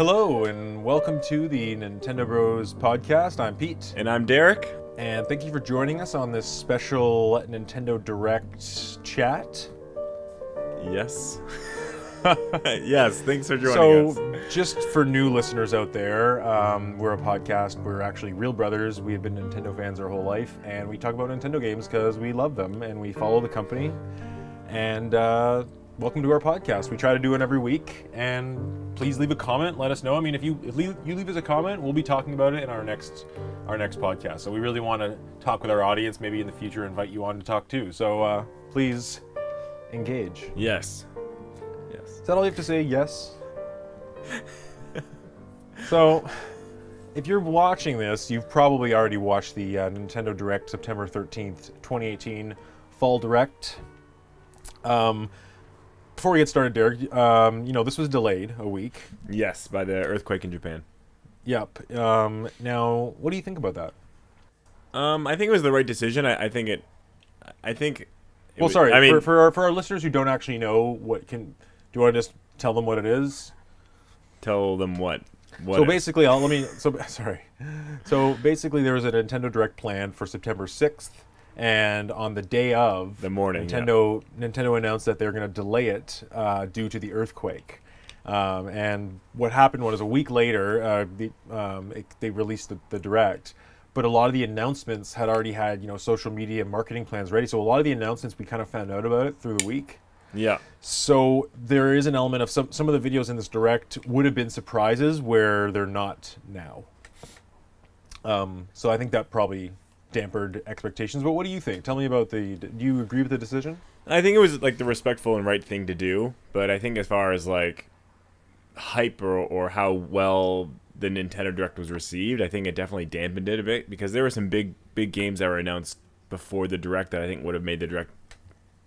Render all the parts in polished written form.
Hello, and welcome to the Nintendo Bros podcast. I'm Pete. And I'm Derek. And thank you for joining us on this special Nintendo Direct chat. Yes. Yes, thanks for joining us. So, just for new listeners out there, we're a podcast. We're actually real brothers. We have been Nintendo fans our whole life, and we talk about Nintendo games because we love them, and we follow the company. And welcome to our podcast. We try to do it every week, and please leave a comment. Let us know. I mean, if you leave us a comment, we'll be talking about it in our next podcast. So we really want to talk with our audience. Maybe in the future, invite you on to talk too. So please engage. Yes. Is that all you have to say? Yes. So, if you're watching this, you've probably already watched the Nintendo Direct September 13th, 2018 Fall Direct. Before we get started, Derek, this was delayed a week. Yes, by the earthquake in Japan. Yep. Now, what do you think about that? I think it was the right decision. For our listeners who don't actually know do you want to just tell them what it is? Tell them what? So basically, So basically, there was a Nintendo Direct planned for September 6th, and on the day of the morning, Nintendo announced that they're going to delay it due to the earthquake. And what happened was a week later, they released the Direct, but a lot of the announcements had already had social media and marketing plans ready. So a lot of the announcements we kind of found out about it through the week. Yeah. So there is an element of some of the videos in this Direct would have been surprises where they're not now. So I think that probably dampened expectations. But what do you think? Tell me about do you agree with the decision? I think it was like the respectful and right thing to do. But I think as far as like hype or how well the Nintendo Direct was received, I think it definitely dampened it a bit because there were some big games that were announced before the Direct that I think would have made the Direct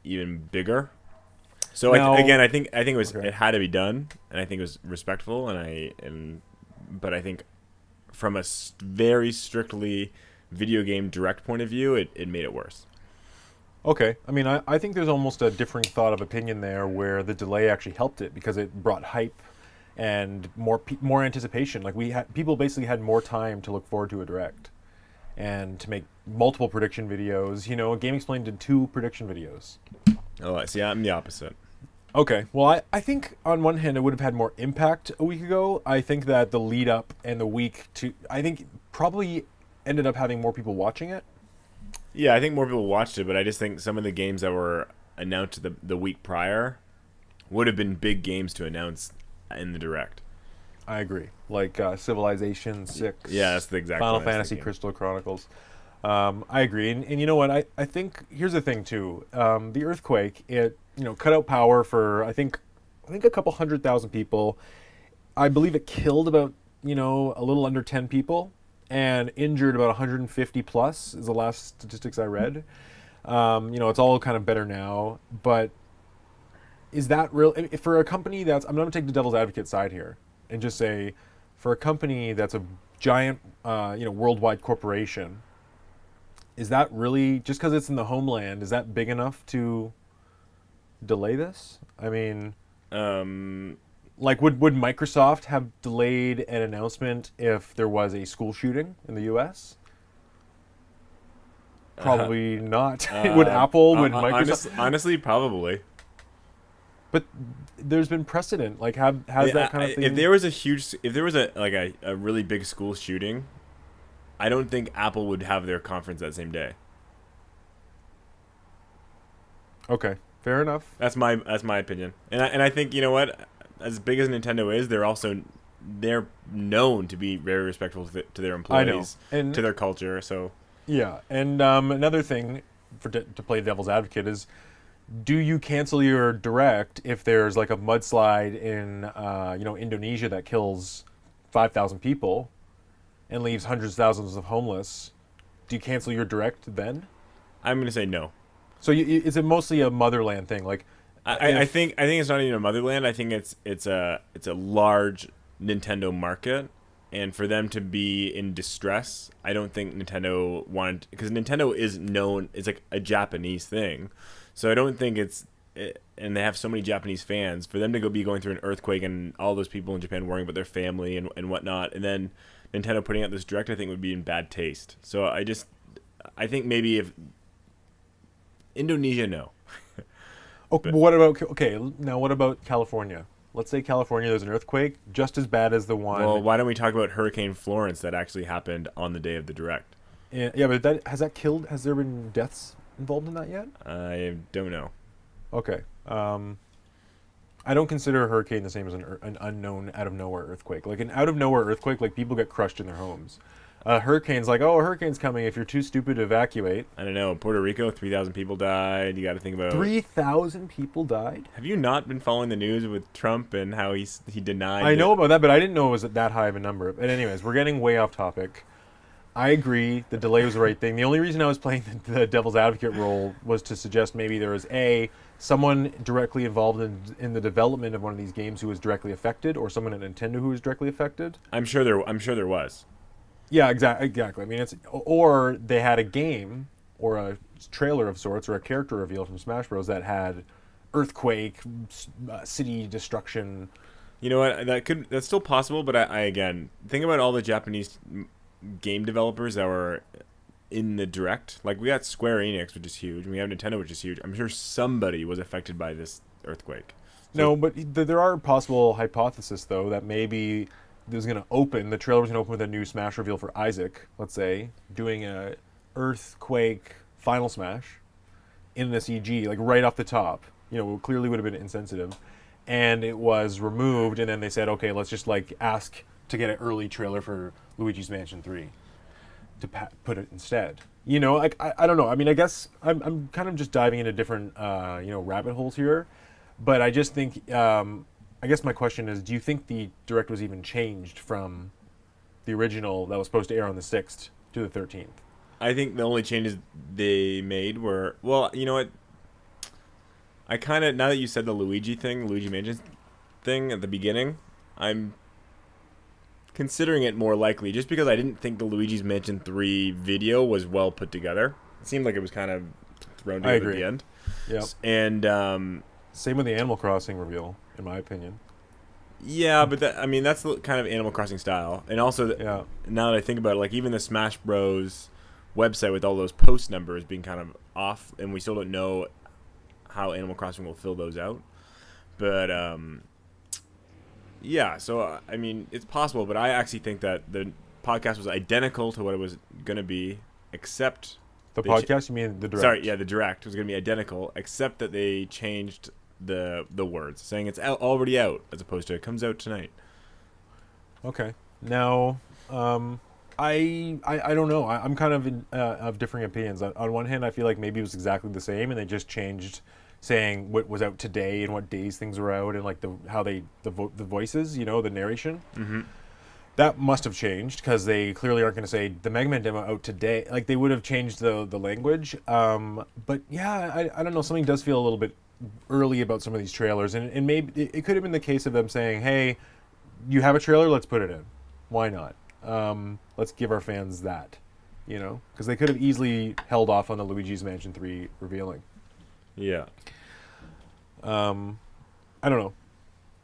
even bigger. So now, I think it was okay. It had to be done, and I think it was respectful, but I think from a very strictly video game Direct point of view, it made it worse. Okay, I mean, I think there's almost a differing thought of opinion there, where the delay actually helped it because it brought hype and more anticipation. Like people basically had more time to look forward to a Direct and to make multiple prediction videos. Game Explained did 2 prediction videos. Oh, I see. I'm the opposite. Okay. Well, I think on one hand it would have had more impact a week ago. I think that the lead up and the week I think probably ended up having more people watching it. Yeah, I think more people watched it, but I just think some of the games that were announced the week prior would have been big games to announce in the Direct. I agree. Like Civilization 6. Yeah, that's the exact Final Fantasy Crystal Chronicles. I agree, and you know what? I think here's the thing too. The earthquake, it cut out power for I think a couple 100,000 people. I believe it killed about a little under 10 people and injured about 150 plus is the last statistics I read. It's all kind of better now, but is that real for a company that's? I'm going to take the devil's advocate side here and just say, for a company that's a giant worldwide corporation. Is that really, just because it's in the homeland, is that big enough to delay this? I mean, would Microsoft have delayed an announcement if there was a school shooting in the U.S.? Probably not. Would Apple? Would Microsoft? Honestly, probably. But there's been precedent. Like, has that kind of thing? If there was a really big school shooting, I don't think Apple would have their conference that same day. Okay, fair enough. That's my opinion, and I think what, as big as Nintendo is, they're known to be very respectful to their employees, and to their culture. So yeah, and another thing to play devil's advocate is, do you cancel your Direct if there's like a mudslide in Indonesia that kills 5,000 people? And leaves hundreds of thousands of homeless? Do you cancel your Direct then? I'm going to say no. So is it mostly a motherland thing? Like, I think it's not even a motherland. I think it's a large Nintendo market, and for them to be in distress, I don't think Nintendo wanted, because Nintendo is known, it's like a Japanese thing, so I don't think it's and they have so many Japanese fans, for them to be going through an earthquake and all those people in Japan worrying about their family and whatnot, and then Nintendo putting out this direct, I think would be in bad taste. So I think maybe if Indonesia, no. Oh, But what about now? What about California? Let's say California, there's an earthquake just as bad as the well, one. why don't we talk about Hurricane Florence that actually happened on the day of the direct? Yeah, but that killed? Has there been deaths involved in that yet? I don't know. Okay. I don't consider a hurricane the same as an unknown out of nowhere earthquake. Like an out of nowhere earthquake, like people get crushed in their homes. Hurricane's like, oh, a hurricane's coming. If you're too stupid to evacuate, I don't know. In Puerto Rico, 3,000 people died. You got to think about. 3,000 people died. Have you not been following the news with Trump and how he denied? I know about that, but I didn't know it was that high of a number. But anyways, we're getting way off topic. I agree. The delay was the right thing. The only reason I was playing the devil's advocate role was to suggest maybe there was someone directly involved in the development of one of these games who was directly affected, or someone at Nintendo who was directly affected. I'm sure there was. Yeah, exactly. I mean, or they had a game or a trailer of sorts or a character reveal from Smash Bros that had earthquake, city destruction. You know what? That's still possible, but I again think about all the Japanese game developers that were in the direct. Like we got Square Enix, which is huge, and we have Nintendo, which is huge. I'm sure somebody was affected by this earthquake. No, but there are possible hypotheses though that maybe there's going to open. The trailer was going to open with a new Smash reveal for Isaac. Let's say doing a earthquake final Smash in the CG, like right off the top. You know, clearly would have been insensitive, and it was removed. And then they said, okay, let's just like ask to get an early trailer for Luigi's Mansion 3 to put it instead. You know, like I don't know. I mean, I guess I'm kind of just diving into different rabbit holes here, but I just think I guess my question is, do you think the direct was even changed from the original that was supposed to air on the 6th to the 13th? I think the only changes they made were, well, you know what? I kind of, now that you said the Luigi Mansion thing at the beginning, I'm considering it more likely, just because I didn't think the Luigi's Mansion 3 video was well put together. It seemed like it was kind of thrown together at the end. Yeah. And same with the Animal Crossing reveal, in my opinion. yeah, but that's the kind of Animal Crossing style. And also, now that I think about it, like even the Smash Bros website with all those post numbers being kind of off, and we still don't know how Animal Crossing will fill those out. But yeah, so I mean, it's possible, but I actually think that the podcast was identical to what it was going to be, except the podcast. You mean the direct? Sorry, yeah, the direct was going to be identical, except that they changed the words, saying it's already out as opposed to it comes out tonight. Okay. Now, I don't know. I'm kind of of differing opinions. On one hand, I feel like maybe it was exactly the same, and they just changed, saying what was out today and what days things were out, and like the voices, you know, the narration. Mm-hmm. That must have changed because they clearly aren't going to say the Mega Man demo out today. Like they would have changed the language. But yeah, I don't know. Something does feel a little bit early about some of these trailers, and maybe it could have been the case of them saying, "Hey, you have a trailer, let's put it in. Why not? Let's give our fans that." You know, because they could have easily held off on the Luigi's Mansion 3 revealing. Yeah. I don't know.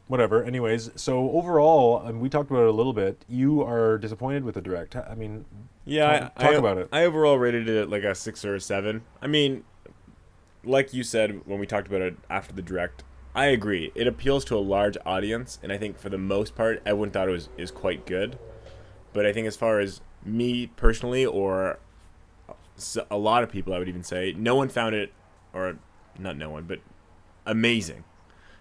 Whatever. Anyways, so overall, we talked about it a little bit. You are disappointed with the direct. I mean, yeah. Talk about it. I overall rated it like a 6 or a 7. I mean, like you said when we talked about it after the direct, I agree. It appeals to a large audience, and I think for the most part, everyone thought it is quite good. But I think as far as me personally, or a lot of people, I would even say, no one found it, or not no one, but amazing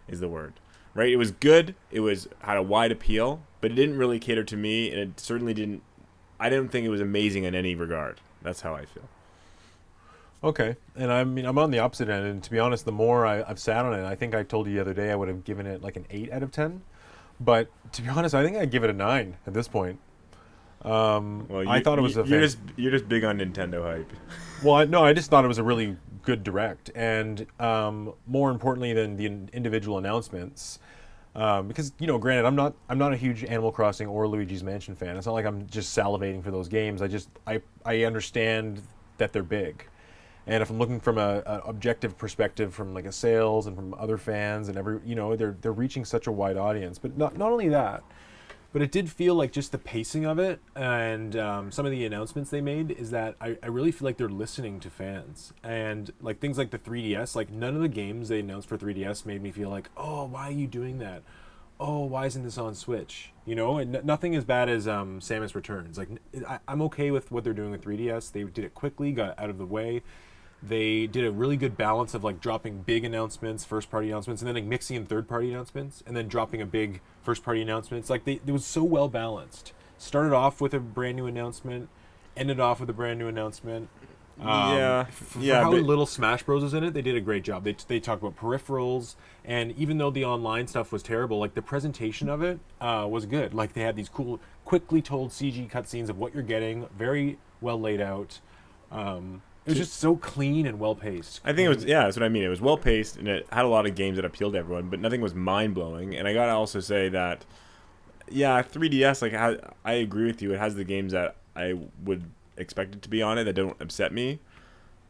is the word. Right? It was good. It had a wide appeal, but it didn't really cater to me, and it certainly didn't. I didn't think it was amazing in any regard. That's how I feel. Okay, and I mean, I'm on the opposite end, and to be honest, the more I've sat on it, I think I told you the other day I would have given it like an 8 out of 10, but to be honest, I think I'd give it a 9 at this point. I thought it was you're just big on Nintendo hype. Well, no, I just thought it was a really good direct, and more importantly than the individual announcements, because granted, I'm not a huge Animal Crossing or Luigi's Mansion fan. It's not like I'm just salivating for those games. I understand that they're big. And if I'm looking from a objective perspective, from like a sales and from other fans and they're reaching such a wide audience. But not only that, but it did feel like just the pacing of it and some of the announcements they made is that I really feel like they're listening to fans. And like things like the 3DS, like none of the games they announced for 3DS made me feel like, oh, why are you doing that? Oh, why isn't this on Switch? And nothing as bad as Samus Returns. Like I'm okay with what they're doing with 3DS. They did it quickly, got out of the way. They did a really good balance of like dropping big announcements, first party announcements, and then like mixing in third party announcements, and then dropping a big first party announcement. It's like it was so well balanced. Started off with a brand new announcement, ended off with a brand new announcement. For how little Smash Bros is in it, they did a great job. They talked about peripherals, and even though the online stuff was terrible, like the presentation of it was good. Like they had these cool, quickly told CG cutscenes of what you're getting, very well laid out. It was just so clean and well paced. I think it was, that's what I mean. It was well paced and it had a lot of games that appealed to everyone, but nothing was mind blowing. And I gotta also say that, 3DS, like I agree with you. It has the games that I would expect it to be on it that don't upset me.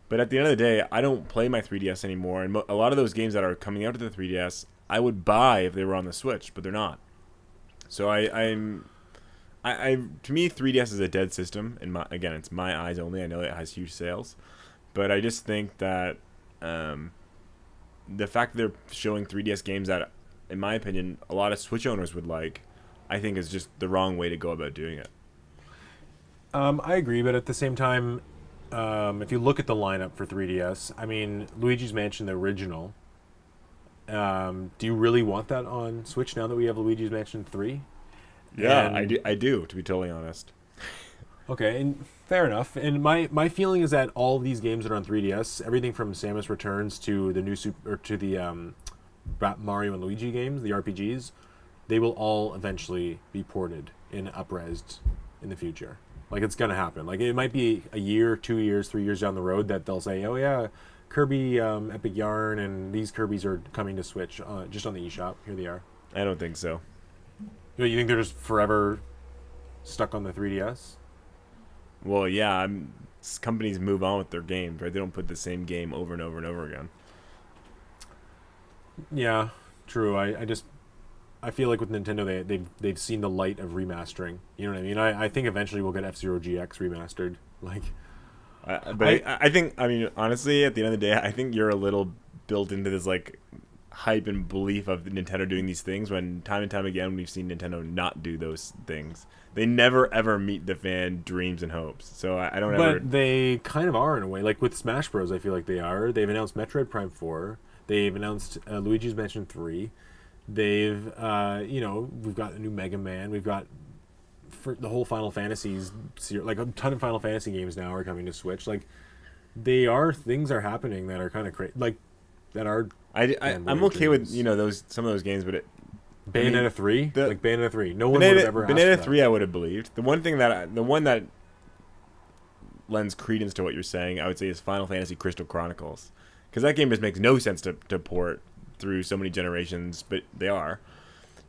But at the end of the day, I don't play my 3DS anymore, and a lot of those games that are coming out to the 3DS, I would buy if they were on the Switch, but they're not. So to me, 3DS is a dead system. Again, it's my eyes only. I know it has huge sales, but I just think that the fact that they're showing 3DS games that, in my opinion, a lot of Switch owners would like, I think is just the wrong way to go about doing it. I agree, but at the same time, if you look at the lineup for 3DS, I mean, Luigi's Mansion, the original. Do you really want that on Switch now that we have Luigi's Mansion 3? Yeah, I do, to be totally honest. Okay, and fair enough. And my feeling is that all of these games that are on 3DS, everything from Samus Returns to the new Mario and Luigi games, the RPGs, they will all eventually be ported in up-resed in the future. Like it's gonna happen. Like it might be a year, 2 years, 3 years down the road that they'll say, "Oh yeah, Kirby Epic Yarn and these Kirbys are coming to Switch just on the eShop. Here they are." I don't think so. You think they're just forever stuck on the 3DS? Well, yeah, companies move on with their games, right? They don't put the same game over and over and over again. Yeah, true. I feel like with Nintendo, they've seen the light of remastering. You know what I mean? I think eventually we'll get F-Zero GX remastered. Like, I think, I mean, honestly, at the end of the day, I think you're a little built into this like hype and belief of Nintendo doing these things when time and time again we've seen Nintendo not do those things. They never ever meet the fan dreams and hopes. So I don't ever. But they kind of are in a way. Like with Smash Bros, I feel like they are. They've announced Metroid Prime 4. They've announced Luigi's Mansion 3. They've, we've got a new Mega Man. We've got the whole Final Fantasies, like a ton of Final Fantasy games now are coming to Switch. Like, things are happening that are kind of crazy. Like, that are. I'm okay with some of those games, but Bayonetta 3, like Bayonetta 3. No one would have ever asked Bayonetta for 3. that. I would have believed. The one that lends credence to what you're saying, I would say, is Final Fantasy Crystal Chronicles, because that game just makes no sense to port through so many generations, but they are.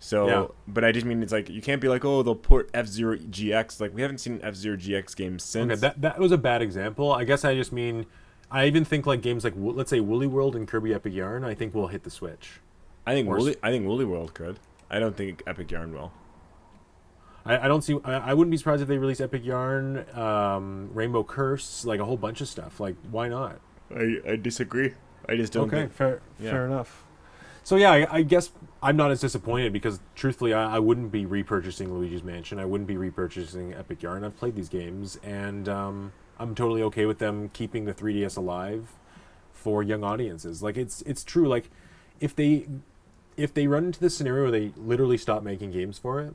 So, yeah. But I just mean it's like you can't be like, oh, they'll port F-Zero GX. Like we haven't seen an F-Zero GX game since. Okay, that was a bad example. I guess I just mean. I even think like games like let's say Woolly World and Kirby Epic Yarn, I think will hit the Switch. I think Woolly World could. I don't think Epic Yarn will. I don't see. I wouldn't be surprised if they release Epic Yarn, Rainbow Curse, like a whole bunch of stuff. Like why not? I disagree. I just don't. Okay, fair enough. So yeah, I guess I'm not as disappointed because truthfully, I wouldn't be repurchasing Luigi's Mansion. I wouldn't be repurchasing Epic Yarn. I've played these games and. I'm totally okay with them keeping the 3DS alive for young audiences. Like it's true. Like if they run into this scenario where they literally stop making games for it,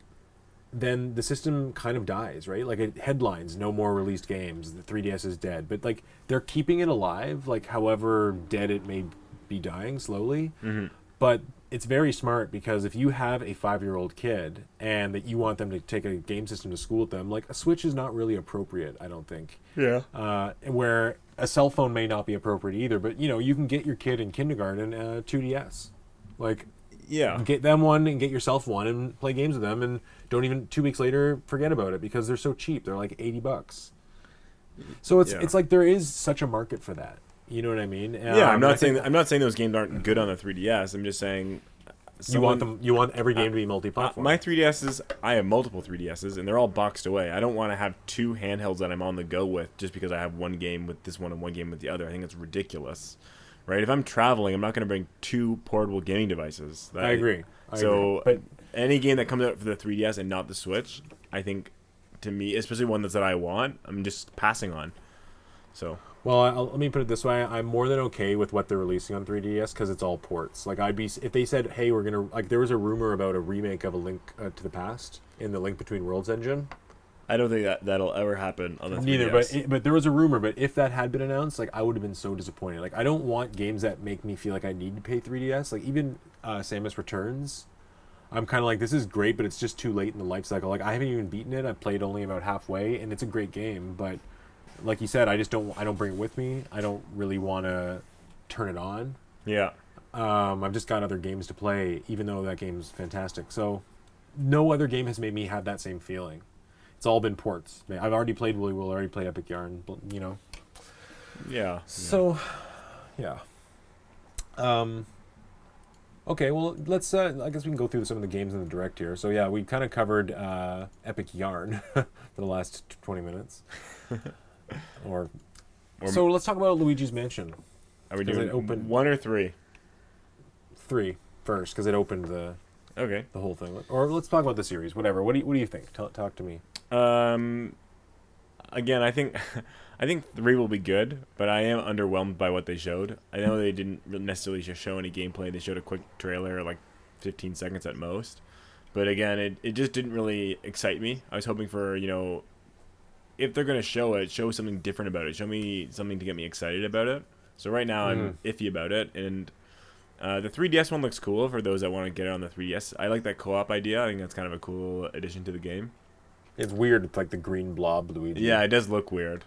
then the system kind of dies, right? Like it headlines, no more released games. The 3DS is dead. But like they're keeping it alive, like however dead it may be dying slowly. Mm-hmm. But it's very smart because if you have a 5-year-old kid and that you want them to take a game system to school with them, like a Switch is not really appropriate, I don't think. Yeah. Where a cell phone may not be appropriate either, but you can get your kid in kindergarten a 2DS. Like, yeah, get them one and get yourself one and play games with them, and don't even 2 weeks later forget about it because they're so cheap. They're like $80. So it's like there is such a market for that. You know what I mean? Yeah, I'm I not think saying those games aren't good on the 3DS. I'm just saying you want them. You want every game to be multi-platform. my 3DSs, I have multiple 3DSs, and they're all boxed away. I don't want to have two handhelds that I'm on the go with just because I have one game with this one and one game with the other. I think it's ridiculous, right? If I'm traveling, I'm not going to bring two portable gaming devices. I agree. So, but any game that comes out for the 3DS and not the Switch, I think, to me, especially one that I want, I'm just passing on. So. well, let me put it this way: I'm more than okay with what they're releasing on 3DS because it's all ports. Like I'd be if they said, "Hey, we're gonna," like there was a rumor about a remake of A Link to the Past in the Link Between Worlds engine. I don't think that'll ever happen on the 3DS. Neither, but there was a rumor. But if that had been announced, like I would have been so disappointed. Like I don't want games that make me feel like I need to pay 3DS. Like even Samus Returns, I'm kind of like, this is great, but it's just too late in the life cycle. Like I haven't even beaten it. I've played only about halfway, and it's a great game. But like you said, I don't bring it with me. I don't really want to turn it on. Yeah. I've just got other games to play, even though that game's fantastic. So no other game has made me have that same feeling. It's all been ports. I've already played Woolly Will, already played Epic Yarn, you know. Yeah. So, yeah. Okay, well, let's. I guess we can go through some of the games in the direct here. So yeah, we kind of covered Epic Yarn for the last 20 minutes. So let's talk about Luigi's Mansion. Are we doing one or three? 3 first, because it opened the whole thing. Or let's talk about the series. Whatever. What do you think? Talk to me. Again, I think 3 will be good, but I am underwhelmed by what they showed. I know they didn't necessarily just show any gameplay. They showed a quick trailer, like 15 seconds at most. But again, it just didn't really excite me. I was hoping for, if they're going to show something different about it. Show me something to get me excited about it. So right now I'm iffy about it. And the 3DS one looks cool for those that want to get it on the 3DS. I like that co-op idea. I think that's kind of a cool addition to the game. It's weird. It's like the green blob Luigi. Yeah, it does look weird.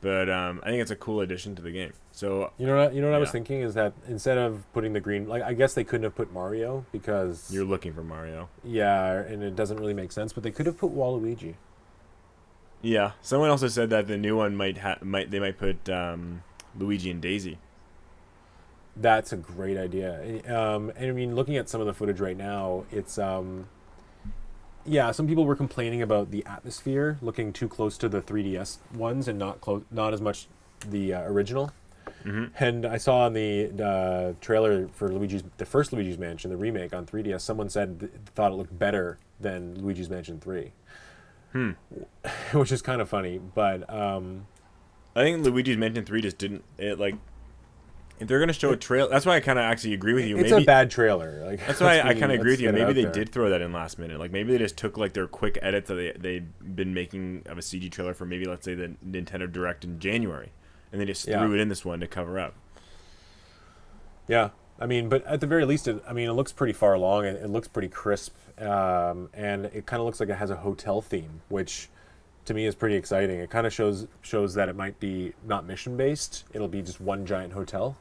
But I think it's a cool addition to the game. So you know what I was thinking is that instead of putting the green, like I guess they couldn't have put Mario because you're looking for Mario. Yeah, and it doesn't really make sense. But they could have put Waluigi. Yeah, someone also said that the new one might put Luigi and Daisy. That's a great idea. And I mean, looking at some of the footage right now, it's yeah, some people were complaining about the atmosphere looking too close to the 3DS ones and not as much the original. Mm-hmm. And I saw on the trailer for the first Luigi's Mansion, the remake on 3DS, someone said thought it looked better than Luigi's Mansion 3. Which is kind of funny, but I think Luigi's Mansion 3 just didn't if they're gonna show a trailer, that's why I kind of actually agree with you. It's a bad trailer. Like that's why I kind of agree with you. Maybe they did throw that in last minute. Like maybe they just took like their quick edits that they'd been making of a CG trailer for maybe let's say the Nintendo Direct in January, and they just threw it in this one to cover up. Yeah, I mean, but at the very least, it looks pretty far along and it looks pretty crisp, and it kind of looks like it has a hotel theme, which to me is pretty exciting. It kind of shows that it might be not mission based. It'll be just one giant hotel.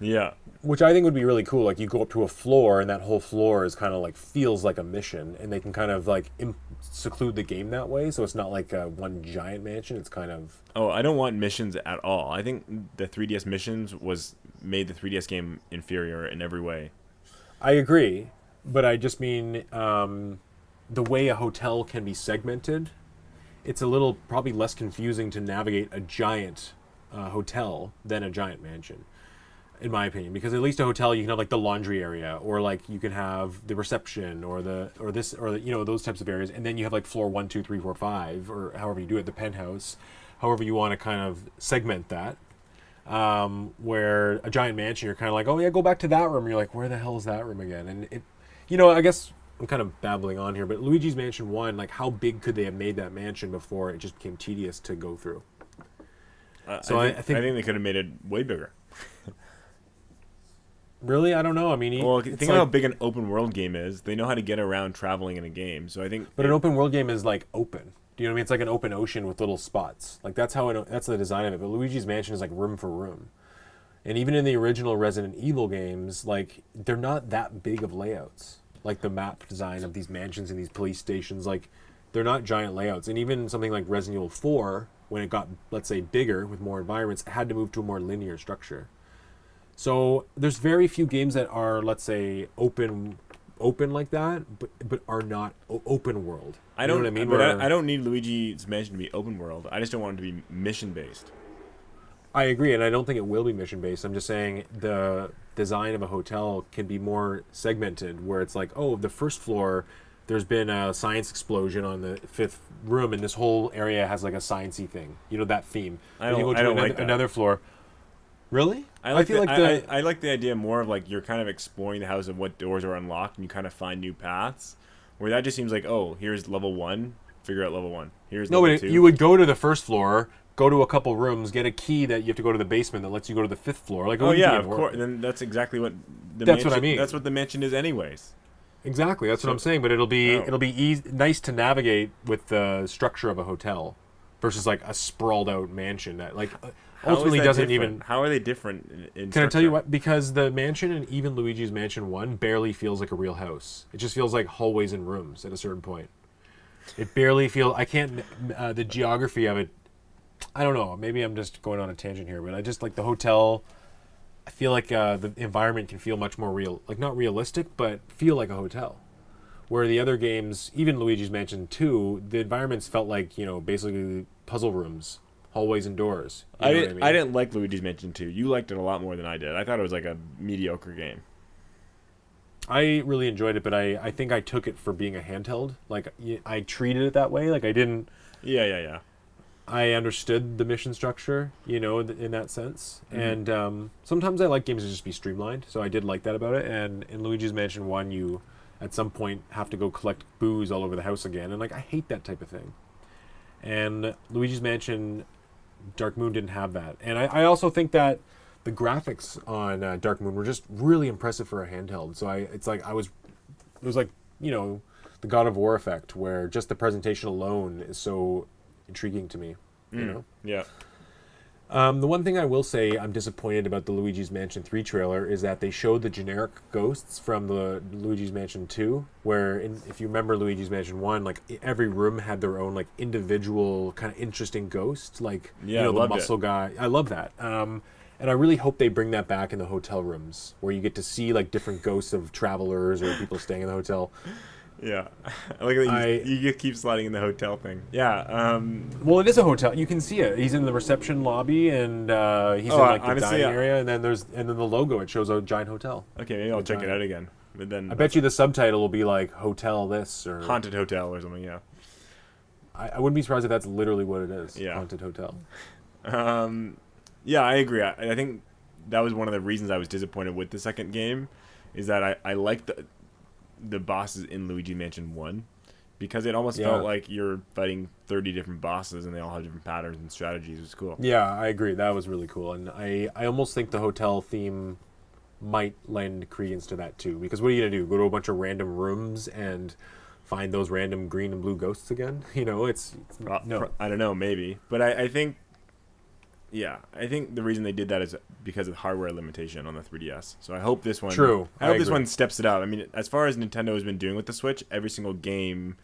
Yeah. Which I think would be really cool. Like you go up to a floor and that whole floor is kind of like feels like a mission, and they can kind of like seclude the game that way, so it's not like one giant mansion. It's kind of. Oh, I don't want missions at all. I think the 3DS missions made the 3DS game inferior in every way. I agree, but I just mean the way a hotel can be segmented. It's a little probably less confusing to navigate a giant hotel than a giant mansion. In my opinion, because at least a hotel you can have like the laundry area, or like you can have the reception, or those types of areas, and then you have like floor 1, 2, 3, 4, 5, or however you do it, the penthouse, however you want to kind of segment that. Where a giant mansion, you're kind of like, oh yeah, go back to that room. You're like, where the hell is that room again? And it, I guess I'm kind of babbling on here, but Luigi's Mansion 1, like how big could they have made that mansion before it just became tedious to go through? So I think they could have made it way bigger. Really? I don't know. I mean, think about how big an open world game is. They know how to get around traveling in a game. So I think. But an open world game is like open. Do you know what I mean? It's like an open ocean with little spots. Like that's that's the design of it. But Luigi's Mansion is like room for room. And even in the original Resident Evil games, like they're not that big of layouts. Like the map design of these mansions and these police stations, like they're not giant layouts. And even something like Resident Evil 4, when it got, let's say, bigger with more environments, it had to move to a more linear structure. So there's very few games that are, let's say, open like that, but are not open world. I You know don't. what I mean? But Where I don't need Luigi's Mansion to be open world. I just don't want it to be mission based. I agree, and I don't think it will be mission based. I'm just saying the design of a hotel can be more segmented, where it's like, oh, the first floor, there's been a science explosion on the fifth room, and this whole area has like a sciencey thing. You know, that theme. I Then you don't. go I to don't like that. another floor. Really? I feel like the I like the idea more of like you're kind of exploring the house of what doors are unlocked and you kind of find new paths. Where that just seems like, oh, here's level 1, figure out level 1. Here's no, level but 2. you would go to the first floor, go to a couple rooms, get a key that you have to go to the basement that lets you go to the fifth floor. Like, it Oh wouldn't yeah, be of in course. Then that's exactly what the That's mansion, what I mean. That's what the mansion is, anyways. Exactly, that's what I'm saying. But it'll be nice to navigate with the structure of a hotel versus like a sprawled out mansion that like How is ultimately that doesn't different? even. How are they different in Can I tell you structure? what? Because the mansion and even Luigi's Mansion 1 barely feels like a real house. It just feels like hallways and rooms at a certain point. It barely feels. I can't. The geography of it. I don't know. Maybe I'm just going on a tangent here, but I just like the hotel. I feel like the environment can feel much more real, like not realistic, but feel like a hotel. Where the other games, even Luigi's Mansion 2, the environments felt like, basically puzzle rooms, hallways and doors. You know what I mean? I didn't like Luigi's Mansion 2. You liked it a lot more than I did. I thought it was like a mediocre game. I really enjoyed it, but I think I took it for being a handheld. Like, I treated it that way. Like, I didn't. Yeah. I understood the mission structure, in that sense. Mm-hmm. And sometimes I like games to just be streamlined, so I did like that about it. And in Luigi's Mansion 1, you, at some point, have to go collect booze all over the house again. And, like, I hate that type of thing. And Luigi's Mansion Dark Moon didn't have that. And I also think that the graphics on Dark Moon were just really impressive for a handheld. So it was like, the God of War effect, where just the presentation alone is so intriguing to me. Yeah. The one thing I will say I'm disappointed about the Luigi's Mansion 3 trailer is that they showed the generic ghosts from the Luigi's Mansion 2, where if you remember Luigi's Mansion 1, like every room had their own like individual kind of interesting ghost, like Yeah, the loved muscle it. guy. I love that. And I really hope they bring that back in the hotel rooms, where you get to see like different ghosts of travelers or people staying in the hotel. Yeah. I like that you keep sliding in the hotel thing. Yeah. Well, it is a hotel. You can see it. He's in the reception lobby, and he's in like the honestly, dining area, and then the logo. It shows a giant hotel. Okay, maybe I'll check it out again. But then I bet you the subtitle will be like "Hotel This" or Haunted Hotel or something. Yeah. I wouldn't be surprised if that's literally what it is. Yeah. Haunted Hotel. Yeah, I agree. I think that was one of the reasons I was disappointed with the second game, is that I liked the bosses in Luigi Mansion 1, because it almost felt like you're fighting 30 different bosses and they all have different patterns and strategies. It was cool. Yeah, I agree. That was really cool, and I almost think the hotel theme might lend credence to that too. Because what are you gonna do? Go to a bunch of random rooms and find those random green and blue ghosts again? It's no. I don't know, maybe, but I think. Yeah, I think the reason they did that is because of hardware limitation on the 3DS. So I hope this one. True. I hope this agree. one steps it up. I mean, as far as Nintendo has been doing with the Switch, every single game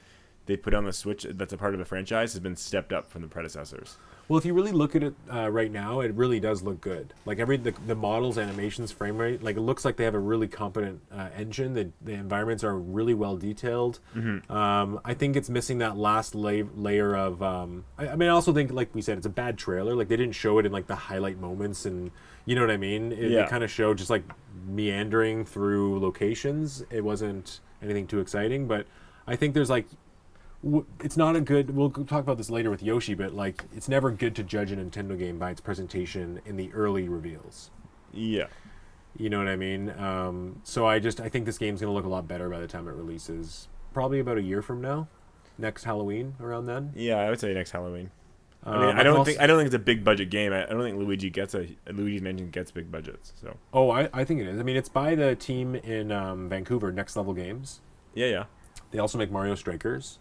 they put on the Switch that's a part of the franchise has been stepped up from the predecessors. Well, if you really look at it right now, it really does look good. Like the models, animations, frame rate, like it looks like they have a really competent engine. The environments are really well detailed. Mm-hmm. I think it's missing that last layer of. I mean, I also think, like we said, it's a bad trailer. Like they didn't show it in like the highlight moments, and you know what I mean. It kind of showed just like meandering through locations. It wasn't anything too exciting, but I think there's like. It's not a good. We'll talk about this later with Yoshi, but like, it's never good to judge a Nintendo game by its presentation in the early reveals. Yeah, you know what I mean. So I think this game's gonna look a lot better by the time it releases. Probably about a year from now, next Halloween, around then. Yeah, I would say next Halloween. I mean, I don't think it's a big budget game. I don't think Luigi's Mansion gets big budgets. So. Oh, I think it is. I mean, it's by the team in Vancouver, Next Level Games. Yeah. They also make Mario Strikers.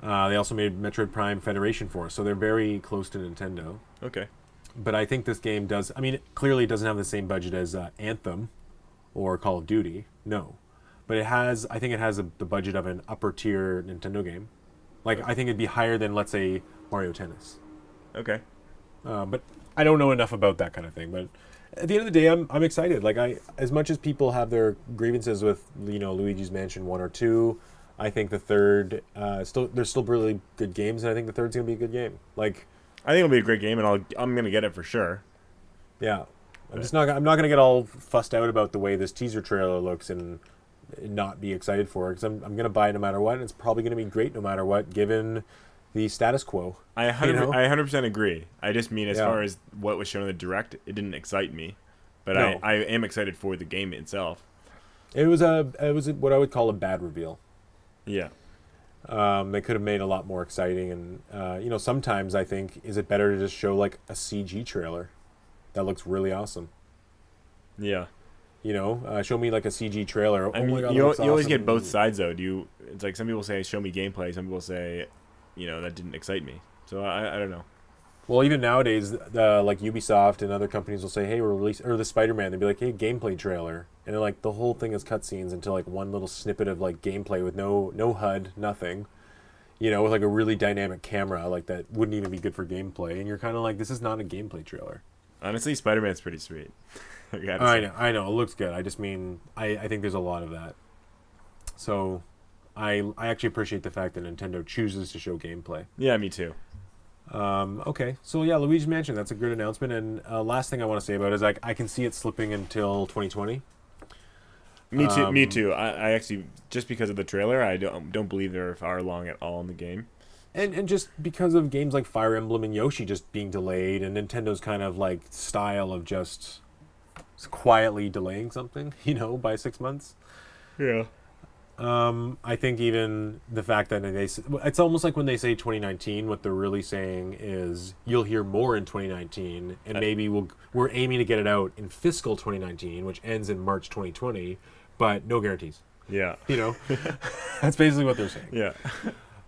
They also made Metroid Prime Federation Force, so they're very close to Nintendo. Okay. But I think this game does. I mean, clearly it doesn't have the same budget as Anthem or Call of Duty. No, but it has. I think it has the budget of an upper tier Nintendo game. Like I think it'd be higher than, let's say, Mario Tennis. Okay. But I don't know enough about that kind of thing. But at the end of the day, I'm excited. Like as much as people have their grievances with Luigi's Mansion 1 or 2, I think the third there's still really good games, and I think the third's gonna be a good game. Like I think it'll be a great game, and I'm gonna get it for sure. yeah, But I'm not gonna get all fussed out about the way this teaser trailer looks and not be excited for it because I'm gonna buy it no matter what. And it's probably gonna be great no matter what, given the status quo. I 100% agree. I just mean as Yeah. far as what was shown in the direct, it didn't excite me, but No. I am excited for the game itself. It was what I would call a bad reveal. Yeah. They could have made it a lot more exciting, and sometimes I think is it better to just show like a CG trailer that looks really awesome. Yeah. Show me like a CG trailer. I Oh mean, my God, you that looks always awesome. get both sides though. It's like some people say show me gameplay, some people say, that didn't excite me. So I don't know. Well, even nowadays, like Ubisoft and other companies will say, "Hey, we're releasing," or the Spider-Man, they'd be like, "Hey, gameplay trailer," and then like the whole thing is cutscenes until like one little snippet of like gameplay with no HUD, nothing. With like a really dynamic camera, like that wouldn't even be good for gameplay, and you're kind of like, this is not a gameplay trailer. Honestly, Spider-Man's pretty sweet. I know, it looks good. I just mean, I think there's a lot of that. So, I actually appreciate the fact that Nintendo chooses to show gameplay. Yeah, me too. Okay, so yeah, Luigi's Mansion, that's a good announcement. And last thing I want to say about it is like I can see it slipping until 2020. Me too. Me too. I actually, just because of the trailer, I don't believe they're far along at all in the game. And just because of games like Fire Emblem and Yoshi just being delayed, and Nintendo's kind of like style of just quietly delaying something, by 6 months. Yeah. I think even the fact that it's almost like when they say 2019, what they're really saying is you'll hear more in 2019, and maybe we're aiming to get it out in fiscal 2019, which ends in March 2020, but no guarantees. Yeah. That's basically what they're saying. Yeah.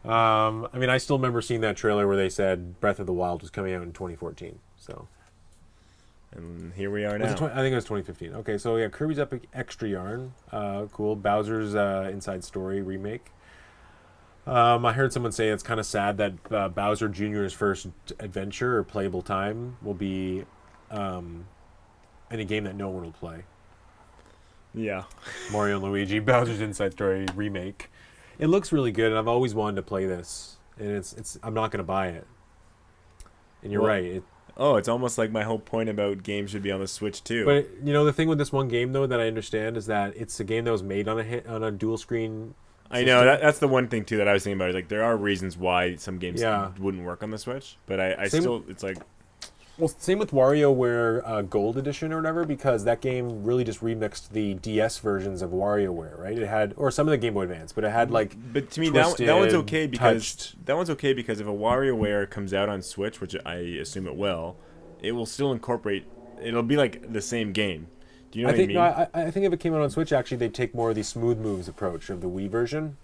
I mean, I still remember seeing that trailer where they said Breath of the Wild was coming out in 2014. So. And here we are now. I think it was 2015. Okay, so yeah, Kirby's Epic Extra Yarn. Cool. Bowser's Inside Story remake. I heard someone say it's kind of sad that Bowser Jr.'s first adventure or playable time will be in a game that no one will play. Yeah. Mario and Luigi, Bowser's Inside Story remake. It looks really good, and I've always wanted to play this, and it's I'm not going to buy it. And you're right. It's almost like my whole point about games should be on the Switch too. But the thing with this one game though that I understand is that it's a game that was made on a dual screen. I know that's the one thing too that I was thinking about. Is like there are reasons why some games wouldn't work on the Switch, but I still it's like. Well, same with WarioWare Gold Edition or whatever, because that game really just remixed the DS versions of WarioWare, right? It had, or some of the Game Boy Advance, but it had like. But to me, that one's okay because if a WarioWare comes out on Switch, which I assume it will still incorporate. It'll be like the same game. Do you know what I mean? No, I think if it came out on Switch, actually, they'd take more of the smooth moves approach of the Wii version.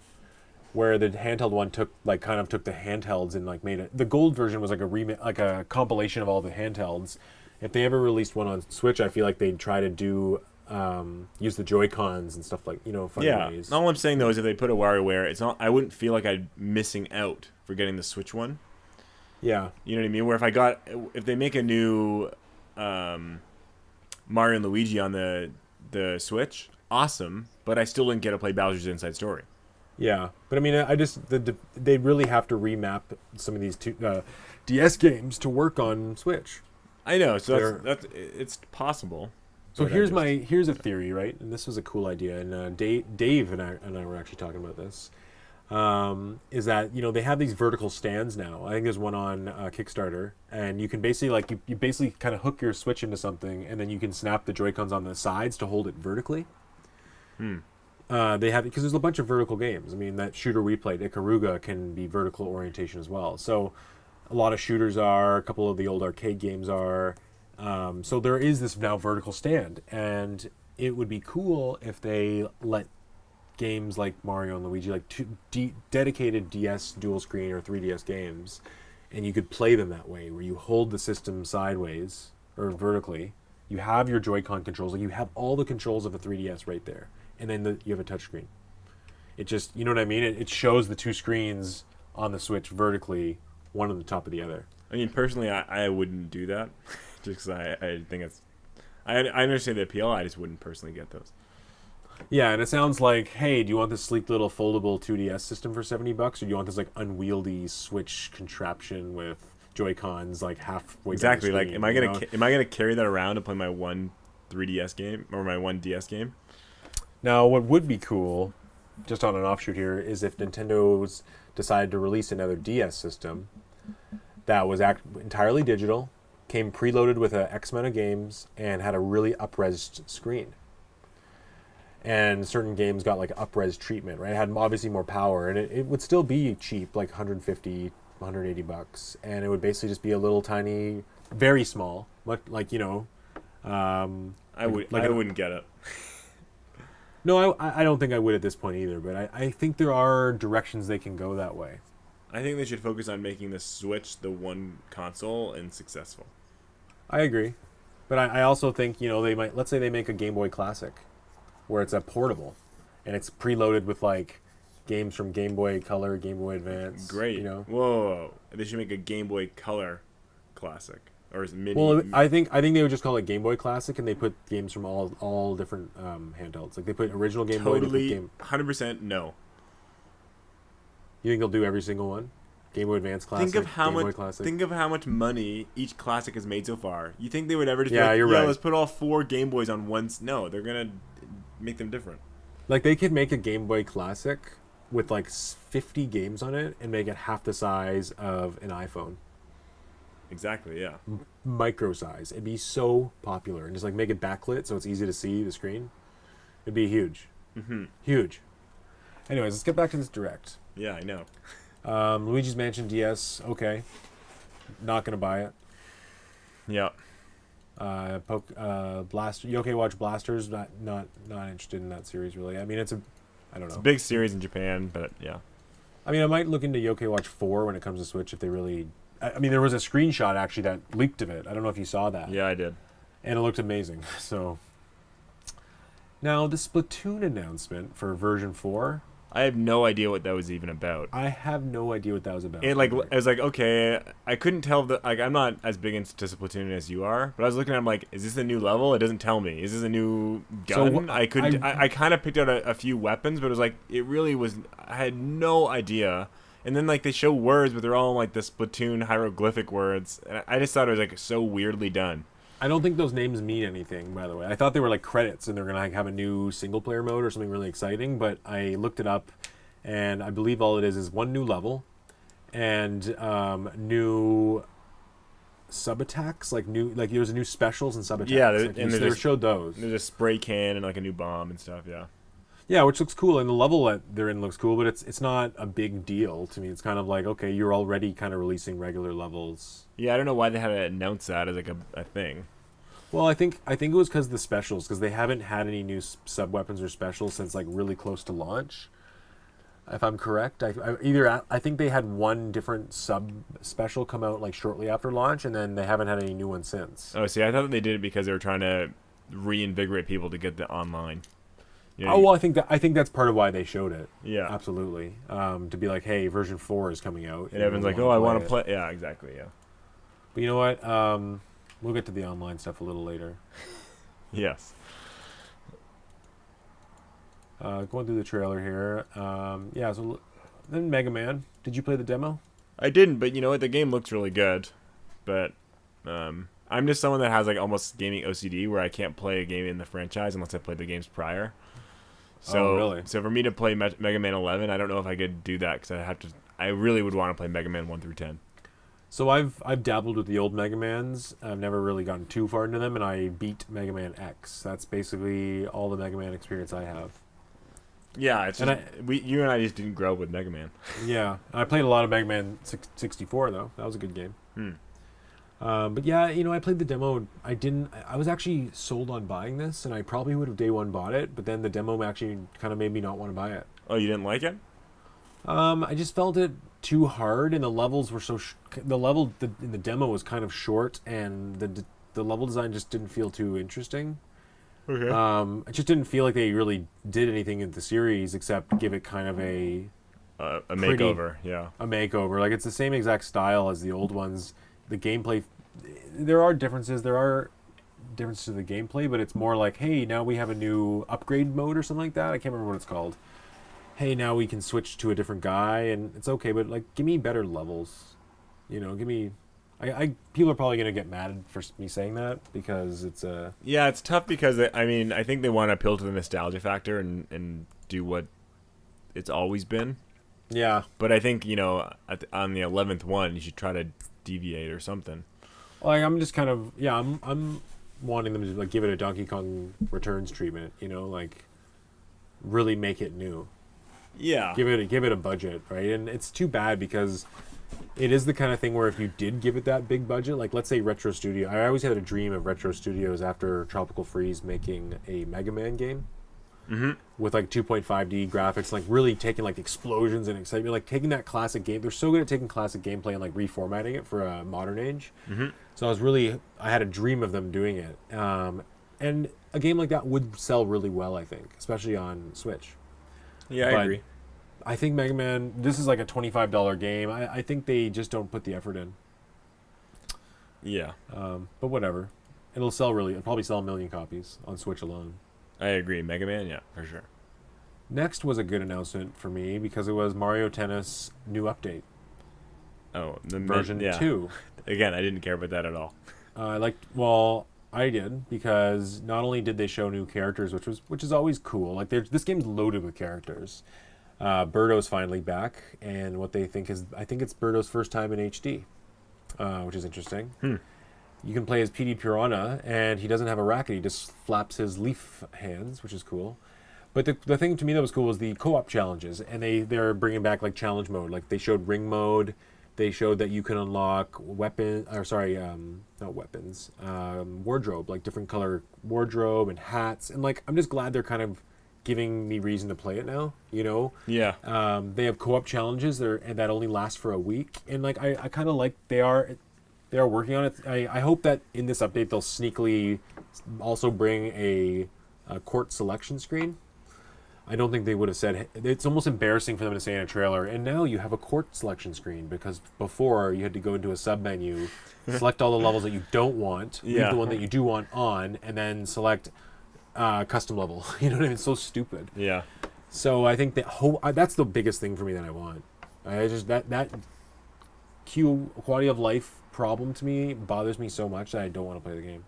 Where the handheld one took the handhelds and like made it. The gold version was like a compilation of all the handhelds. If they ever released one on Switch, I feel like they'd try to do use the Joy-Cons and stuff like funny ways. All I'm saying though is if they put a WarioWare, it's not. I wouldn't feel like I'm missing out for getting the Switch one. Yeah, you know what I mean. Where if they make a new Mario and Luigi on the Switch, awesome. But I still didn't get to play Bowser's Inside Story. Yeah, but I mean, they really have to remap some of these DS games to work on Switch. I know, so that's it's possible. So here's a theory, right? And this was a cool idea, and Dave and I were actually talking about this. Is that they have these vertical stands now? I think there's one on Kickstarter, and you can basically you basically kind of hook your Switch into something, and then you can snap the Joy-Cons on the sides to hold it vertically. They have because there's a bunch of vertical games. I mean, that shooter we played, Ikaruga, can be vertical orientation as well. So a lot of shooters are. A couple of the old arcade games are. So there is this now vertical stand, and it would be cool if they let games like Mario and Luigi, like dedicated DS dual screen or 3DS games, and you could play them that way, where you hold the system sideways or vertically. You have your Joy-Con controls, like you have all the controls of a 3DS right there. And then you have a touchscreen. It just, you know what I mean? It shows the two screens on the Switch vertically, one on the top of the other. I mean, personally, I wouldn't do that, just because I think it's. I understand the appeal. I just wouldn't personally get those. Yeah, and it sounds like, hey, do you want this sleek little foldable 2DS system for $70, or do you want this like unwieldy Switch contraption with Joy Cons like halfway down the Exactly. Like, screen, am I gonna carry that around to play my one 3DS game or my one DS game? Now, what would be cool, just on an offshoot here, is if Nintendo's decided to release another DS system that was entirely digital, came preloaded with a X amount of games, and had a really up-resed screen. And certain games got like up-res treatment, right? It had obviously more power, and it would still be cheap, like 150, $180, and it would basically just be a little tiny, very small, like I wouldn't get it. No, I don't think I would at this point either, but I think there are directions they can go that way. I think they should focus on making the Switch the one console and successful. I agree, but I also think they might, let's say they make a Game Boy Classic, where it's a portable, and it's preloaded with like games from Game Boy Color, Game Boy Advance. Great. Whoa. They should make a Game Boy Color Classic. Or is it mini? Well, I think they would just call it Game Boy Classic, and they put games from all different handhelds. Like they put original Game Boy. Totally, 100% no. You think they'll do every single one? Game Boy Advance Classic. Game Boy Classic. Think of how much money each classic has made so far. You think they would ever just you're right. Let's put all 4 Game Boys on one? No, they're gonna make them different. Like they could make a Game Boy Classic with like 50 games on it and make it half the size of an iPhone. Exactly, yeah. Micro size. It'd be so popular, and just like make it backlit so it's easy to see the screen. It'd be huge. Mm-hmm. Huge. Anyways, let's get back to this direct. Yeah, I know. Luigi's Mansion DS. Okay, not gonna buy it. Yeah. Blaster. Yokai Watch Blasters. Not interested in that series really. I mean, I don't know. It's a big series in Japan, but yeah. I mean, I might look into Yokai Watch 4 when it comes to Switch if they really. I mean, there was a screenshot actually that leaked of it. I don't know if you saw that. Yeah, I did. And it looked amazing. So now the Splatoon announcement for version 4. I have no idea what that was even about. I have no idea what that was about. It I was like, okay, I couldn't tell I'm not as big into Splatoon as you are, but I was looking at it, I'm like, is this a new level? It doesn't tell me. Is this a new gun? I kind of picked out a few weapons, but it was like, it really was, I had no idea. And then like they show words, but they're all like the Splatoon hieroglyphic words, and I just thought it was like so weirdly done. I don't think those names mean anything, by the way. I thought they were like credits and they're going to like have a new single player mode or something really exciting, but I looked it up and I believe all it is one new level and new sub attacks, like there's new specials and sub attacks. Yeah, they showed those. There's a spray can and like a new bomb and stuff, yeah. Yeah, which looks cool, and the level that they're in looks cool, but it's not a big deal to me. It's kind of like, okay, you're already kind of releasing regular levels. Yeah, I don't know why they had to announce that as like a thing. Well, I think it was because of the specials, because they haven't had any new sub weapons or specials since like really close to launch. If I'm correct, I think they had one different sub special come out like shortly after launch, and then they haven't had any new ones since. Oh, see, I thought they did it because they were trying to reinvigorate people to get the online. Yeah, well, I think that's part of why they showed it. Yeah, absolutely. To be like, hey, version 4 is coming out, and everyone's like, oh, I want to play. Yeah, exactly. Yeah. But you know what? We'll get to the online stuff a little later. Yes. Going through the trailer here. Yeah. So then Mega Man. Did you play the demo? I didn't, but you know what? The game looks really good. But I'm just someone that has like almost gaming OCD, where I can't play a game in the franchise unless I played the games prior. So, really? So for me to play Mega Man 11, I don't know if I could do that because I really would want to play Mega Man 1 through 10. So I've dabbled with the old Mega Mans. I've never really gotten too far into them, and I beat Mega Man X. That's basically all the Mega Man experience I have. Yeah, it's just, you and I just didn't grow up with Mega Man. Yeah, I played a lot of Mega Man 64 though. That was a good game. But yeah, I played the demo. I was actually sold on buying this, and I probably would have day one bought it, but then the demo actually kind of made me not want to buy it. Oh, you didn't like it? I just felt it too hard, and the levels were so the level in the demo was kind of short, and the level design just didn't feel too interesting. Okay. It just didn't feel like they really did anything in the series except give it kind of a makeover. Yeah, a makeover. Like it's the same exact style as the old ones. the gameplay. There are differences. There are differences to the gameplay, but it's more like, hey, now we have a new upgrade mode or something like that. I can't remember what it's called. Hey, now we can switch to a different guy, and it's okay, but like, give me better levels. Give me. People are probably gonna get mad for me saying that because it's a. Yeah, it's tough because I think they want to appeal to the nostalgia factor and do what it's always been. Yeah, But I think on the 11th one, you should try to deviate or something. like I'm just kind of I'm wanting them to like give it a Donkey Kong Returns treatment. Like really make it new. Yeah. Give it a budget, right? And it's too bad because it is the kind of thing where if you did give it that big budget, like let's say Retro Studio, I always had a dream of Retro Studios after Tropical Freeze making a Mega Man game with like 2.5D graphics, like really taking like explosions and excitement, like taking that classic game. They're so good at taking classic gameplay and like reformatting it for a modern age. So I had a dream of them doing it. And a game like that would sell really well, I think, especially on Switch. Yeah, I agree. I think Mega Man, this is like a $25 game. I think they just don't put the effort in. Yeah. But whatever. It'll probably sell 1 million copies on Switch alone. I agree. Mega Man, yeah, for sure. Next was a good announcement for me because it was Mario Tennis new update. Oh, the version 2. Again, I didn't care about that at all. I did because not only did they show new characters, which is always cool. Like this game's loaded with characters. Birdo's finally back, and what they think is, I think it's Birdo's first time in HD, which is interesting. You can play as PD Piranha, and he doesn't have a racket. He just flaps his leaf hands, which is cool. But the thing to me that was cool was the co-op challenges, and they're bringing back like challenge mode. Like they showed ring mode. They showed that you can unlock not weapons, wardrobe, like different color wardrobe and hats. And like, I'm just glad they're kind of giving me reason to play it now, Yeah. They have co-op challenges that only last for a week. And like, I kind of like they are working on it. I hope that in this update, they'll sneakily also bring a court selection screen. I don't think they would have said, it's almost embarrassing for them to say in a trailer, and now you have a court selection screen, because before you had to go into a sub-menu, select all the levels that you don't want, leave the one that you do want on, and then select custom level. You know what I mean? It's so stupid. Yeah. So I think that's the biggest thing for me that I want. I just, that quality of life problem to me bothers me so much that I don't want to play the game.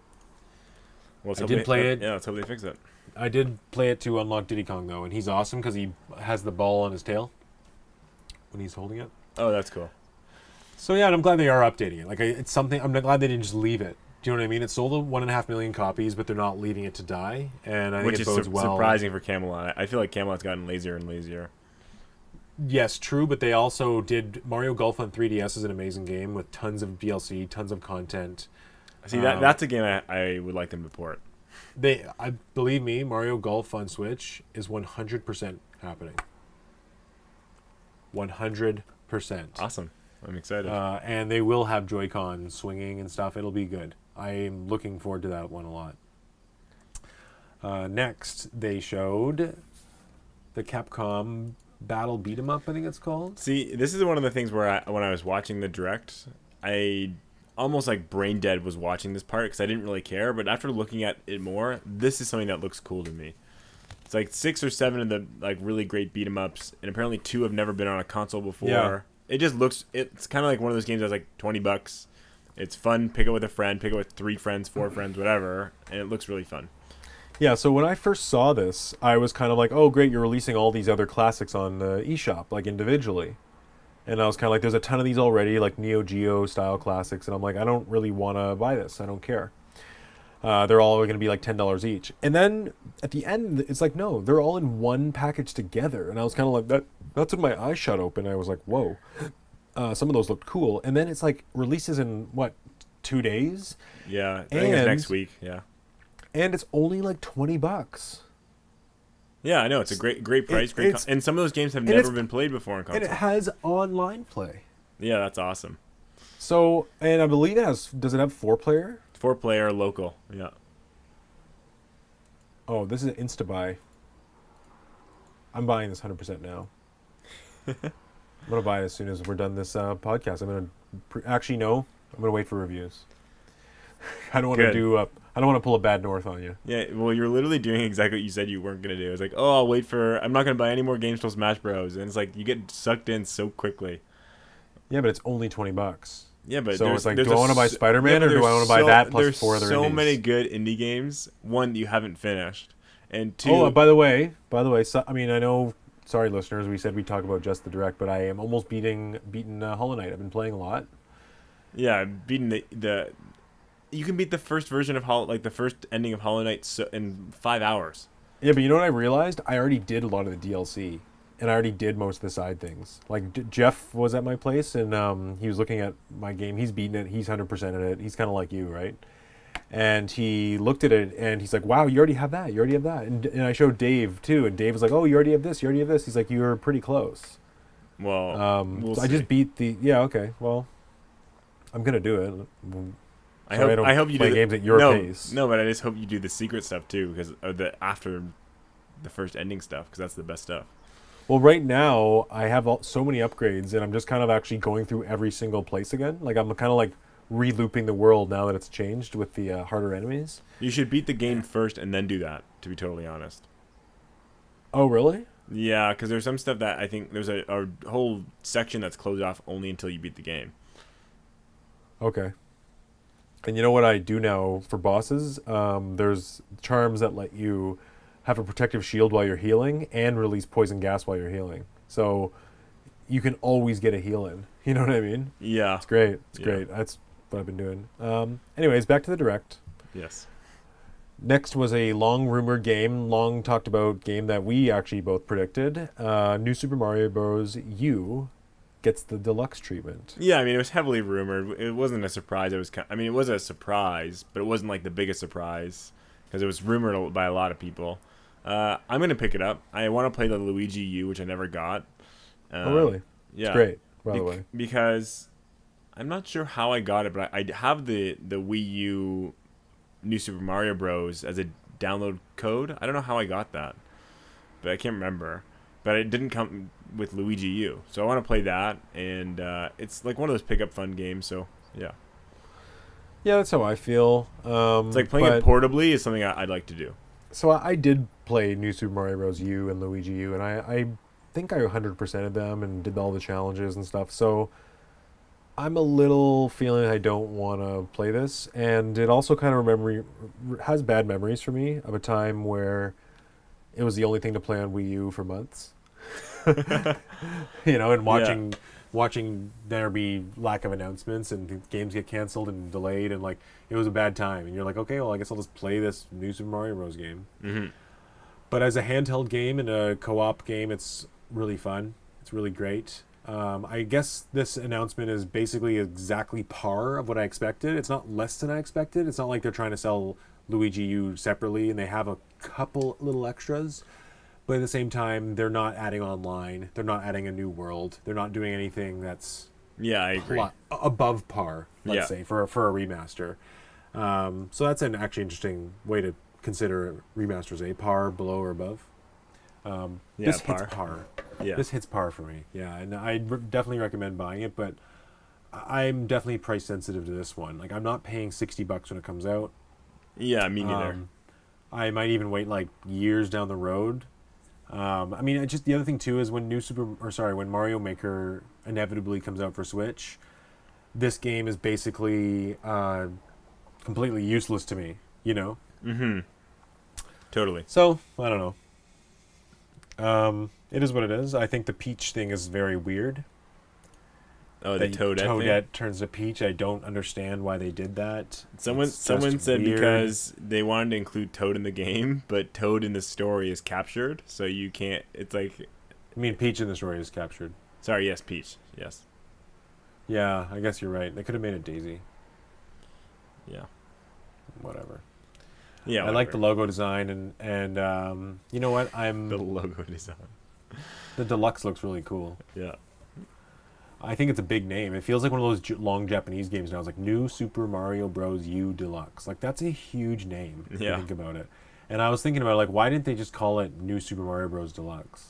Well, I did play it. Yeah, let's hope they fix it. I did play it to unlock Diddy Kong, though, and he's awesome because he has the ball on his tail when he's holding it. Oh, that's cool. So, yeah, and I'm glad they are updating it. Like, it's something, I'm glad they didn't just leave it. Do you know what I mean? It sold 1.5 million copies, but they're not leaving it to die, and I think it bodes well. Surprising for Camelot. I feel like Camelot's gotten lazier and lazier. Yes, true, but they also did Mario Golf on 3DS is an amazing game with tons of DLC, tons of content. See, that's a game I would like them to port. I believe me, Mario Golf on Switch is 100% happening. 100%. Awesome. I'm excited. And they will have Joy-Con swinging and stuff. It'll be good. I'm looking forward to that one a lot. Next, they showed the Capcom Battle Beat 'em Up, I think it's called. See, this is one of the things where when I was watching the direct, I almost like brain dead was watching this part because I didn't really care. But after looking at it more, this is something that looks cool to me. It's like 6 or 7 of the like really great beat 'em ups, and apparently 2 have never been on a console before. Yeah. It just looks. It's kind of like one of those games that's like $20. It's fun. Pick it with a friend. Pick it with 3 friends, 4 friends, whatever, and it looks really fun. Yeah, so when I first saw this, I was kind of like, oh, great, you're releasing all these other classics on the eShop, like individually. And I was kind of like, there's a ton of these already, like Neo Geo style classics. And I'm like, I don't really want to buy this. I don't care. They're all going to be like $10 each. And then at the end, it's like, no, they're all in one package together. And I was kind of like, that's when my eyes shut open. I was like, whoa. Some of those looked cool. And then it's like releases in, 2 days? Yeah, I think it's next week, yeah. And it's only like $20. Yeah, I know. It's a great price. And some of those games have never been played before on console. And it has online play. Yeah, that's awesome. So, and I believe does it have 4-player? 4-player local, yeah. Oh, this is an Insta-buy. I'm buying this 100% now. I'm going to buy it as soon as we're done this podcast. I'm going to... Actually, no. I'm gonna wait for reviews. I don't want to Good. do. I don't want to pull a bad north on you. Yeah, well, you're literally doing exactly what you said you weren't gonna do. It's like, oh, I'll wait for. I'm not gonna buy any more games till Smash Bros. And it's like you get sucked in so quickly. Yeah, but it's only $20. Yeah, but So there's, it's like, there's do I want to buy Spider-Man or do I want to buy that plus there's 4 other so indies? many good indie games. One, you haven't finished, and two, Oh, by the way, so, I mean, I know. Sorry, listeners, we said we talk about just the direct, but I am almost beaten Hollow Knight. I've been playing a lot. yeah, beating the you can beat the first version of like the first ending of Hollow Knight in 5 hours. Yeah, but you know what I realized? I already did a lot of the DLC, and I already did most of the side things. Like Jeff was at my place, and he was looking at my game. He's beaten it. He's 100%ed it. He's kind of like you, right? And he looked at it, and he's like, "Wow, you already have that. You already have that." And I showed Dave too, and Dave was like, "Oh, you already have this. You already have this." He's like, "You're pretty close." Well, we'll So see. I just beat the. Yeah, okay. Well, I'm gonna do it. I hope you play do games at your pace. No, but I just hope you do the secret stuff too, because the after the first ending stuff, because that's the best stuff. Well, right now I have so many upgrades, and I'm just kind of actually going through every single place again. Like I'm kind of like re-looping the world now that it's changed with the harder enemies. You should beat the game first and then do that. To be totally honest. Oh, really? Yeah, because there's some stuff that I think there's a whole section that's closed off only until you beat the game. Okay. And you know what I do now for bosses? There's charms that let you have a protective shield while you're healing and release poison gas while you're healing. So you can always get a heal in. You know what I mean? Yeah. It's great. It's Yeah. great. That's what I've been doing. Anyways, back to the direct. Yes. Next was a long rumored game, long talked about game that we actually both predicted. New Super Mario Bros. U gets the deluxe treatment. Yeah, I mean, it was heavily rumored. It wasn't a surprise. I mean, it was a surprise, but it wasn't like the biggest surprise because it was rumored by a lot of people. I'm gonna pick it up. I want to play the Luigi U, which I never got. Oh, really? Yeah. It's great, by the way. Because I'm not sure how I got it, but I have the Wii U New Super Mario Bros. As a download code. I don't know how I got that, but I can't remember. But it didn't come with Luigi U, so I want to play that, and it's like one of those pick up fun games. So yeah, Yeah, that's how I feel. it's like playing it portably is something I'd like to do. So I did play New Super Mario Bros. U and Luigi U, and I think I 100%ed them and did all the challenges and stuff. So I'm a little feeling I don't want to play this, and it also kind of has bad memories for me of a time where it was the only thing to play on Wii U for months. And watching there be lack of announcements and games get canceled and delayed, and like it was a bad time. And you're like, okay, well, I guess I'll just play this New Super Mario Bros. Game. Mm-hmm. But as a handheld game and a co-op game, it's really fun. It's really great. I guess this announcement is basically exactly par of what I expected. It's not less than I expected. It's not like they're trying to sell Luigi U separately and they have a couple little extras. But at the same time, they're not adding online. They're not adding a new world. They're not doing anything that's Yeah, I agree. above par, let's Yeah. say, for a remaster. So that's an actually interesting way to consider remasters, a par, below, or above. Yeah, This par. hits par. Yeah. This hits par for me. Yeah, and I definitely recommend buying it, but I'm definitely price sensitive to this one. Like, I'm not paying $60 when it comes out. Yeah, me neither. I might even wait like years down the road. I mean, just the other thing too is when when Mario Maker inevitably comes out for Switch, this game is basically completely useless to me. Mm-hmm. Totally. So I don't know. It is what it is. I think the Peach thing is very weird. Oh, the Toadette thing? Toadette turns to Peach. I don't understand why they did that. Someone It's just said weird. because they wanted to include Toad in the game, but Toad in the story is captured, so you can't. It's like, I mean, Peach in the story is captured. sorry, yes, Peach, yes, Yeah, I guess you're right. They could have made it Daisy. yeah, Whatever. yeah. I like the whatever. logo design and you know what? the logo design. The deluxe looks really cool. Yeah, I think it's a big name. It feels like one of those long Japanese games now. It's like New Super Mario Bros. U Deluxe. Like that's a huge name if you Yeah. think about it. And I was thinking about like why didn't they just call it New Super Mario Bros. Deluxe?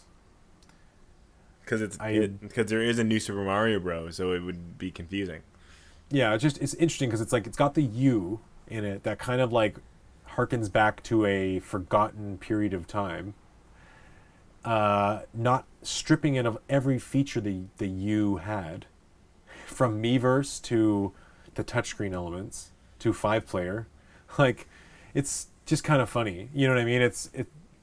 because there is a new Super Mario Bros, so it would be confusing. yeah, it's interesting because it's like it's got the U in it that kind of like harkens back to a forgotten period of time. Not stripping it of every feature the U had, from Miiverse to the touchscreen elements to 5 player, like it's just kind of funny. You know what I mean?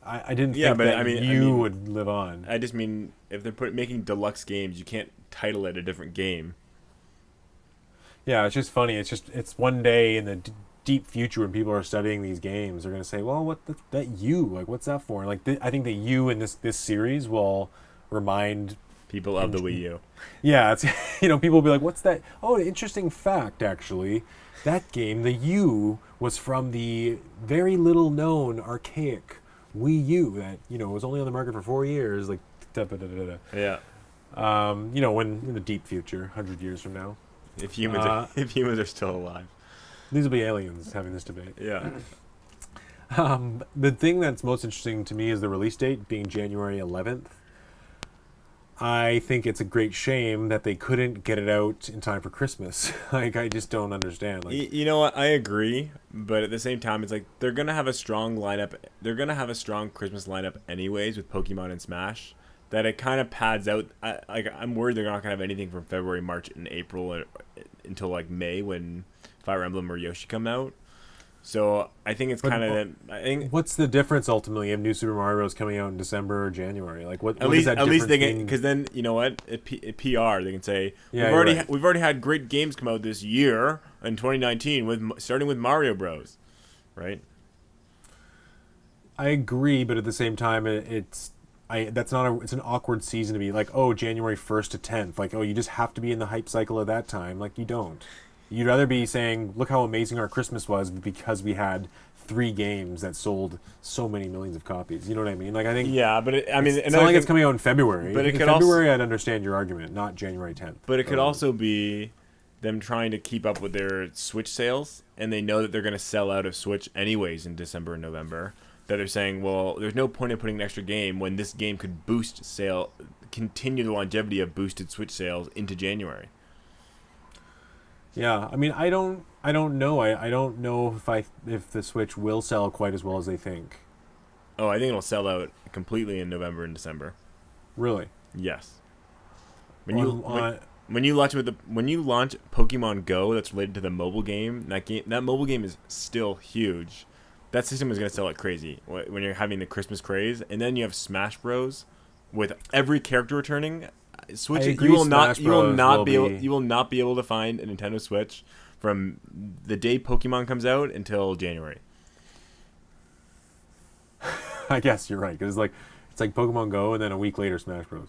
I didn't Yeah, think but that I you mean, would live on. I just mean if they're making deluxe games, you can't title it a different game. Yeah, it's just funny. It's one day in the deep future when people are studying these games, they're gonna say, "Well, that U like what's that for?" And like I think the U in this series will remind. People of the Wii U. Yeah, it's people will be like, "What's that?" Oh, an interesting fact actually. That game, the U, was from the very little known archaic Wii U that was only on the market for 4 years. Like, da, da, da, da, da. Yeah. When in the deep future, 100 years from now, If humans are still alive. these will be aliens having this debate. Yeah. The thing that's most interesting to me is the release date being January 11th. I think it's a great shame that they couldn't get it out in time for Christmas. Like, I just don't understand. Like, You know what? I agree, but at the same time, it's like they're gonna have a strong lineup. They're gonna have a strong Christmas lineup anyways with Pokemon and Smash. That it kind of pads out. I'm worried they're not gonna have anything from February, March, and April until like May when Fire Emblem or Yoshi come out. So I think it's kind of. I think what's the difference ultimately if New Super Mario Bros. Coming out in December or January? Like, what? at What least does that at least they difference can, mean? because then you know what at PR they can say Yeah, you're right. we've already had great games come out this year in 2019 starting with Mario Bros. Right? I agree, but at the same time, it's it's an awkward season to be like, oh, January 1st to 10th. Like, oh, you just have to be in the hype cycle at that time. Like, you don't. You'd rather be saying, look how amazing our Christmas was because we had 3 games that sold so many millions of copies. You know what I mean? Like, I think Yeah, but it's not like it's coming out in February. But it in could February, I'd understand your argument, not January 10th. But it could also be them trying to keep up with their Switch sales, and they know that they're going to sell out of Switch anyways in December and November. That they're saying, well, there's no point in putting an extra game when this game could continue the longevity of boosted Switch sales into January. Yeah, I mean, I don't know. I don't know if the Switch will sell quite as well as they think. Oh, I think it'll sell out completely in November and December. Really? Yes. When you launch Pokemon Go, that's related to the mobile game. That mobile game is still huge. That system is going to sell like crazy when you're having the Christmas craze, and then you have Smash Bros. With every character returning. Switch. You will not be able to find a Nintendo Switch from the day Pokemon comes out until January. I guess you're right because it's like Pokemon Go and then a week later Smash Bros.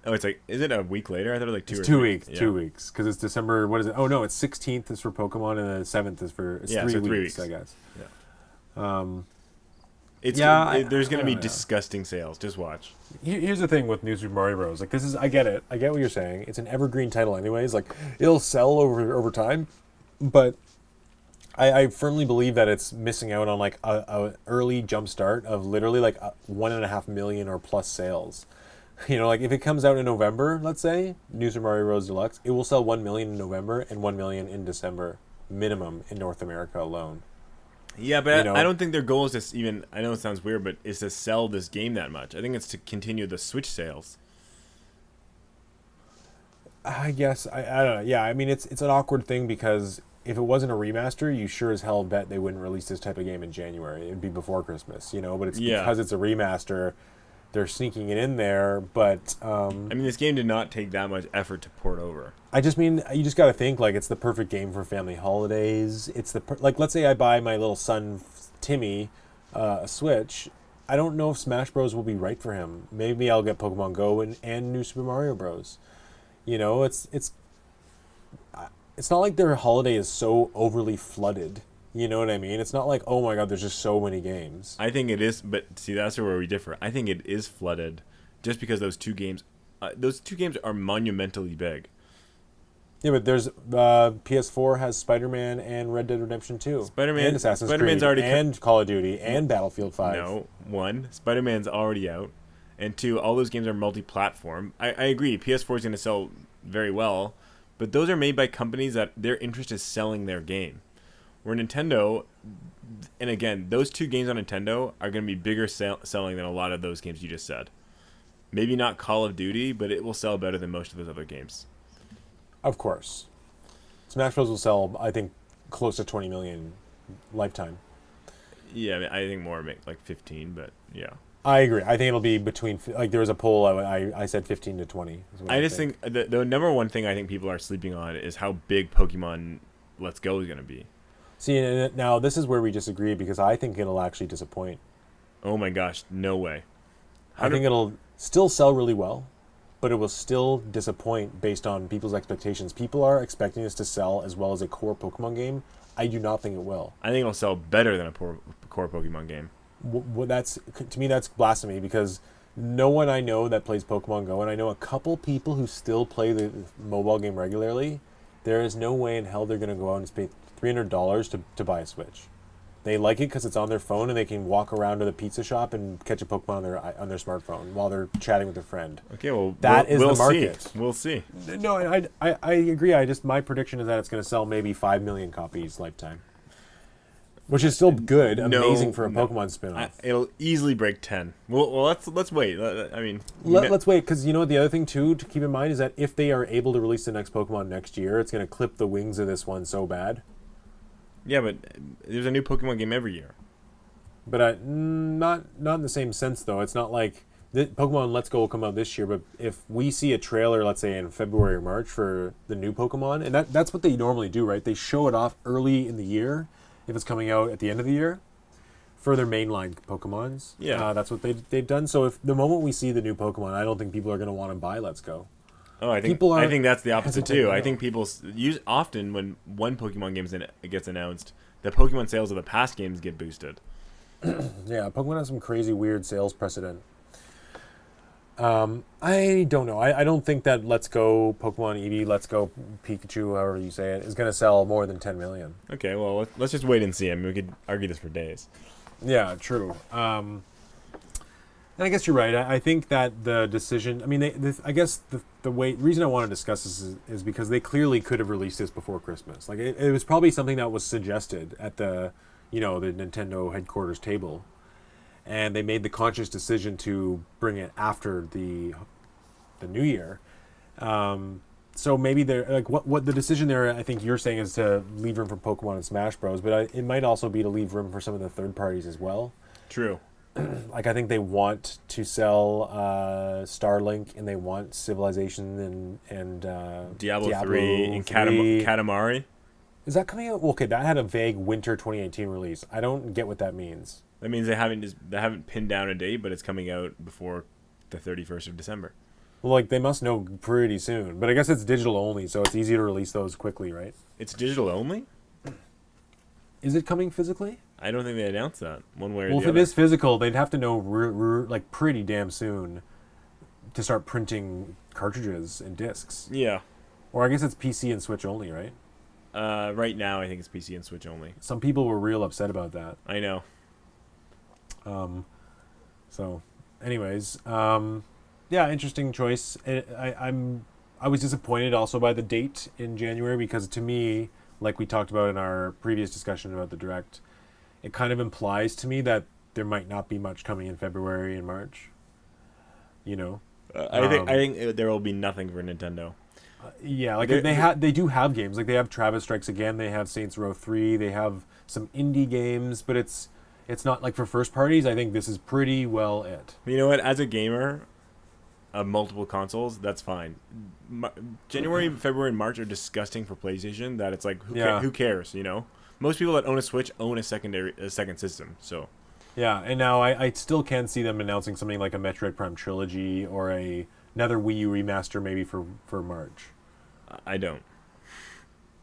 Oh, it's like, is it a week later? I thought it was like 2 It's or 2 3. weeks. Yeah. 2 weeks because it's December. What is it? Oh no, it's 16th is for Pokemon and the 7th is for. It's 3 weeks, I guess. Yeah. Yeah. There's going to be disgusting sales. Just watch. Here's the thing with New Super Mario Bros. Like, I get it. I get what you're saying. It's an evergreen title, anyways. Like, it'll sell over time, but I firmly believe that it's missing out on like a early jump start of literally like 1.5 million or plus sales. Like if it comes out in November, let's say New Super Mario Bros Deluxe, it will sell 1 million in November and 1 million in December minimum in North America alone. Yeah, but I don't think their goal is just even. I know it sounds weird, but is to sell this game that much. I think it's to continue the Switch sales. I guess I don't know. Yeah, I mean it's an awkward thing because if it wasn't a remaster, you sure as hell bet they wouldn't release this type of game in January. It'd be before Christmas, But it's because it's a remaster, they're sneaking it in there. But I mean, this game did not take that much effort to port over. I just mean you just got to think like it's the perfect game for family holidays. It's like let's say I buy my little son Timmy a Switch. I don't know if Smash Bros will be right for him. Maybe I'll get Pokemon Go and New Super Mario Bros. It's not like their holiday is so overly flooded. You know what I mean? It's not like, oh my god, there's just so many games. I think it is, but see, that's where we differ. I think it is flooded, just because those two games are monumentally big. Yeah, but there's PS4 has Spider-Man and Red Dead Redemption 2. and Assassin's Creed, and Call of Duty, and Battlefield 5. No, 1, Spider-Man's already out, and 2, all those games are multi-platform. I agree, PS4 is going to sell very well, but those are made by companies that their interest is selling their game. Where Nintendo, and again, those two games on Nintendo are going to be bigger selling than a lot of those games you just said. Maybe not Call of Duty, but it will sell better than most of those other games. Of course. Smash Bros. Will sell, I think, close to 20 million lifetime. Yeah, I mean, I think more like 15, but yeah. I agree. I think it'll be between, like, there was a poll, I said 15 to 20. I just think the number one thing I think people are sleeping on is how big Pokemon Let's Go is going to be. See, now this is where we disagree, because I think it'll actually disappoint. Oh my gosh, no way. I think it'll still sell really well, but it will still disappoint based on people's expectations. People are expecting this to sell as well as a core Pokemon game. I do not think it will. I think it'll sell better than a core Pokemon game. That's, to me, that's blasphemy, because no one I know that plays Pokemon Go, and I know a couple people who still play the mobile game regularly, there is no way in hell they're going to go out and pay $300 to buy a Switch. They like it because it's on their phone and they can walk around to the pizza shop and catch a Pokemon on their smartphone while they're chatting with their friend. Okay, well, that is the market. See. We'll see. No, I agree. My prediction is that it's going to sell maybe 5 million copies lifetime, which is still good, amazing for a Pokemon spin-off. It'll easily break 10. Well, let's wait. I mean, let's wait, because you know what? The other thing too to keep in mind is that if they are able to release the next Pokemon next year, it's going to clip the wings of this one so bad. Yeah, but there's a new Pokemon game every year. But not in the same sense, though. It's not like Pokemon Let's Go will come out this year, but if we see a trailer, let's say in February or March for the new Pokemon, and that's what they normally do, right? They show it off early in the year if it's coming out at the end of the year for their mainline Pokemons. Yeah. That's what they've done. So if the moment we see the new Pokemon, I don't think people are going to want to buy Let's Go. Oh, I think that's the opposite too. I think people use often when one Pokemon game gets announced, the Pokemon sales of the past games get boosted. Yeah, Pokemon has some crazy weird sales precedent. I don't know. I don't think that Let's Go Pokemon Eevee, Let's Go Pikachu, however you say it, is going to sell more than 10 million. Okay, well, let's just wait and see. I mean, we could argue this for days. Yeah, true. And I guess you're right. I think that the decision. I mean, I guess the reason I want to discuss this is because they clearly could have released this before Christmas. Like it was probably something that was suggested at the Nintendo headquarters table, and they made the conscious decision to bring it after the New Year. So maybe they're like what the decision there. I think you're saying is to leave room for Pokemon and Smash Bros, but it might also be to leave room for some of the third parties as well. True. Like I think they want to sell Starlink, and they want Civilization and Diablo 3 and Katamari. Is that coming out? Okay, that had a vague winter 2018 release. I don't get what that means. That means they haven't pinned down a date, but it's coming out before the 31st of December. Well, like they must know pretty soon. But I guess it's digital only, so it's easy to release those quickly, right? It's digital only? Is it coming physically? I don't think they announced that one way or the other. Well, if it is physical, they'd have to know like pretty damn soon to start printing cartridges and discs. Yeah. Or I guess it's PC and Switch only, right? Right now, I think it's PC and Switch only. Some people were real upset about that. I know. So, anyways, yeah, interesting choice. I was disappointed also by the date in January, because to me, like we talked about in our previous discussion about the Direct, it kind of implies to me that there might not be much coming in February and March. I think there will be nothing for Nintendo. Yeah, like they do have games. Like they have Travis Strikes Again, they have Saints Row 3, they have some indie games, but it's not like for first parties. I think this is pretty well it. You know what? As a gamer of multiple consoles, that's fine. January, February, and March are disgusting for PlayStation. That it's like who cares? Most people that own a Switch own a second system. So yeah, and now I still can see them announcing something like a Metroid Prime trilogy or another Wii U remaster maybe for March. I don't.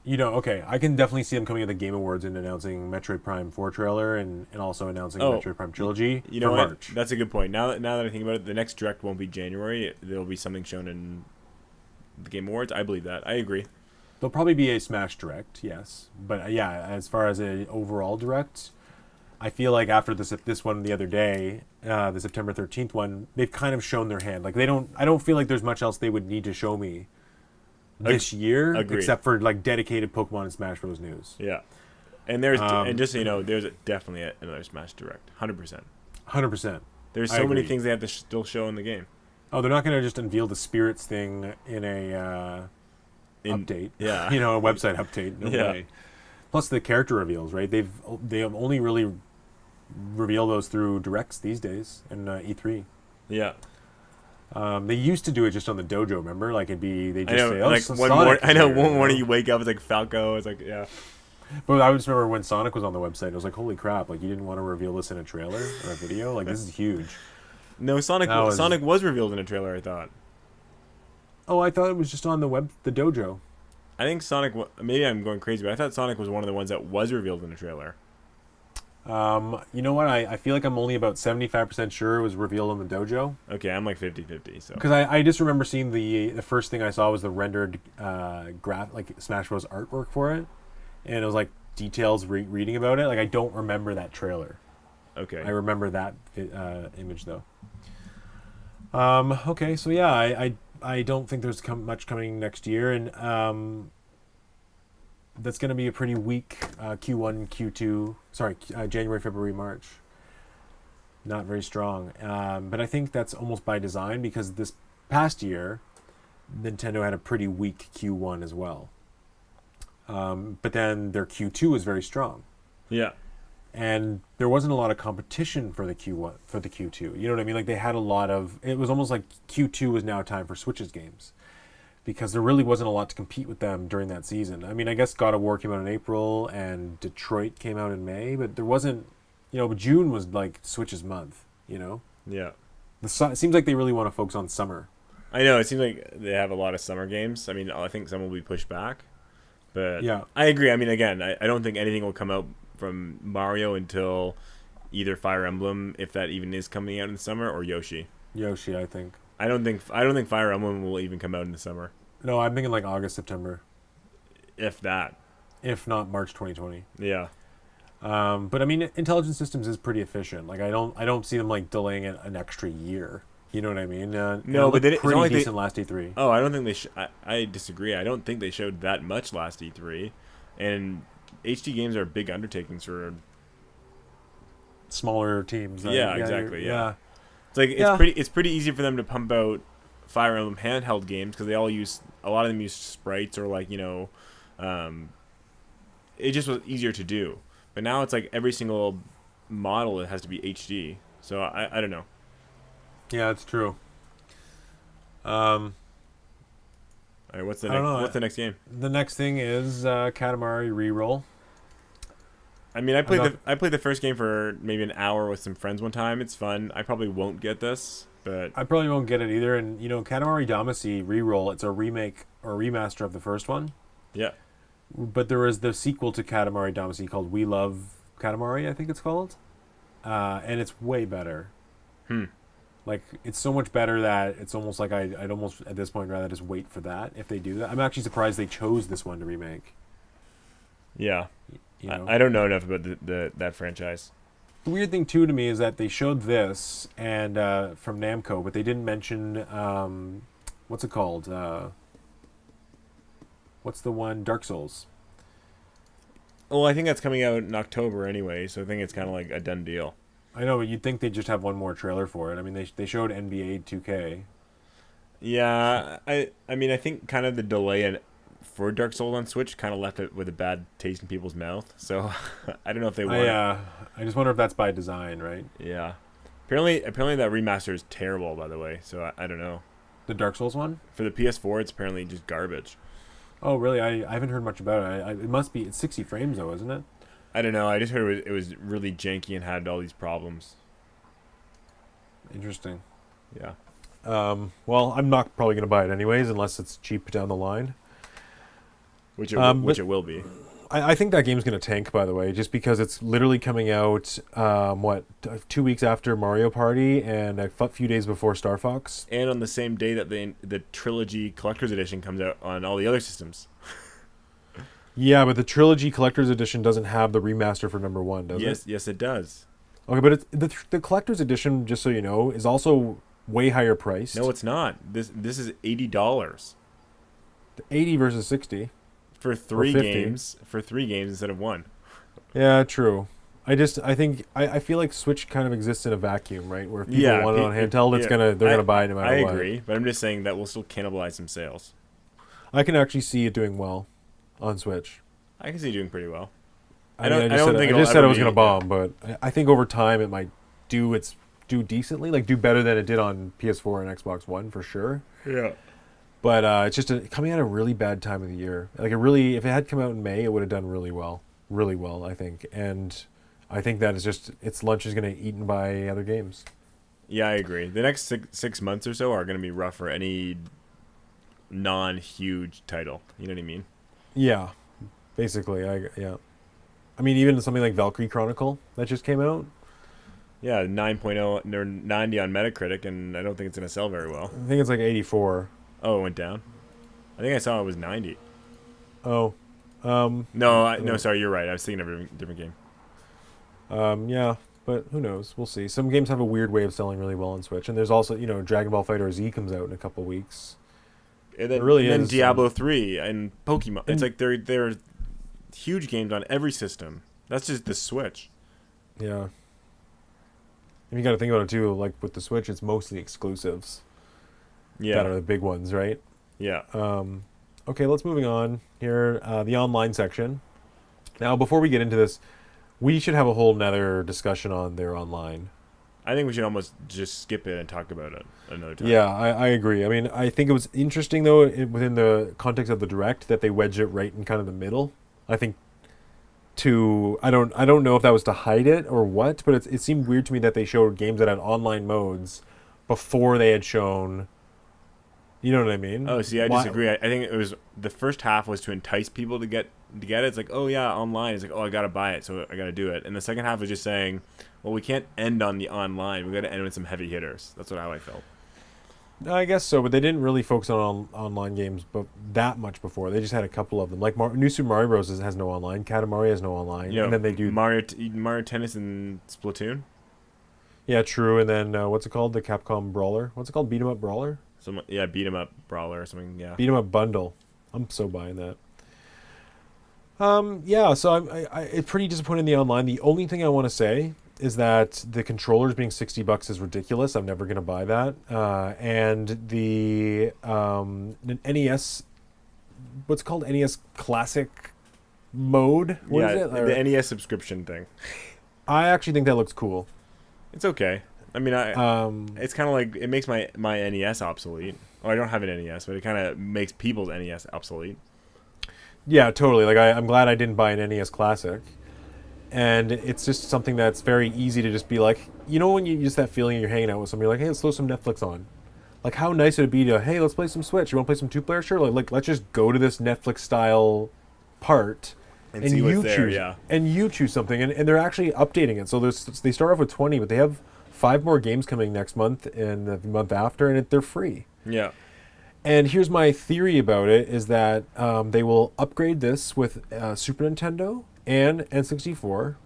Okay, I can definitely see them coming at the Game Awards and announcing Metroid Prime 4 trailer and also announcing Metroid Prime trilogy for March. That's a good point. Now that I think about it, the next Direct won't be January. There'll be something shown in the Game Awards. I believe that. I agree. There'll probably be a Smash Direct, yes. But yeah, as far as an overall Direct, I feel like after this one the other day, the September 13th one, they've kind of shown their hand. Like I don't feel like there's much else they would need to show me this year, agreed. except for like dedicated Pokemon and Smash Bros. News. Yeah. And and just so you know, there's definitely another Smash Direct. 100%. 100%. There's I so many agree. things they have to still show in the game. Oh, they're not going to just unveil the spirits thing in a update. Yeah. A website update. No Yeah. way. Plus the character reveals, right? They have only really reveal those through directs these days and E3. Yeah. They used to do it just on the dojo. Remember, like they just I know, say, "Oh, like Sonic one morning, is I know here," one morning you wake up, it's like Falco. It's like, yeah. But I just remember when Sonic was on the website, I was like, "Holy crap! Like you didn't want to reveal this in a trailer or a video? Like this is huge." No, Sonic was revealed in a trailer, I thought. Oh, I thought it was just on the dojo. I think Sonic, maybe I'm going crazy, but I thought Sonic was one of the ones that was revealed in a trailer. You know what? I feel like I'm only about 75% sure it was revealed on the dojo. Okay, I'm like 50-50, so. Because I just remember seeing the first thing I saw was the rendered like Smash Bros. Artwork for it. And it was like details reading about it. Like I don't remember that trailer. Okay. I remember that image though. Okay, so yeah, I don't think there's much coming next year, and that's going to be a pretty weak Q1, Q2. Sorry, January, February, March. Not very strong, but I think that's almost by design because this past year, Nintendo had a pretty weak Q1 as well. But then their Q2 was very strong. Yeah. And there wasn't a lot of competition for the Q2. You know what I mean? Like they had a lot of. It was almost like Q2 was now time for Switch's games, because there really wasn't a lot to compete with them during that season. I mean, I guess God of War came out in April and Detroit came out in May, but there wasn't. But June was like Switch's month. Yeah. It seems like they really want to focus on summer. I know, it seems like they have a lot of summer games. I mean, I think some will be pushed back, but Yeah. I agree. I mean, again, I don't think anything will come out from Mario until either Fire Emblem, if that even is coming out in the summer, or Yoshi. Yoshi, I think. I don't think Fire Emblem will even come out in the summer, No, I'm thinking like August, September, if that. if not March 2020. Yeah. But I mean, Intelligent Systems is pretty efficient. Like I don't see them like delaying it an extra year. You know what I mean? No, but it's pretty not like decent last E3. Oh, I don't think I disagree. I don't think they showed that much last E3, and HD games are big undertakings for. Smaller teams. Yeah, exactly. Yeah. It's like Yeah. it's pretty easy for them to pump out Fire Emblem handheld games because a lot of them use sprites or like it just was easier to do. But now it's like every single model it has to be HD. So I don't know. Yeah, it's true. All right, what's the I don't know. what's the next game? The next thing is Katamari Reroll. I mean, I played the first game for maybe an hour with some friends one time. It's fun. I probably won't get this, but I probably won't get it either. And Katamari Damacy Reroll, it's a remake or remaster of the first one. yeah. But there is the sequel to Katamari Damacy called We Love Katamari, I think it's called. And it's way better. Like, it's so much better that it's almost like I'd almost, at this point, rather just wait for that if they do that. I'm actually surprised they chose this one to remake. Yeah. You know? I don't know enough about that franchise. The weird thing, too, to me is that they showed this and from Namco, but they didn't mention, what's it called? What's the one? Dark Souls. Well, I think that's coming out in October anyway, so I think it's kind of like a done deal. I know, but you'd think they'd just have one more trailer for it. I mean, they showed NBA 2K. Yeah, I mean, I think kind of the delay for Dark Souls on Switch kind of left it with a bad taste in people's mouth. So I don't know if they want. I just wonder if that's by design, right? Yeah. Apparently that remaster is terrible, by the way. So I don't know. The Dark Souls one? For the PS4, it's apparently just garbage. Oh, really? I haven't heard much about it. It must be. It's 60 frames though, isn't it? I don't know. I just heard it was really janky and had all these problems. Interesting. Yeah. Well, I'm not probably going to buy it anyways, unless it's cheap down the line. Which it will be. I think that game's going to tank, by the way, just because it's literally coming out, 2 weeks after Mario Party and a few days before Star Fox. And on the same day that the Trilogy Collector's Edition comes out on all the other systems. Yeah, but the Trilogy Collector's Edition doesn't have the remaster for number one, does it? Yes, it does. Okay, but the Collector's Edition, just so you know, is also way higher priced. No, it's not. This is $80. 80 versus 60. For 3 50. games. For 3 games instead of 1. Yeah, true. I feel like Switch kind of exists in a vacuum, right? Where if people Yeah, want it on handheld, they're gonna buy it no matter I what. agree, but I'm just saying that will still cannibalize some sales. I can actually see it doing well on Switch. I can see it doing pretty well. I just said it was gonna bomb, but I think over time it might do decently, like do better than it did on PS4 and Xbox One for sure. Yeah. But it's just coming at a really bad time of the year. Like if it had come out in May, it would have done really well, I think. And I think that its lunch is going to get eaten by other games. Yeah, I agree. The next 6 months or so are going to be rough for any non-huge title. You know what I mean? Yeah, basically. Yeah. I mean, even something like Valkyrie Chronicle that just came out. Yeah, 9.0 or 90 on Metacritic, and I don't think it's going to sell very well. I think it's like 84. Oh, it went down? I think I saw it was 90. Oh. No, sorry, you're right. I was thinking of a different game. Yeah, but who knows? We'll see. Some games have a weird way of selling really well on Switch, and there's also, Dragon Ball Fighter Z comes out in a couple weeks. And then, really and then is, Diablo 3 and Pokemon. It's like they're huge games on every system. That's just the Switch. Yeah. And you got to think about it too. Like with the Switch, it's mostly exclusives. Yeah. That are the big ones, right? Yeah. Okay, let's moving on here. The online section. Now, before we get into this, we should have a whole nother discussion on their online. I think we should almost just skip it and talk about it another time. Yeah, I agree. I mean, I think it was interesting though within the context of the Direct that they wedged it right in kind of the middle. I think I don't know if that was to hide it or what, but it seemed weird to me that they showed games that had online modes before they had shown. You know what I mean? Oh, see, I disagree. I think it was the first half was to entice people to get it. It's like, oh yeah, online. It's like, oh, I gotta buy it, so I gotta do it. And the second half was just saying, well, we can't end on the online. We gotta end with some heavy hitters. That's how I felt. I guess so, but they didn't really focus on online games, but that much before. They just had a couple of them. Like New Super Mario Bros has no online. Katamari has no online, and then they do Mario Tennis and Splatoon. Yeah, true. And then what's it called? The Capcom Brawler. What's it called? Beat 'em up Brawler. Beat 'em up brawler or something. Yeah, Beat 'em up bundle. I'm so buying that. Yeah. So it's pretty disappointing in the online. The only thing I want to say is that the controllers being $60 is ridiculous. I'm never gonna buy that. And the NES, what's it called? NES Classic mode. What is it? The NES subscription thing. I actually think that looks cool. It's okay. I mean, it's kind of like it makes my NES obsolete. Oh, I don't have an NES, but it kind of makes people's NES obsolete. Yeah, totally. Like I'm glad I didn't buy an NES Classic, and it's just something that's very easy to just be like, when you just that feeling you're hanging out with somebody, like, hey, let's throw some Netflix on. Like, how nice would it be to, hey, let's play some Switch. You want to play some 2-player? Sure. Like let's just go to this Netflix style part. And see what's there, yeah. And you choose something, and they're actually updating it. So they start off with 20, but they have 5 more games coming next month and the month after, and they're free. Yeah. And here's my theory about it, is that they will upgrade this with Super Nintendo and N64,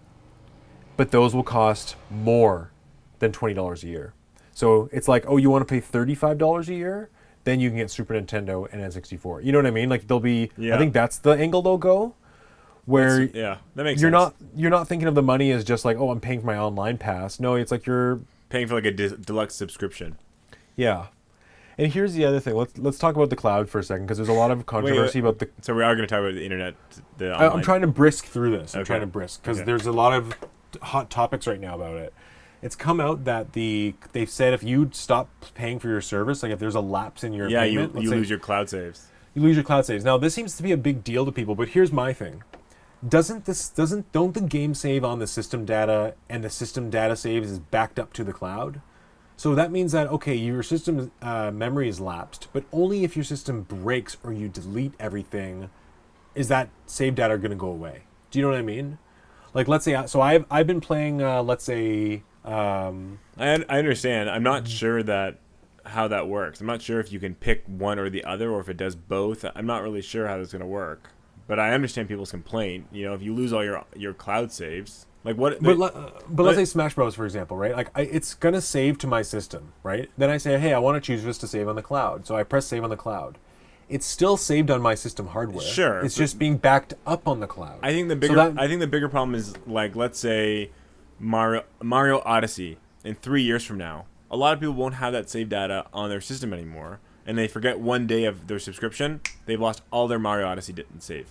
but those will cost more than $20 a year. So it's like, oh, you want to pay $35 a year? Then you can get Super Nintendo and N64. You know what I mean? Like they'll be, I think that's the angle they'll go. Where that makes sense. You're not thinking of the money as just like, oh, I'm paying for my online pass. No, it's like you're paying for like a deluxe subscription. Yeah, and here's the other thing. Let's talk about the cloud for a second, because there's a lot of controversy about the. So we are going to talk about the internet. I'm trying to brisk through this. I'm Okay. trying to brisk because there's a lot of hot topics right now about it. It's come out that they've said if you stop paying for your service, like if there's a lapse in your payment, you lose your cloud saves. You lose your cloud saves. Now this seems to be a big deal to people, but here's my thing. Don't the game save on the system data, and the system data saves is backed up to the cloud? So that means that, okay, your system memory is lapsed, but only if your system breaks or you delete everything is that save data going to go away. Do you know what I mean? Like, let's say, so I've been playing, let's say. I understand. I'm not sure how that works. I'm not sure if you can pick one or the other, or if it does both. I'm not really sure how that's going to work. But I understand people's complaint. If you lose all your cloud saves, like what? But let's say Smash Bros, for example, right? Like it's gonna save to my system, right? Then I say, hey, I want to choose this to save on the cloud. So I press save on the cloud. it's still saved on my system hardware. Sure, It's but- just being backed up on the cloud. I think the bigger problem is, like, let's say Mario Odyssey in 3 years from now, a lot of people won't have that save data on their system anymore, and they forget one day of their subscription, they've lost all their Mario Odyssey save.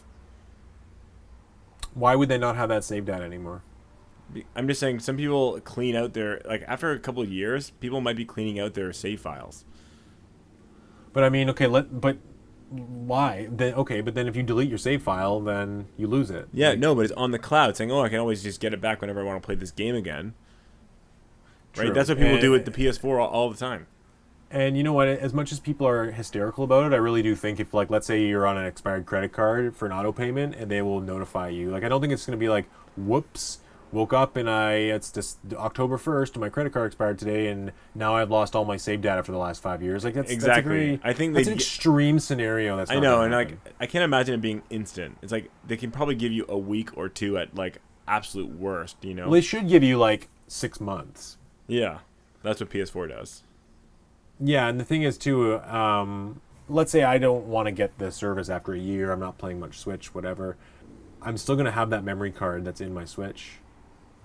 Why would they not have that save data anymore? I'm just saying, some people clean out their, like, after a couple of years, people might be cleaning out their save files. But I mean, okay, but why? Then okay, but then if you delete your save file, then you lose it. Yeah, no, but it's on the cloud, saying, "Oh, I can always just get it back whenever I want to play this game again." True. Right? That's what people do with the PS4 all the time. And you know what? As much as people are hysterical about it, I really do think if, like, let's say you're on an expired credit card for an auto payment, and they will notify you. Like, I don't think it's going to be like, "Whoops, woke up and it's just October 1st, and my credit card expired today, and now I've lost all my save data for the last 5 years." Like, that's Exactly. That's I think that's an extreme scenario. That's I not know, gonna and like happen. I can't imagine it being instant. It's like they can probably give you a week or two at, like, absolute worst, you know. Well, they should give you like 6 months. Yeah, that's what PS4 does. Yeah, and the thing is too, let's say I don't want to get the service after a year. I'm not playing much Switch, whatever. I'm still going to have that memory card that's in my Switch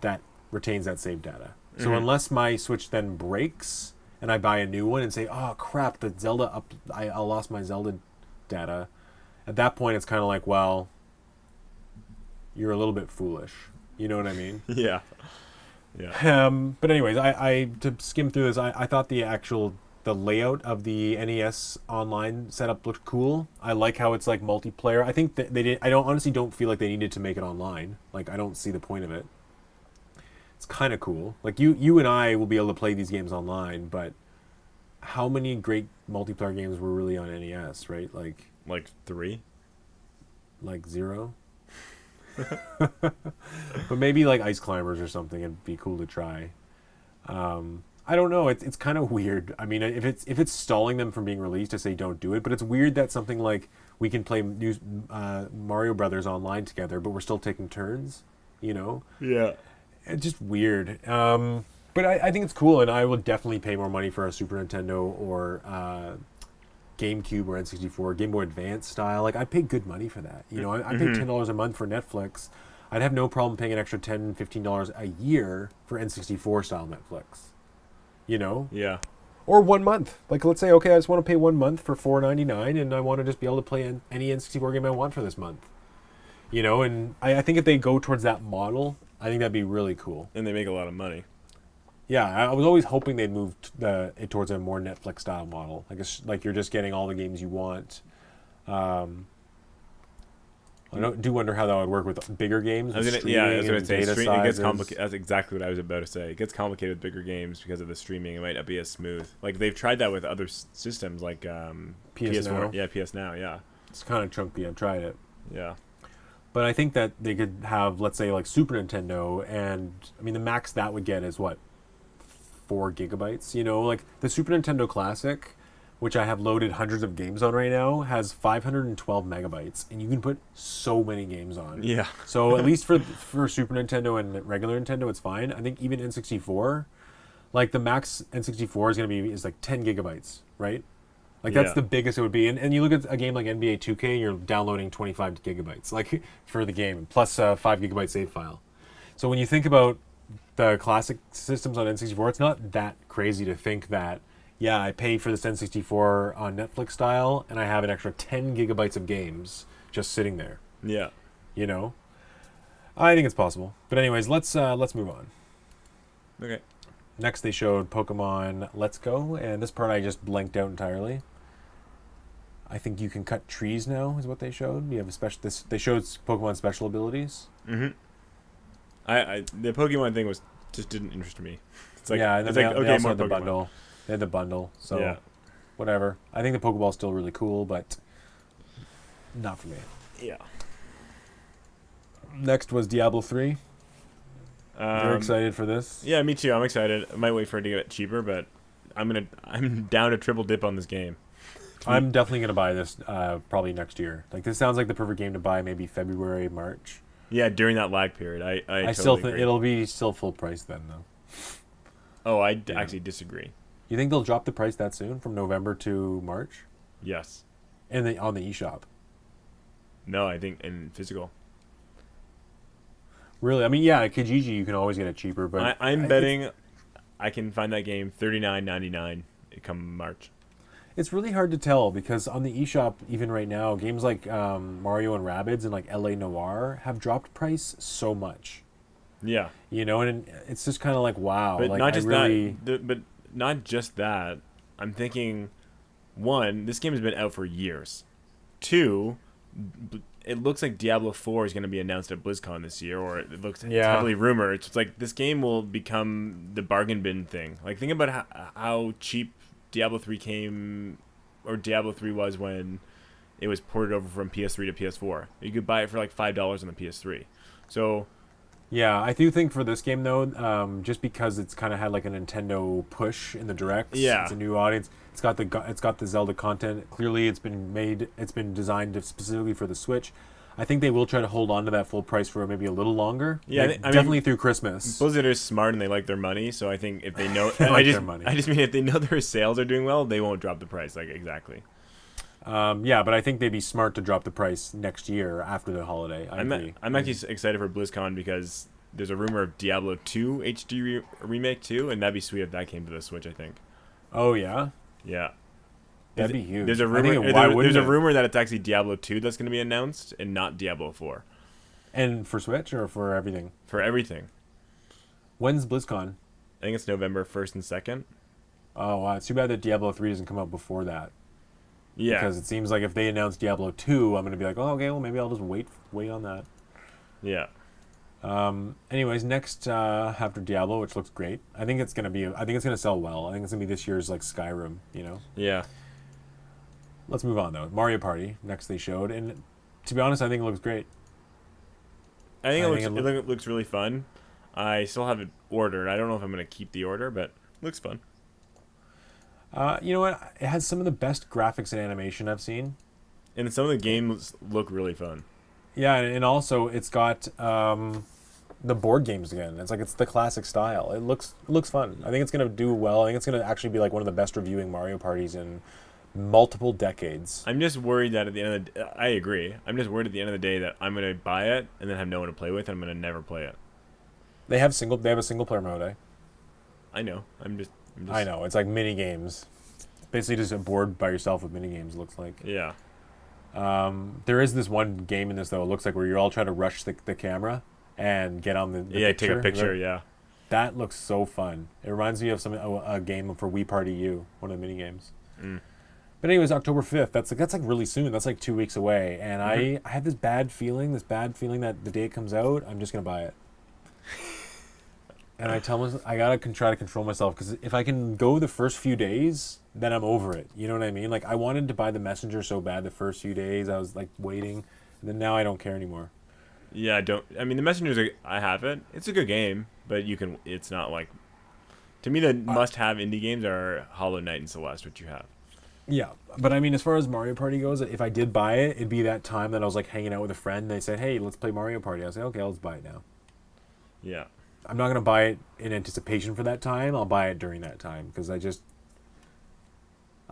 that retains that save data. So unless my Switch then breaks and I buy a new one and say, "Oh crap, the Zelda I lost my Zelda data," at that point it's kind of like, well, you're a little bit foolish. You know what I mean? Yeah, yeah. But anyways, I to skim through this, I thought the layout of the NES online setup looked cool. I like how it's like multiplayer. I think that they did. I honestly don't feel like they needed to make it online. Like, I don't see the point of it. It's kind of cool. Like, you and I will be able to play these games online, but how many great multiplayer games were really on NES, right? Like 3. Like 0. But maybe like Ice Climbers or something. It'd be cool to try. I don't know. It's kind of weird. I mean, if it's stalling them from being released, I say don't do it. But it's weird that something like we can play new Mario Brothers online together, but we're still taking turns. You know, Yeah. it's just weird. But I think it's cool, and I would definitely pay more money for a Super Nintendo or GameCube or N64, Game Boy Advance style. Like, I'd pay good money for that. You know, I pay $10 a month for Netflix. I'd have no problem paying an extra $10, $15 a year for N64 style Netflix. You know? Yeah. Or 1 month. Like, let's say, okay, I just want to pay 1 month for $4.99, and I want to just be able to play any N64 game I want for this month. You know, and I think if they go towards that model, I think that'd be really cool. And they make a lot of money. Yeah, I was always hoping they'd move it towards a more Netflix style model. Like you're just getting all the games you want. I do wonder how that would work with bigger games. I was With gonna, yeah, I was streaming gonna and say, data it gets sizes. complicated. That's exactly what I was about to say. It gets complicated with bigger games because of the streaming. It might not be as smooth. Like, they've tried that with other systems, like PS Now. Yeah, PS Now. Yeah, It's kind of chunky. I've tried it. yeah. But I think that they could have, let's say, like Super Nintendo, and I mean the max that would get is what, 4 gigabytes. You know, like the Super Nintendo Classic, which I have loaded hundreds of games on right now, has 512 megabytes, and you can put so many games on. Yeah. So at least for Super Nintendo and regular Nintendo, it's fine. I think even N64, like the max N64 is like 10 gigabytes, right? Like, that's Yeah. the biggest it would be. And you look at a game like NBA 2K, and you're downloading 25 gigabytes, like, for the game, plus a 5 gigabyte save file. So when you think about the classic systems on N64, it's not that crazy to think that, yeah, I pay for this N64 on Netflix style, and I have an extra 10 gigabytes of games just sitting there, Yeah. you know? I think it's possible. But anyways, let's move on. Okay. Next, they showed Pokemon Let's Go, and this part I just blanked out entirely. I think you can cut trees now, is what they showed. You have they showed Pokemon special abilities. Mm-hmm. The Pokemon thing just didn't interest me. It's like, yeah, and then it's they, like, they okay, also more had the Pokemon. bundle. They had the bundle, so Yeah. whatever. I think the Pokeball's still really cool, but not for me. Yeah. Next was Diablo 3. You're excited for this? Yeah, me too. I'm excited. I might wait for it to get cheaper, but I'm down to triple dip on this game. I'm definitely going to buy this probably next year. Like, this sounds like the perfect game to buy maybe February, March. Yeah, during that lag period, I totally still think agree. it'll be still full price then, though. Oh, I Yeah. actually disagree. You think they'll drop the price that soon, from November to March? Yes. on the eShop. No, I think in physical. Really, I mean, yeah, Kijiji you can always get it cheaper, but I'm betting I can find that game $39.99 come March. it's really hard to tell because on the eShop, even right now, games like Mario and Rabbids and like LA Noire have dropped price so much. Yeah, And it's just kind of like, wow. but like, not just I really, that. But not just that. I'm thinking, one, this game has been out for years. Two, it looks like Diablo 4 is going to be announced at BlizzCon this year, or it looks heavily rumored. It's like this game will become the bargain bin thing. Like, think about how cheap Diablo 3 came, or Diablo 3 was when it was ported over from PS3 to PS4. You could buy it for like $5 on the PS3. So, yeah, I do think for this game though, just because it's kind of had like a Nintendo push in the directs, Yeah. it's a new audience. It's got the Zelda content. Clearly, it's been designed specifically for the Switch. I think they will try to hold on to that full price for maybe a little longer. Yeah, Like, I mean, definitely through Christmas. Blizzard is smart and they like their money, so I think if they know, their money. I just mean if they know their sales are doing well, they won't drop the price. Like exactly. Yeah, but I think they'd be smart to drop the price next year after the holiday. I agree. I'm actually excited for BlizzCon because there's a rumor of Diablo 2 HD remake too, and that'd be sweet if that came to the Switch. I think. Oh yeah, Yeah. that'd be huge. There's a I think rumor. why There's wouldn't a it? rumor that it's actually Diablo 2 that's going to be announced, and not Diablo 4 And for Switch or for everything? for everything. When's BlizzCon? I think it's November 1st and 2nd. Oh wow, it's too bad that Diablo 3 doesn't come out before that. Yeah. Because it seems like if they announce Diablo 2, I'm going to be like, oh, okay, well, maybe I'll just wait on that. Yeah. Anyways, next after Diablo, which looks great. I think it's going to sell well. I think it's going to be this year's like Skyrim, Yeah. Let's move on though. Mario Party next they showed, and to be honest, I think it looks great. I think I it think looks, it looks really fun. I still have it ordered. I don't know if I'm going to keep the order, but it looks fun. You know what? It has some of the best graphics and animation I've seen. And some of the games look really fun. Yeah, and also it's got the board games again. It's the classic style. It looks fun. I think it's gonna do well. I think it's gonna actually be like one of the best reviewing Mario parties in multiple decades. I'm just worried that at the end of the I agree. I'm just worried at the end of the day that I'm going to buy it and then have no one to play with, and I'm going to never play it. They have a single player mode. I know. I'm just I know. It's like mini games. Basically, just a board by yourself with mini games. It looks like. Yeah. There is this one game in this though. It looks like where you're all trying to rush the camera and get on the picture. Take a picture. Yeah. That looks so fun. It reminds me of a game for Wii Party U, one of the mini games. Mm. But anyways, October 5th. That's like really soon. That's like 2 weeks away. And I have this bad feeling that the day it comes out, I'm just gonna buy it. And I tell myself I gotta try to control myself because if I can go the first few days, then I'm over it. You know what I mean? Like I wanted to buy the Messenger so bad the first few days. I was like waiting, and then now I don't care anymore. Yeah. I mean, the Messengers. I have it. It's a good game, but you can. It's not like. To me, the must-have indie games are Hollow Knight and Celeste, which you have. Yeah, but I mean, as far as Mario Party goes, if I did buy it, it'd be that time that I was like hanging out with a friend. And they said, "Hey, let's play Mario Party." I say, "Okay, let's buy it now." Yeah. I'm not gonna buy it in anticipation for that time. I'll buy it during that time because I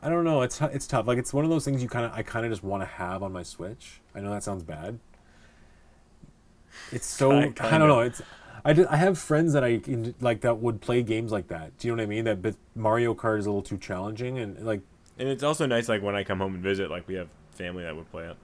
don't know. It's tough. Like it's one of those things I kind of just want to have on my Switch. I know that sounds bad. It's so I don't know. I have friends that I can, like that would play games like that. Do you know what I mean? But Mario Kart is a little too challenging and like. And it's also nice, like when I come home and visit, like we have family that would play it.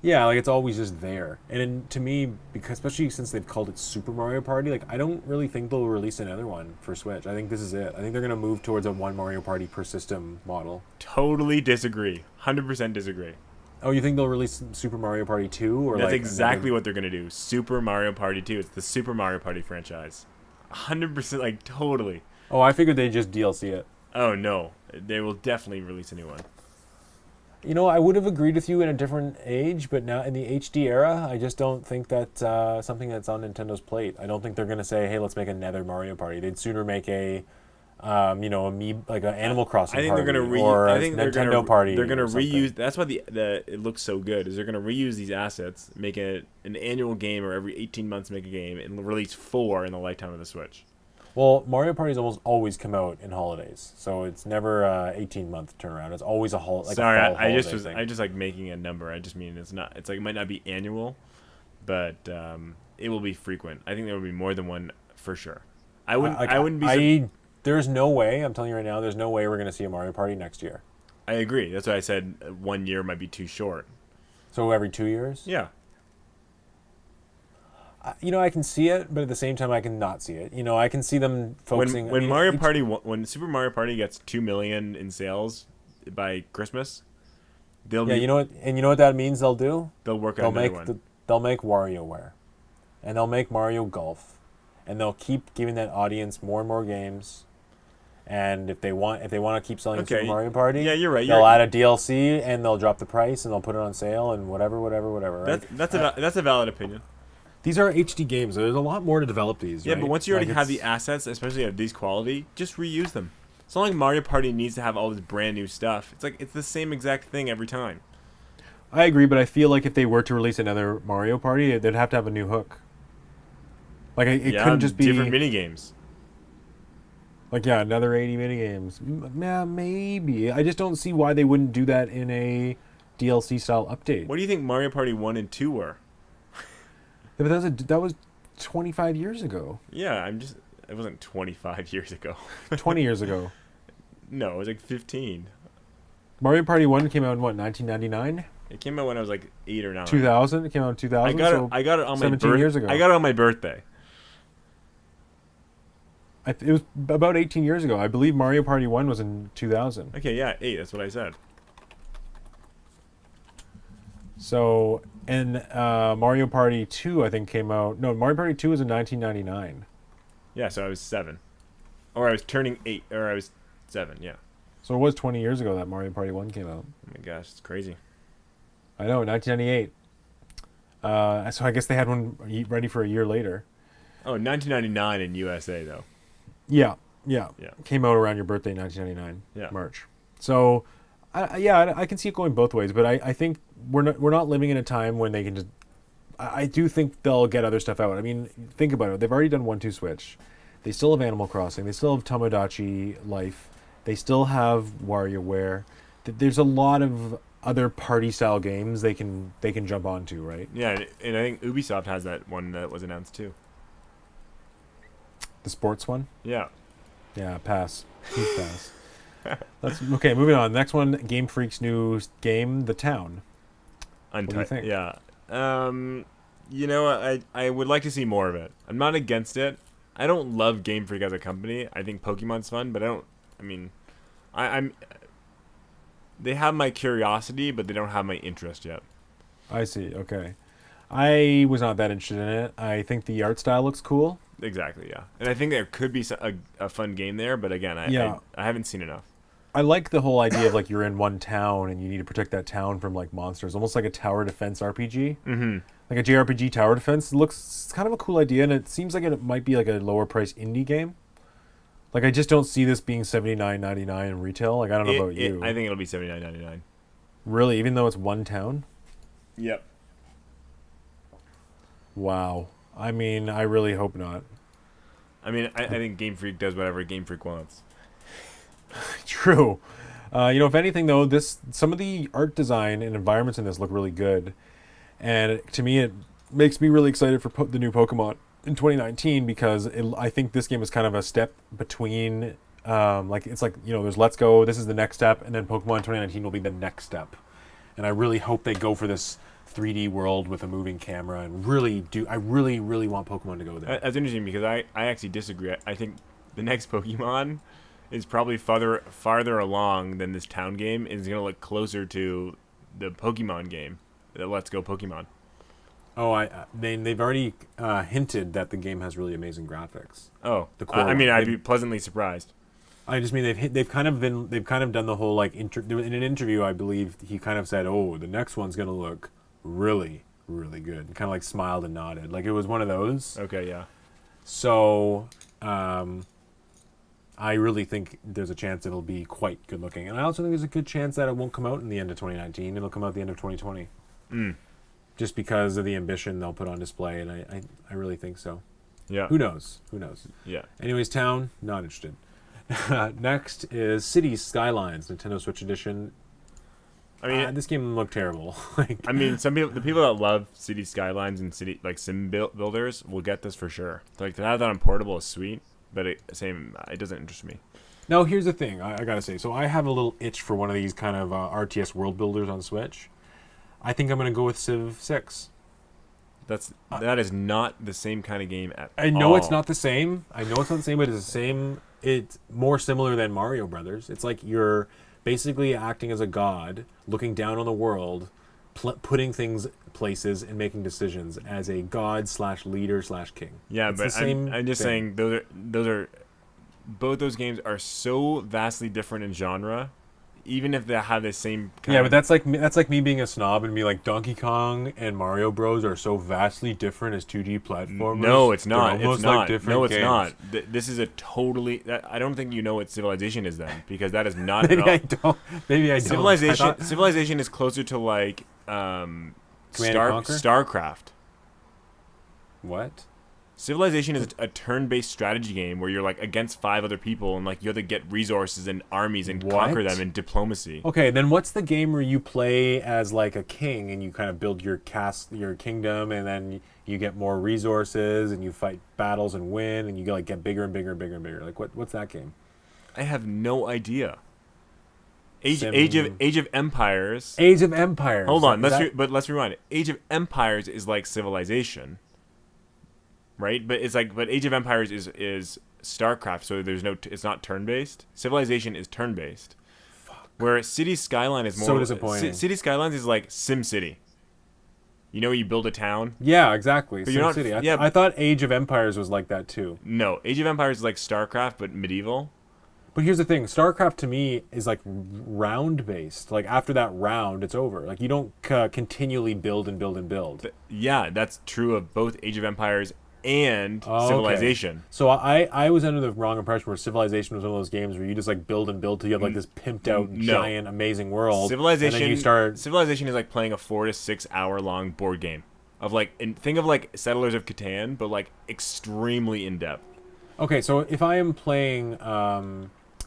Yeah, like it's always just there. And to me, because especially since they've called it Super Mario Party, like I don't really think they'll release another one for Switch. I think this is it. I think they're gonna move towards a one Mario Party per system model. Totally disagree. 100% disagree. Oh, you think they'll release Super Mario Party 2? Or That's like exactly what they're gonna do. Super Mario Party 2. It's the Super Mario Party franchise. 100%, like totally. Oh, I figured they'd just DLC it. Oh no, they will definitely release a new one. You know, I would have agreed with you in a different age, but now in the HD era, I just don't think that's something that's on Nintendo's plate. I don't think they're going to say, hey, let's make another Mario Party. They'd sooner make a like an Animal Crossing I think party they're going to or a Nintendo Nintendo party. They're going to or something. reuse. That's why it looks so good. Is they're going to reuse these assets, make an annual game, or every 18 months make a game, and release 4 in the lifetime of the Switch. Well, Mario Party's almost always come out in holidays, so it's never a 18-month turnaround. It's always a Sorry, a fall I just holiday was thing. I just like making a number. I just mean it's not. It's like it might not be annual, but it will be frequent. I think there will be more than one for sure. I wouldn't be. There's no way. I'm telling you right now. There's no way we're going to see a Mario Party next year. I agree. That's why I said 1 year might be too short. So every 2 years. Yeah. I can see it, but at the same time, I can not see it. I can see them focusing. When Super Mario Party gets 2 million in sales by Christmas, they'll you know what, and you know what that means they'll do? they'll work on another one. They'll make WarioWare, and they'll make Mario Golf, and they'll keep giving that audience more and more games. And if they want to keep selling Okay. Super Mario Party, Yeah, you're right. They'll add a DLC and they'll drop the price and they'll put it on sale and whatever. Right? That's a valid opinion. These are HD games. There's a lot more to develop these. Yeah, right? but once you already Like, have the assets, especially of these quality, just reuse them. It's not like Mario Party needs to have all this brand new stuff. It's like it's the same exact thing every time. I agree, but I feel like if they were to release another Mario Party, they'd have to have a new hook. Like it couldn't just be different mini games. like another 80 mini games. Yeah, maybe. I just don't see why they wouldn't do that in a DLC style update. What do you think Mario Party 1 and 2 were? Yeah, but that was 25 years ago. Yeah, it wasn't 25 years ago. 20 years ago. No, it was like 15. Mario Party 1 came out in what, 1999? It came out when I was like 8 or 9. 2000? It came out in 2000. I got it on my 17 years ago. I got it on my birthday. It was about 18 years ago. I believe Mario Party 1 was in 2000. Okay, yeah, 8. That's what I said. So, and Mario Party 2, I think, came out. No, Mario Party 2 was in 1999. Yeah, so I was 7. Or I was turning 8. Or I was 7, yeah. So it was 20 years ago that Mario Party 1 came out. Oh my gosh, it's crazy. I know, 1998. So I guess they had one ready for a year later. Oh, 1999 in USA, though. Yeah. Yeah. Came out around your birthday, 1999, Yeah. March. So, I can see it going both ways, but I think we're not living in a time when they can just. I do think they'll get other stuff out. I mean, think about it. They've already done 1-2 Switch. They still have Animal Crossing. They still have Tomodachi Life. They still have WarioWare. There's a lot of other party style games they can jump onto, right? Yeah, and I think Ubisoft has that one that was announced too. The sports one. Yeah. Yeah, pass. Huge pass. That's okay. Moving on. Next one, Game Freak's new game, The Town. What do you think? Yeah. I would like to see more of it. I'm not against it. I don't love Game Freak as a company. I think Pokemon's fun, but I'm. They have my curiosity, but they don't have my interest yet. I see. Okay. I was not that interested in it. I think the art style looks cool. Exactly, yeah. And I think there could be a fun game there, but again, I haven't seen enough. I like the whole idea of like you're in one town and you need to protect that town from like monsters, almost like a tower defense RPG. Mm-hmm. Like a JRPG tower defense. It's kind of a cool idea, and it seems like it might be like a lower price indie game. Like I just don't see this being $79.99 in retail. Like I don't know about you. I think it'll be $79.99. Really, even though it's one town? Yep. Wow. I mean, I really hope not. I mean, I think Game Freak does whatever Game Freak wants. True. If anything though, some of the art design and environments in this look really good, and to me, it makes me really excited for the new Pokemon in 2019 because I think this game is kind of a step between. There's Let's Go. This is the next step, and then Pokemon 2019 will be the next step, and I really hope they go for this 3D world with a moving camera, and I really want Pokemon to go there. That's interesting because I actually disagree. I think the next Pokemon is probably farther along than this town game, and is going to look closer to the Pokemon game, the Let's Go Pokemon. Oh, they've already hinted that the game has really amazing graphics. Oh, the core I'd be pleasantly surprised. I just mean they've kind of done the whole in an interview. I believe he kind of said, "Oh, the next one's going to look really, really good." Kind of like smiled and nodded, like it was one of those. Okay, yeah. So, I really think there's a chance it'll be quite good looking, and I also think there's a good chance that it won't come out in the end of 2019. It'll come out at the end of 2020. Mm. Just because of the ambition they'll put on display, and I really think so. Yeah. Who knows? Who knows? Yeah. Anyways, Town, not interested. Next is Cities Skylines, Nintendo Switch Edition. I mean, This game looked terrible. Like, I mean, the people that love City Skylines and city like sim builders will get this for sure. Like to have that on portable is sweet, but it doesn't interest me. now here's the thing. I gotta say, so I have a little itch for one of these kind of RTS world builders on Switch. I think I'm gonna go with Civ 6. That is not the same kind of game at all. I know it's not the same. I know it's not the same, but it's the same. It's more similar than Mario Brothers. It's like you're basically acting as a god, looking down on the world, putting things places, and making decisions as a god / leader / king. Yeah, It's but the same I'm just thing. saying those are both those games are so vastly different in genre, even if they have the same kind Yeah, of, but that's like me being a snob and be like Donkey Kong and Mario Bros are so vastly different as 2D platformers. No, it's They're not. almost It's like not. different No, it's games. not. This is a totally. I don't think you know what Civilization is then, because that is not Maybe at all. I don't. Maybe I don't. Civilization. I thought- Civilization is closer to like Command and Conquer? StarCraft. What? Civilization is a turn-based strategy game where you're like against 5 other people and like you have to get resources and armies and conquer What? them in diplomacy. Okay, then what's the game where you play as like a king and you kind of build your kingdom, and then you get more resources and you fight battles and win, and you get bigger and bigger and bigger and bigger? Like what's that game? I have no idea. Age Sim- of Empires. Age of Empires. Hold on, Is that- let's rewind it. Age of Empires is like Civilization, right? But Age of Empires is StarCraft, so it's not turn-based. Civilization is turn-based. Where City Skyline is more So disappointing. City Skylines is like Sim City. You know, you build a town. Yeah, exactly. But you're not- SimCity. yeah, I thought Age of Empires was like that too. No, Age of Empires is like StarCraft but medieval. But here's the thing: StarCraft to me is like round based. Like after that round, it's over. Like you don't continually build and build and build. Yeah, that's true of both Age of Empires and Oh, okay. Civilization. So I was under the wrong impression where Civilization was one of those games where you just like build and build till you have like this pimped out No. giant amazing world. Civilization. And then you start. Civilization is like playing a 4 to 6 hour long board game of like, and think of like Settlers of Catan, but like extremely in depth. Okay, so if I am playing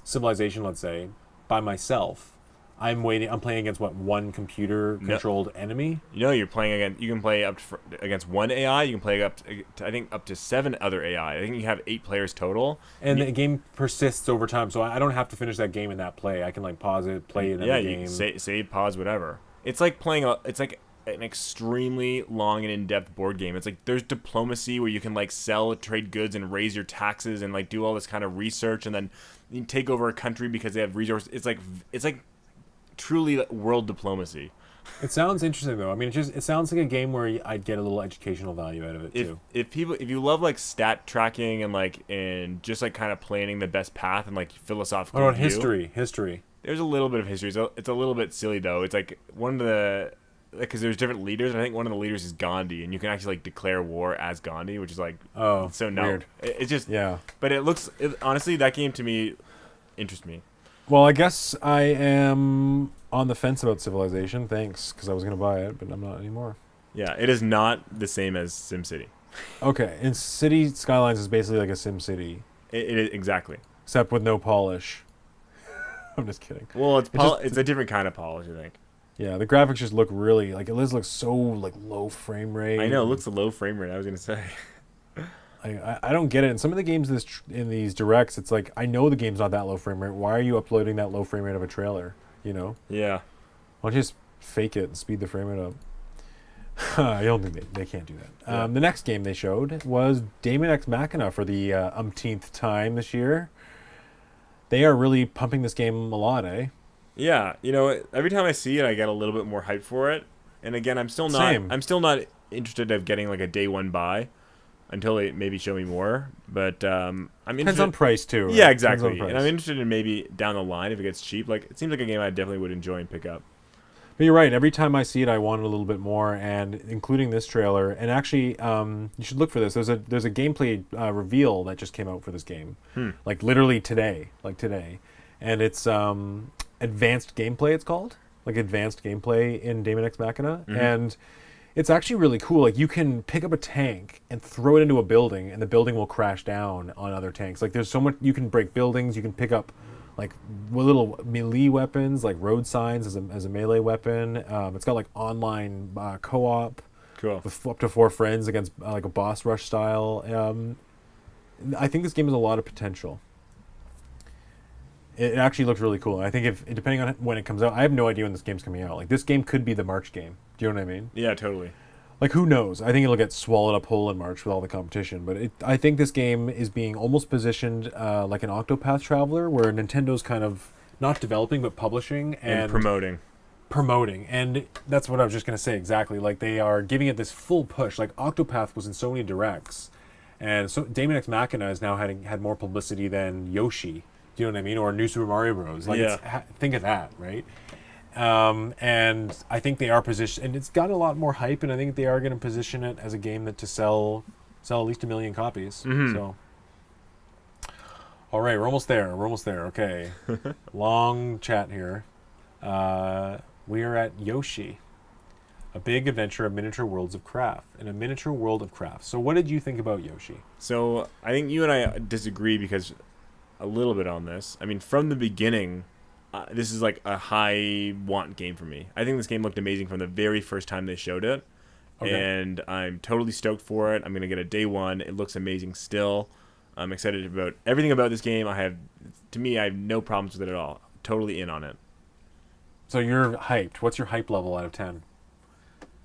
Civilization, let's say, by myself, I'm playing against what, one computer controlled enemy? You know, you're playing against. You can play against one AI. You can play up to, I think, up to 7 other AI. I think you have 8 players total. And the game persists over time, so I don't have to finish that game in that play. I can like pause it, play another Yeah, game. you can save, pause, whatever. It's like playing it's like an extremely long and in-depth board game. It's like there's diplomacy where you can like sell, trade goods, and raise your taxes, and like do all this kind of research, and then you take over a country because they have resources. It's like truly world diplomacy. It sounds interesting though. I mean, it sounds like a game where I'd get a little educational value out of it too. If you love like stat tracking and just like kind of planning the best path and like philosophical What about view, history? there's a little bit of history. So it's a little bit silly though. It's like one of the, because there's different leaders. I think one of the leaders is Gandhi, and you can actually like declare war as Gandhi, which is like, Oh, so no, weird. It's just, Yeah. But honestly, that game to me interests me. Well, I guess I am on the fence about Civilization. Thanks, because I was going to buy it, but I'm not anymore. Yeah, it is not the same as SimCity. Okay, and City Skylines is basically like a Sim City, It is exactly. except with no polish. I'm just kidding. Well, it's just- a different kind of polish, I think. Yeah, the graphics just look really like it looks so like low frame rate. I know it looks a low frame rate. I was gonna say. I don't get it. In some of the games in these directs, it's like I know the game's not that low frame rate. Why are you uploading that low frame rate of a trailer? You know, Yeah. why don't you just fake it and speed the frame rate up? I don't think they can't do that. Yeah. The next game they showed was Daemon X Machina for the umpteenth time this year. They are really pumping this game a lot, eh? Yeah, you know, every time I see it, I get a little bit more hype for it. And again, I'm still not. Same. I'm still not interested of getting like a day one buy until they maybe show me more. But I'm Depends interested. on price too. Right? Yeah, Depends on exactly. price. And I'm interested in maybe down the line if it gets cheap. Like it seems like a game I definitely would enjoy and pick up. But you're right. Every time I see it, I want a little bit more, and including this trailer. And actually, you should look for this. There's a gameplay reveal that just came out for this game, like literally today, and it's advanced gameplay. It's called like advanced gameplay in Daemon X Machina, and It's actually really cool. Like you can pick up a tank and throw it into a building, and the building will crash down on other tanks. Like there's so much you can break buildings. You can pick up like little melee weapons, like road signs as a melee weapon. It's got like online co-op Cool. with up to 4 friends against like a boss rush style. I think this game has a lot of potential. It actually looks really cool. I think if depending on when it comes out, I have no idea when this game's coming out. Like this game could be the March game. Do you know what I mean? Yeah, totally. Like who knows? I think it'll get swallowed up whole in March with all the competition. But I think this game is being almost positioned like an Octopath Traveler, where Nintendo's kind of not developing but publishing and promoting. And that's what I was just going to say exactly. Like they are giving it this full push. Like Octopath was in so many directs, and so Daemon X Machina has now had more publicity than Yoshi. Do you know what I mean? Or New Super Mario Bros. Like think of that, right? And I think they are positioned, and it's got a lot more hype, and I think they are going to position it as a game that to sell at least 1 million copies. Mm-hmm. So, all right, we're almost there. Okay, long chat here. We are at Yoshi, a big adventure of miniature worlds of craft, in a miniature world of craft. So, what did you think about Yoshi? So I think you and I disagree because a little bit on this. I mean, from the beginning. This is like a high want game for me. I think this game looked amazing from the very first time they showed it. Okay. And I'm totally stoked for it. I'm going to get a day one. It looks amazing still. I'm excited about everything about this game. I have no problems with it at all. Totally in on it. So you're hyped. What's your hype level out of 10?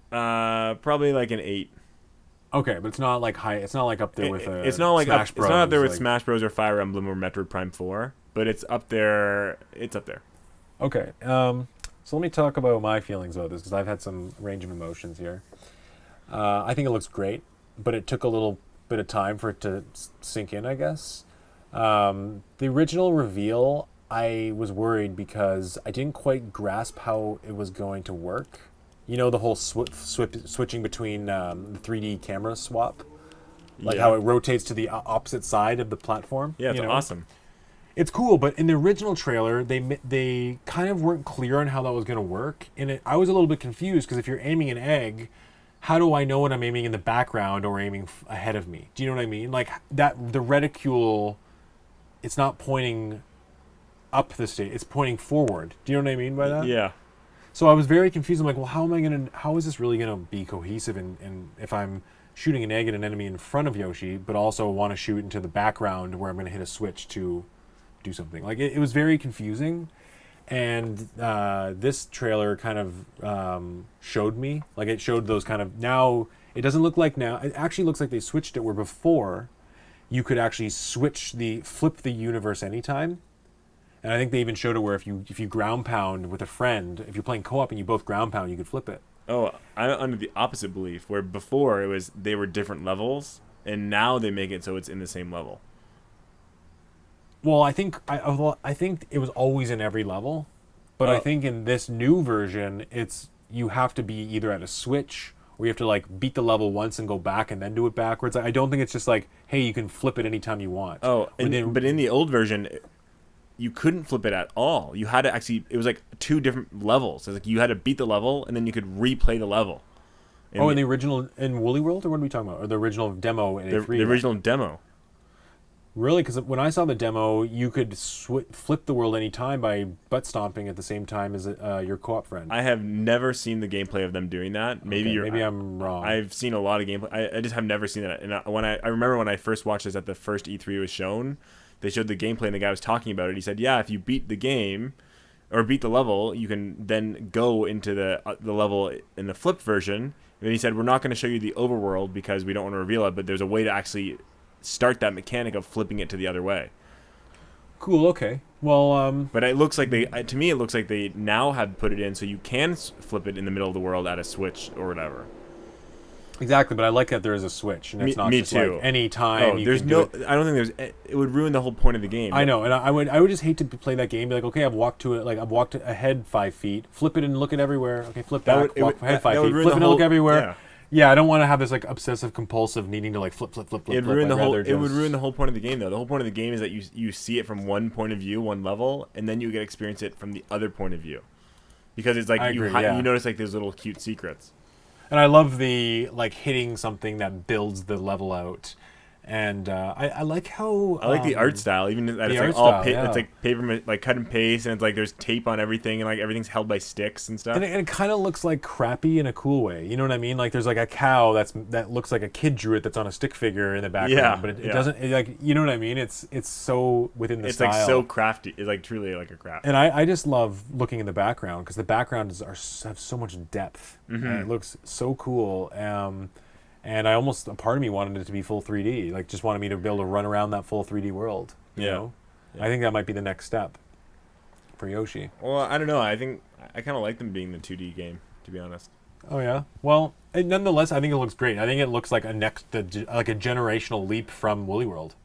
Probably like an 8. Okay, but it's not like high. It's not like up there with it's not like Smash Bros. It's not up there with Smash Bros. Or Fire Emblem or Metroid Prime 4. But it's up there. It's up there. Okay. So let me talk about my feelings about this because I've had some range of emotions here. I think it looks great, but it took a little bit of time for it to sink in, I guess. The original reveal, I was worried because I didn't quite grasp how it was going to work. You know, the whole switching between the 3D camera swap? Like how it rotates to the opposite side of the platform? Yeah, it's awesome. It's cool, but in the original trailer, they kind of weren't clear on how that was going to work. And I was a little bit confused because if you're aiming an egg, how do I know when I'm aiming in the background or aiming ahead of me? Do you know what I mean? Like the reticule, it's not pointing up the stage; it's pointing forward. Do you know what I mean by that? Yeah. So I was very confused. I'm like, well, how is this really gonna be cohesive? And if I'm shooting an egg at an enemy in front of Yoshi, but also want to shoot into the background where I'm gonna hit a switch to do something. Like it was very confusing, and this trailer kind of showed me. Like it showed those kind of now. It doesn't look like now. It actually looks like they switched it where before you could actually flip the universe anytime. And I think they even showed it where if you ground pound with a friend, if you're playing co-op and you both ground pound, you could flip it. Oh, I'm under the opposite belief where before they were different levels, and now they make it so it's in the same level. Well, I think it was always in every level, but I think in this new version, you have to be either at a switch or you have to like beat the level once and go back and then do it backwards. I don't think it's just like, hey, you can flip it anytime you want. Oh, but in the old version, you couldn't flip it at all. You had to actually. It was like 2 different levels. It was like you had to beat the level and then you could replay the level. In the original in Woolly World, or what are we talking about? Or the original demo in A3? The original demo. Really? Because when I saw the demo, you could flip the world anytime by butt stomping at the same time as your co-op friend. I have never seen the gameplay of them doing that. Maybe I'm wrong. I've seen a lot of gameplay. I just have never seen that. And I remember when I first watched this at the first E3 was shown, they showed the gameplay and the guy was talking about it. He said, "Yeah, if you beat the game or beat the level, you can then go into the level in the flipped version." And then he said, "We're not going to show you the overworld because we don't want to reveal it, but there's a way to actually start that mechanic of flipping it to the other way." Cool. Okay. Well, but it looks like to me, it looks like they now have put it in so you can flip it in the middle of the world at a switch or whatever. Exactly, but I like that there is a switch, and it's not just too. like any time. I don't think it would ruin the whole point of the game. I know, and I would just hate to play that game. Be like, okay, I've walked ahead 5 feet, flip it and look at everywhere. Okay, flip back, walk ahead 5 feet, flip it and look everywhere. Yeah, I don't want to have this like obsessive compulsive needing to like flip. It would ruin the whole point of the game, though. The whole point of the game is that you see it from one point of view, one level, and then you get to experience it from the other point of view, because it's like you notice like these little cute secrets. And I love the like hitting something that builds the level out. And I like how I like the art style, even that it's art like all style, yeah. it's like paper, like cut and paste, and it's like there's tape on everything, and like everything's held by sticks and stuff. And it kind of looks like crappy in a cool way. You know what I mean? Like there's like a cow that looks like a kid drew it that's on a stick figure in the background, Yeah, but it yeah. doesn't. Like you know what I mean? It's so within the It's style. like so crafty. It's like truly like a craft. And I just love looking in the background because the backgrounds have so much depth. Mm-hmm. And it looks so cool. And I almost, a part of me wanted it to be full 3D. Like, just wanted me to be able to run around that full 3D world. You know? Yeah. I think that might be the next step for Yoshi. Well, I don't know. I think I kind of like them being the 2D game, to be honest. Oh, yeah? Well, nonetheless, I think it looks great. I think it looks like like a generational leap from Woolly World.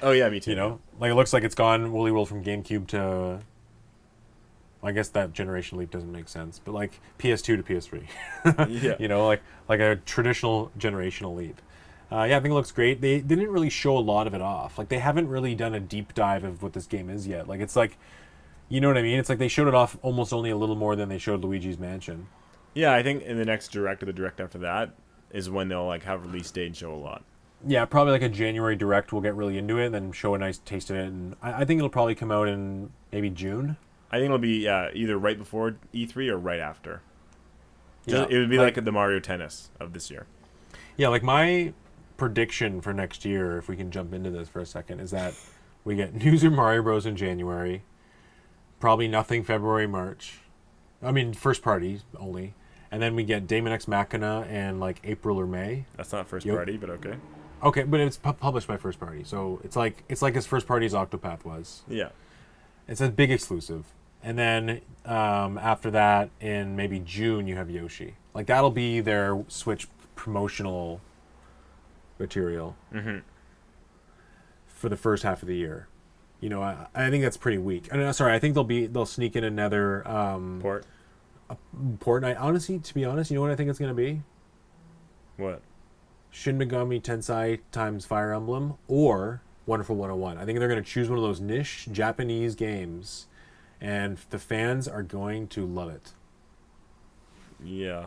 Oh yeah, me too. You know? Like, it looks like it's gone Woolly World from GameCube to... I guess that generation leap doesn't make sense, but like PS2 to PS3. Yeah. You know, like a traditional generational leap. Yeah, I think it looks great. They didn't really show a lot of it off. Like they haven't really done a deep dive of what this game is yet. Like it's like, you know what I mean? It's like they showed it off almost only a little more than they showed Luigi's Mansion. Yeah, I think in the next direct or the direct after that is when they'll like have release date and show a lot. Yeah, probably like a January direct. We'll get really into it and then show a nice taste of it. And I think it'll probably come out in maybe June. I think it'll be either right before E3 or right after. Yeah, It would be like the Mario Tennis of this year. Yeah, like my prediction for next year, if we can jump into this for a second, is that we get New Super Mario Bros. In January, probably nothing February, March. I mean, first party only. And then we get Daemon X Machina in like April or May. That's not first Yep. party, but okay. Okay, but it's published by first party, so it's like as first party as Octopath was. Yeah. It's a big exclusive. And then after that, in maybe June, you have Yoshi. Like that'll be their Switch promotional material for the first half of the year. You know, I think that's pretty weak. I think they'll sneak in another Port. port. And honestly, to be honest, you know what I think it's gonna be? What? Shin Megami Tensei times Fire Emblem or Wonderful 101. I think they're gonna choose one of those niche Japanese games. And the fans are going to love it. Yeah.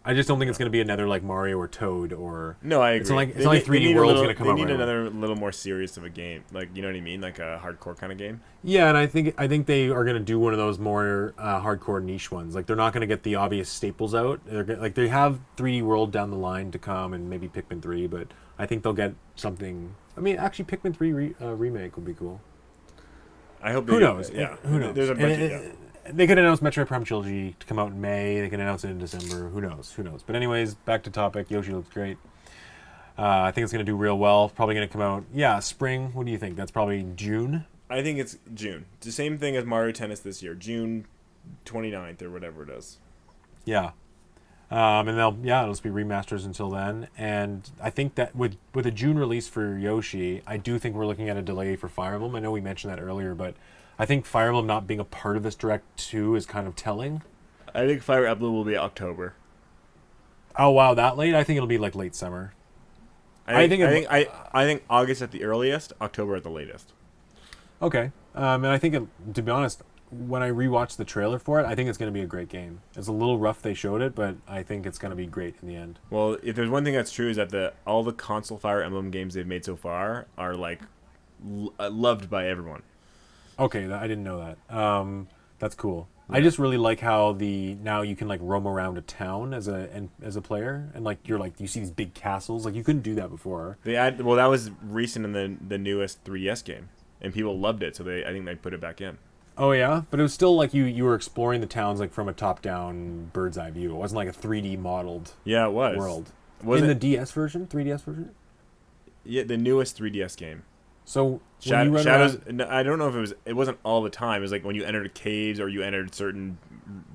I just don't think it's going to be another like Mario or Toad or... No, I agree. It's only 3D World's going to come out. They need right another little more serious of a game. Like, you know what I mean? Like a hardcore kind of game. Yeah, and I think they are going to do one of those more hardcore niche ones. Like, they're not going to get the obvious staples out. They have 3D World down the line to come and maybe Pikmin 3, but I think they'll get something... I mean, actually, Pikmin 3 remake would be cool. I hope. Who knows? Yeah. Who knows? There's a bunch They could announce Metroid Prime Trilogy to come out in May. They can announce it in December. Who knows? Who knows? But anyways, back to topic. Yoshi looks great. I think it's going to do real well. Probably going to come out, spring. What do you think? That's probably June? I think it's June. It's the same thing as Mario Tennis this year. June 29th or whatever it is. Yeah. And it'll just be remasters until then. And I think that with a June release for Yoshi, I do think we're looking at a delay for Fire Emblem. I know we mentioned that earlier, but I think Fire Emblem not being a part of this Direct 2 is kind of telling. I think Fire Emblem will be October. Oh, wow, that late? I think it'll be like late summer. I think August at the earliest, October at the latest. Okay. And I think, to be honest, when I rewatched the trailer for it, I think it's going to be a great game. It's a little rough they showed it, but I think it's going to be great in the end. Well, if there's one thing that's true is that all the console Fire Emblem games they've made so far are like loved by everyone. Okay, I didn't know that. That's cool. Yeah. I just really like how now you can like roam around a town as a player, and like you see these big castles. Like you couldn't do that before. That was recent in the newest 3DS game, and people loved it, so I think they put it back in. Oh yeah, but it was still like you were exploring the towns like from a top-down bird's eye view. It wasn't like a 3D modeled world. In the DS version, 3DS version. Yeah, the newest 3DS game. So Shadows. I don't know if it wasn't all the time. It was like when you entered caves or you entered certain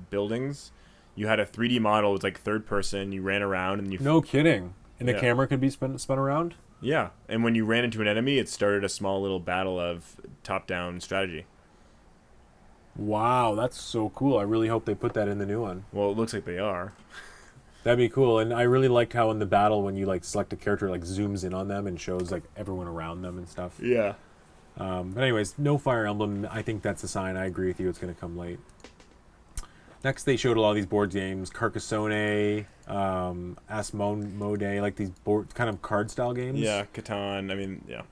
buildings, you had a 3D model. It was like third person. You ran around and you. No kidding. And the camera could be spun around. Yeah, and when you ran into an enemy, it started a small little battle of top-down strategy. Wow, that's so cool. I really hope they put that in the new one. Well, it looks like they are. That'd be cool. And I really liked how in the battle when you like select a character, like zooms in on them and shows like everyone around them and stuff. Yeah. But anyways, no Fire Emblem. I think that's a sign. I agree with you. It's going to come late. Next, they showed a lot of these board games: Carcassonne, Asmodee, like these board kind of card style games. Yeah, Catan. I mean, yeah.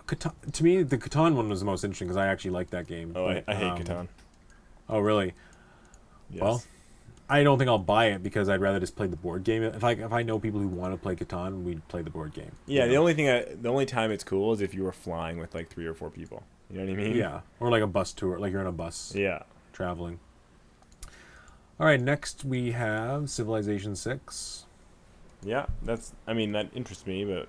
Catan, to me, the Catan one was the most interesting because I actually like that game. Oh, but, I hate Catan. Oh, really? Yes. Well, I don't think I'll buy it because I'd rather just play the board game. If I know people who want to play Catan, we'd play the board game. Yeah, you know? the only time it's cool is if you were flying with like 3 or 4 people. You know what I mean? Yeah, or like a bus tour, like you're on a bus Yeah. traveling. All right, next we have Civilization 6. Yeah, that interests me, but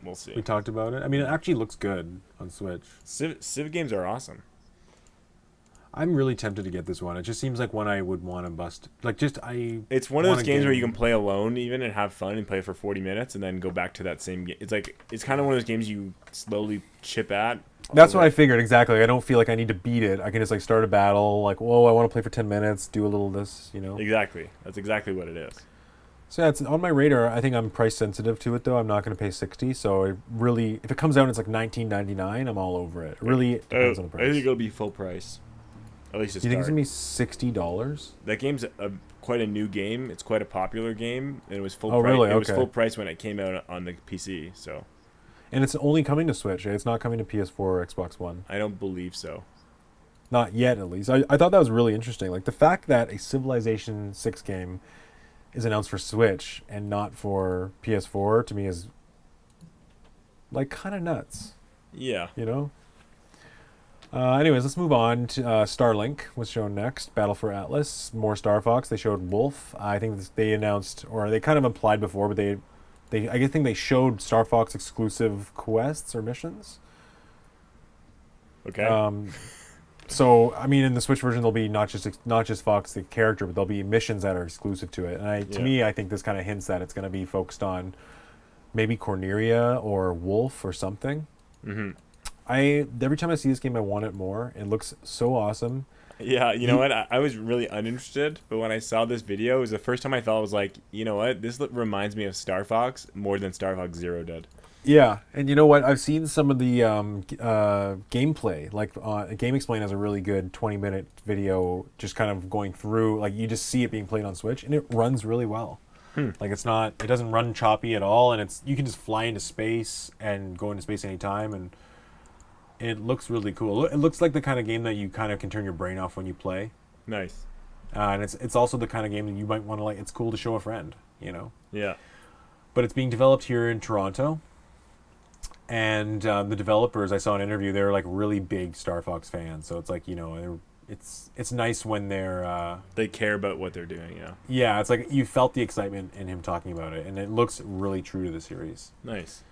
we'll see. We talked about it. I mean, it actually looks good on Switch. Civ games are awesome. I'm really tempted to get this one. It just seems like one I would want to bust. It's one of those games where you can play alone even and have fun and play for 40 minutes and then go back to that same game. It's kind of one of those games you slowly chip at. That's what I figured exactly. I don't feel like I need to beat it. I can just like start a battle. Like, whoa, I want to play for 10 minutes. Do a little of this, you know. Exactly. That's exactly what it is. So yeah, it's on my radar. I think I'm price sensitive to it though. I'm not going to pay $60. So I really, if it comes out and it's like $19.99, I'm all over it. It really depends on the price. I think it'll be full price. At least to You think it's start. gonna be $60? That game's quite a new game. It's quite a popular game, and it was full Oh, price. really? It was Okay. full price when it came out on the PC. So And it's only coming to Switch. It's not coming to PS4 or Xbox One. I don't believe so. Not yet, at least. I thought that was really interesting. Like the fact that a Civilization 6 game is announced for Switch and not for PS4 to me is like kind of nuts. Yeah. You know. Anyways, let's move on to Starlink was shown next. Battle for Atlas, more Star Fox. They showed Wolf. I think they announced, or they kind of implied before, but I think they showed Star Fox exclusive quests or missions. Okay. So I mean, in the Switch version, there'll be not just Fox the character, but there'll be missions that are exclusive to it. And to me, I think this kind of hints that it's going to be focused on maybe Corneria or Wolf or something. Mm-hmm. Every time I see this game, I want it more. It looks so awesome. Yeah, you know what? I was really uninterested, but when I saw this video, it was the first time I thought I was like, you know what? This reminds me of Star Fox more than Star Fox Zero did. Yeah, and you know what? I've seen some of the gameplay. Like Game Explain has a really good 20-minute video, just kind of going through. Like you just see it being played on Switch, and it runs really well. Like it doesn't run choppy at all, and you can just fly into space and go into space anytime, and it looks really cool. It looks like the kind of game that you kind of can turn your brain off when you play. Nice. And it's also the kind of game that you might want to like. It's cool to show a friend, you know. Yeah. But it's being developed here in Toronto. And the developers, I saw an interview, they're like really big Star Fox fans. So it's like, you know, it's nice when they care about what they're doing, yeah. Yeah, it's like you felt the excitement in him talking about it. And it looks really true to the series. Nice.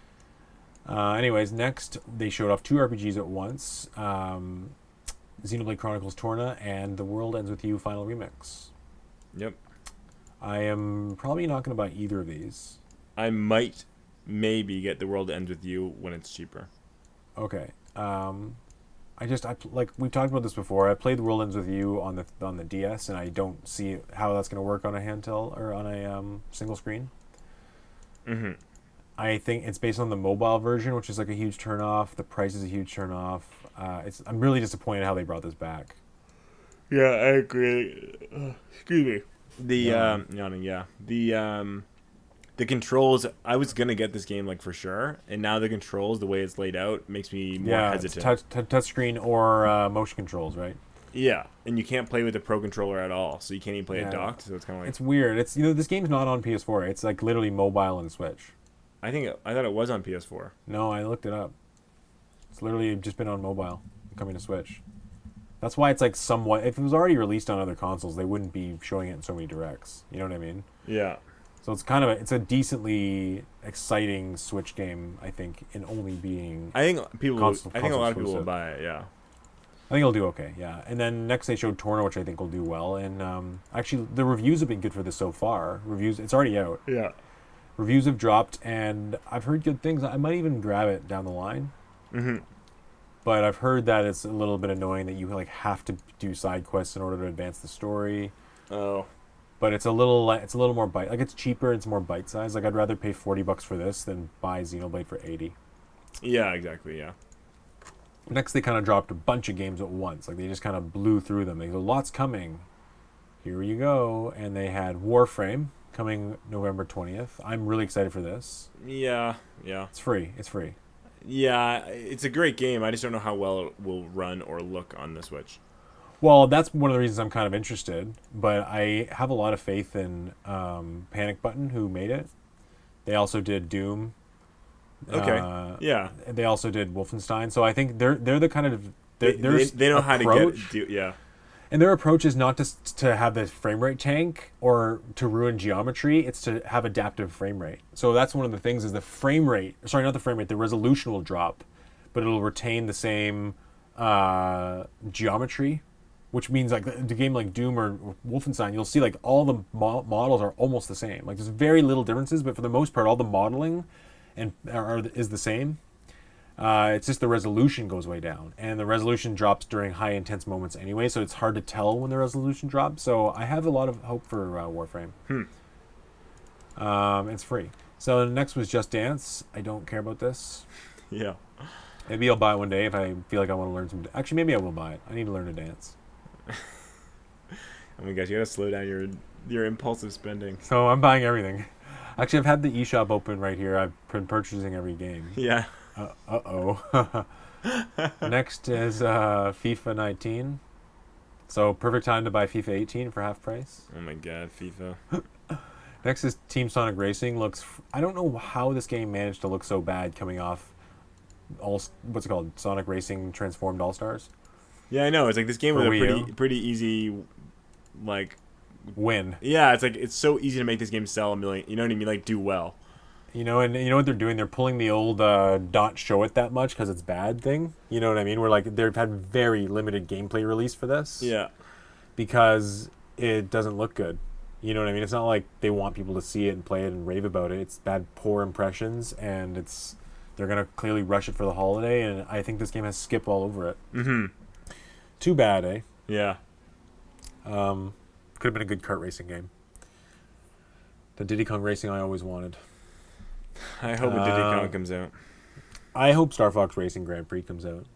Anyways, next they showed off 2 RPGs at once. Xenoblade Chronicles Torna and The World Ends With You Final Remix. Yep. I am probably not going to buy either of these. I might maybe get The World Ends With You when it's cheaper. Okay. Like we've talked about this before. I played The World Ends With You on the DS, and I don't see how that's going to work on a handheld or on a single screen. Mm-hmm. I think it's based on the mobile version, which is like a huge turnoff. The price is a huge turnoff. I'm really disappointed how they brought this back. Yeah, I agree. Excuse me. The controls. I was gonna get this game like for sure, and now the controls, the way it's laid out, makes me more hesitant. Touch screen or motion controls, right? Yeah, and you can't play with the Pro controller at all, so you can't even play it docked. So it's kind of like it's weird. It's this game's not on PS4. It's like literally mobile and Switch. I thought it was on PS4. No, I looked it up. It's literally just been on mobile, coming to Switch. That's why it's like somewhat. If it was already released on other consoles, they wouldn't be showing it in so many directs. You know what I mean? Yeah. So it's it's a decently exciting Switch game, I think, in only being. I think a lot of people exclusive. will buy it. Yeah. I think it'll do okay. Yeah. And then next they showed Torna, which I think will do well. And actually, the reviews have been good for this so far. It's already out. Yeah. Reviews have dropped, and I've heard good things. I might even grab it down the line. Mm-hmm. But I've heard that it's a little bit annoying that you like have to do side quests in order to advance the story. Oh. But it's a little more it's cheaper. It's more bite size. Like I'd rather pay $40 for this than buy Xenoblade for $80. Yeah, exactly. Yeah. Next, they kind of dropped a bunch of games at once. Like they just kind of blew through them. They go, lots coming. here you go. And they had Warframe coming November 20th. I'm really excited for this. Yeah. It's free. It's free. Yeah, it's a great game. I just don't know how well it will run or look on the Switch. Well, that's one of the reasons I'm kind of interested. But I have a lot of faith in Panic Button, who made it. They also did Doom. Okay. Yeah. They also did Wolfenstein. So I think they're the kind of They know how to get. Yeah. And their approach is not to have the frame rate tank or to ruin geometry. It's to have adaptive frame rate. So that's one of the things is the frame rate. Sorry, not the frame rate. The resolution will drop, but it'll retain the same geometry, which means like the game like Doom or Wolfenstein, you'll see like all the models are almost the same. Like there's very little differences, but for the most part, all the modeling is the same. It's just the resolution goes way down, and the resolution drops during high intense moments anyway, so it's hard to tell when the resolution drops. So I have a lot of hope for Warframe. It's free. So the next was Just Dance. I don't care about this. Yeah. Maybe I'll buy it one day if I feel like I want to learn some. Actually, maybe I will buy it. I need to learn to dance. Oh my gosh, you gotta slow down your impulsive spending. So I'm buying everything. Actually, I've had the eShop open right here. I've been purchasing every game. Yeah. Uh-oh. Next is FIFA 19. So perfect time to buy FIFA 18 for half price. Oh my god, FIFA. Next is Team Sonic Racing. I don't know how this game managed to look so bad coming off what's it called? Sonic Racing Transformed All-Stars. Yeah, I know. It's like this game For was a Wii U. pretty easy, like, Win. yeah, it's like it's so easy to make this game sell 1 million. You know what I mean? Like do well. And you know what they're doing? They're pulling the old "not show it that much because it's bad" thing. You know what I mean? Where like they've had very limited gameplay release for this. Yeah. Because it doesn't look good. You know what I mean? It's not like they want people to see it and play it and rave about it. It's bad, poor impressions, and they're gonna clearly rush it for the holiday. And I think this game has skip all over it. Mm-hmm. Too bad, eh? Yeah. Could have been a good kart racing game. The Diddy Kong Racing I always wanted. I hope a Diddy Kong comes out. I hope Star Fox Racing Grand Prix comes out.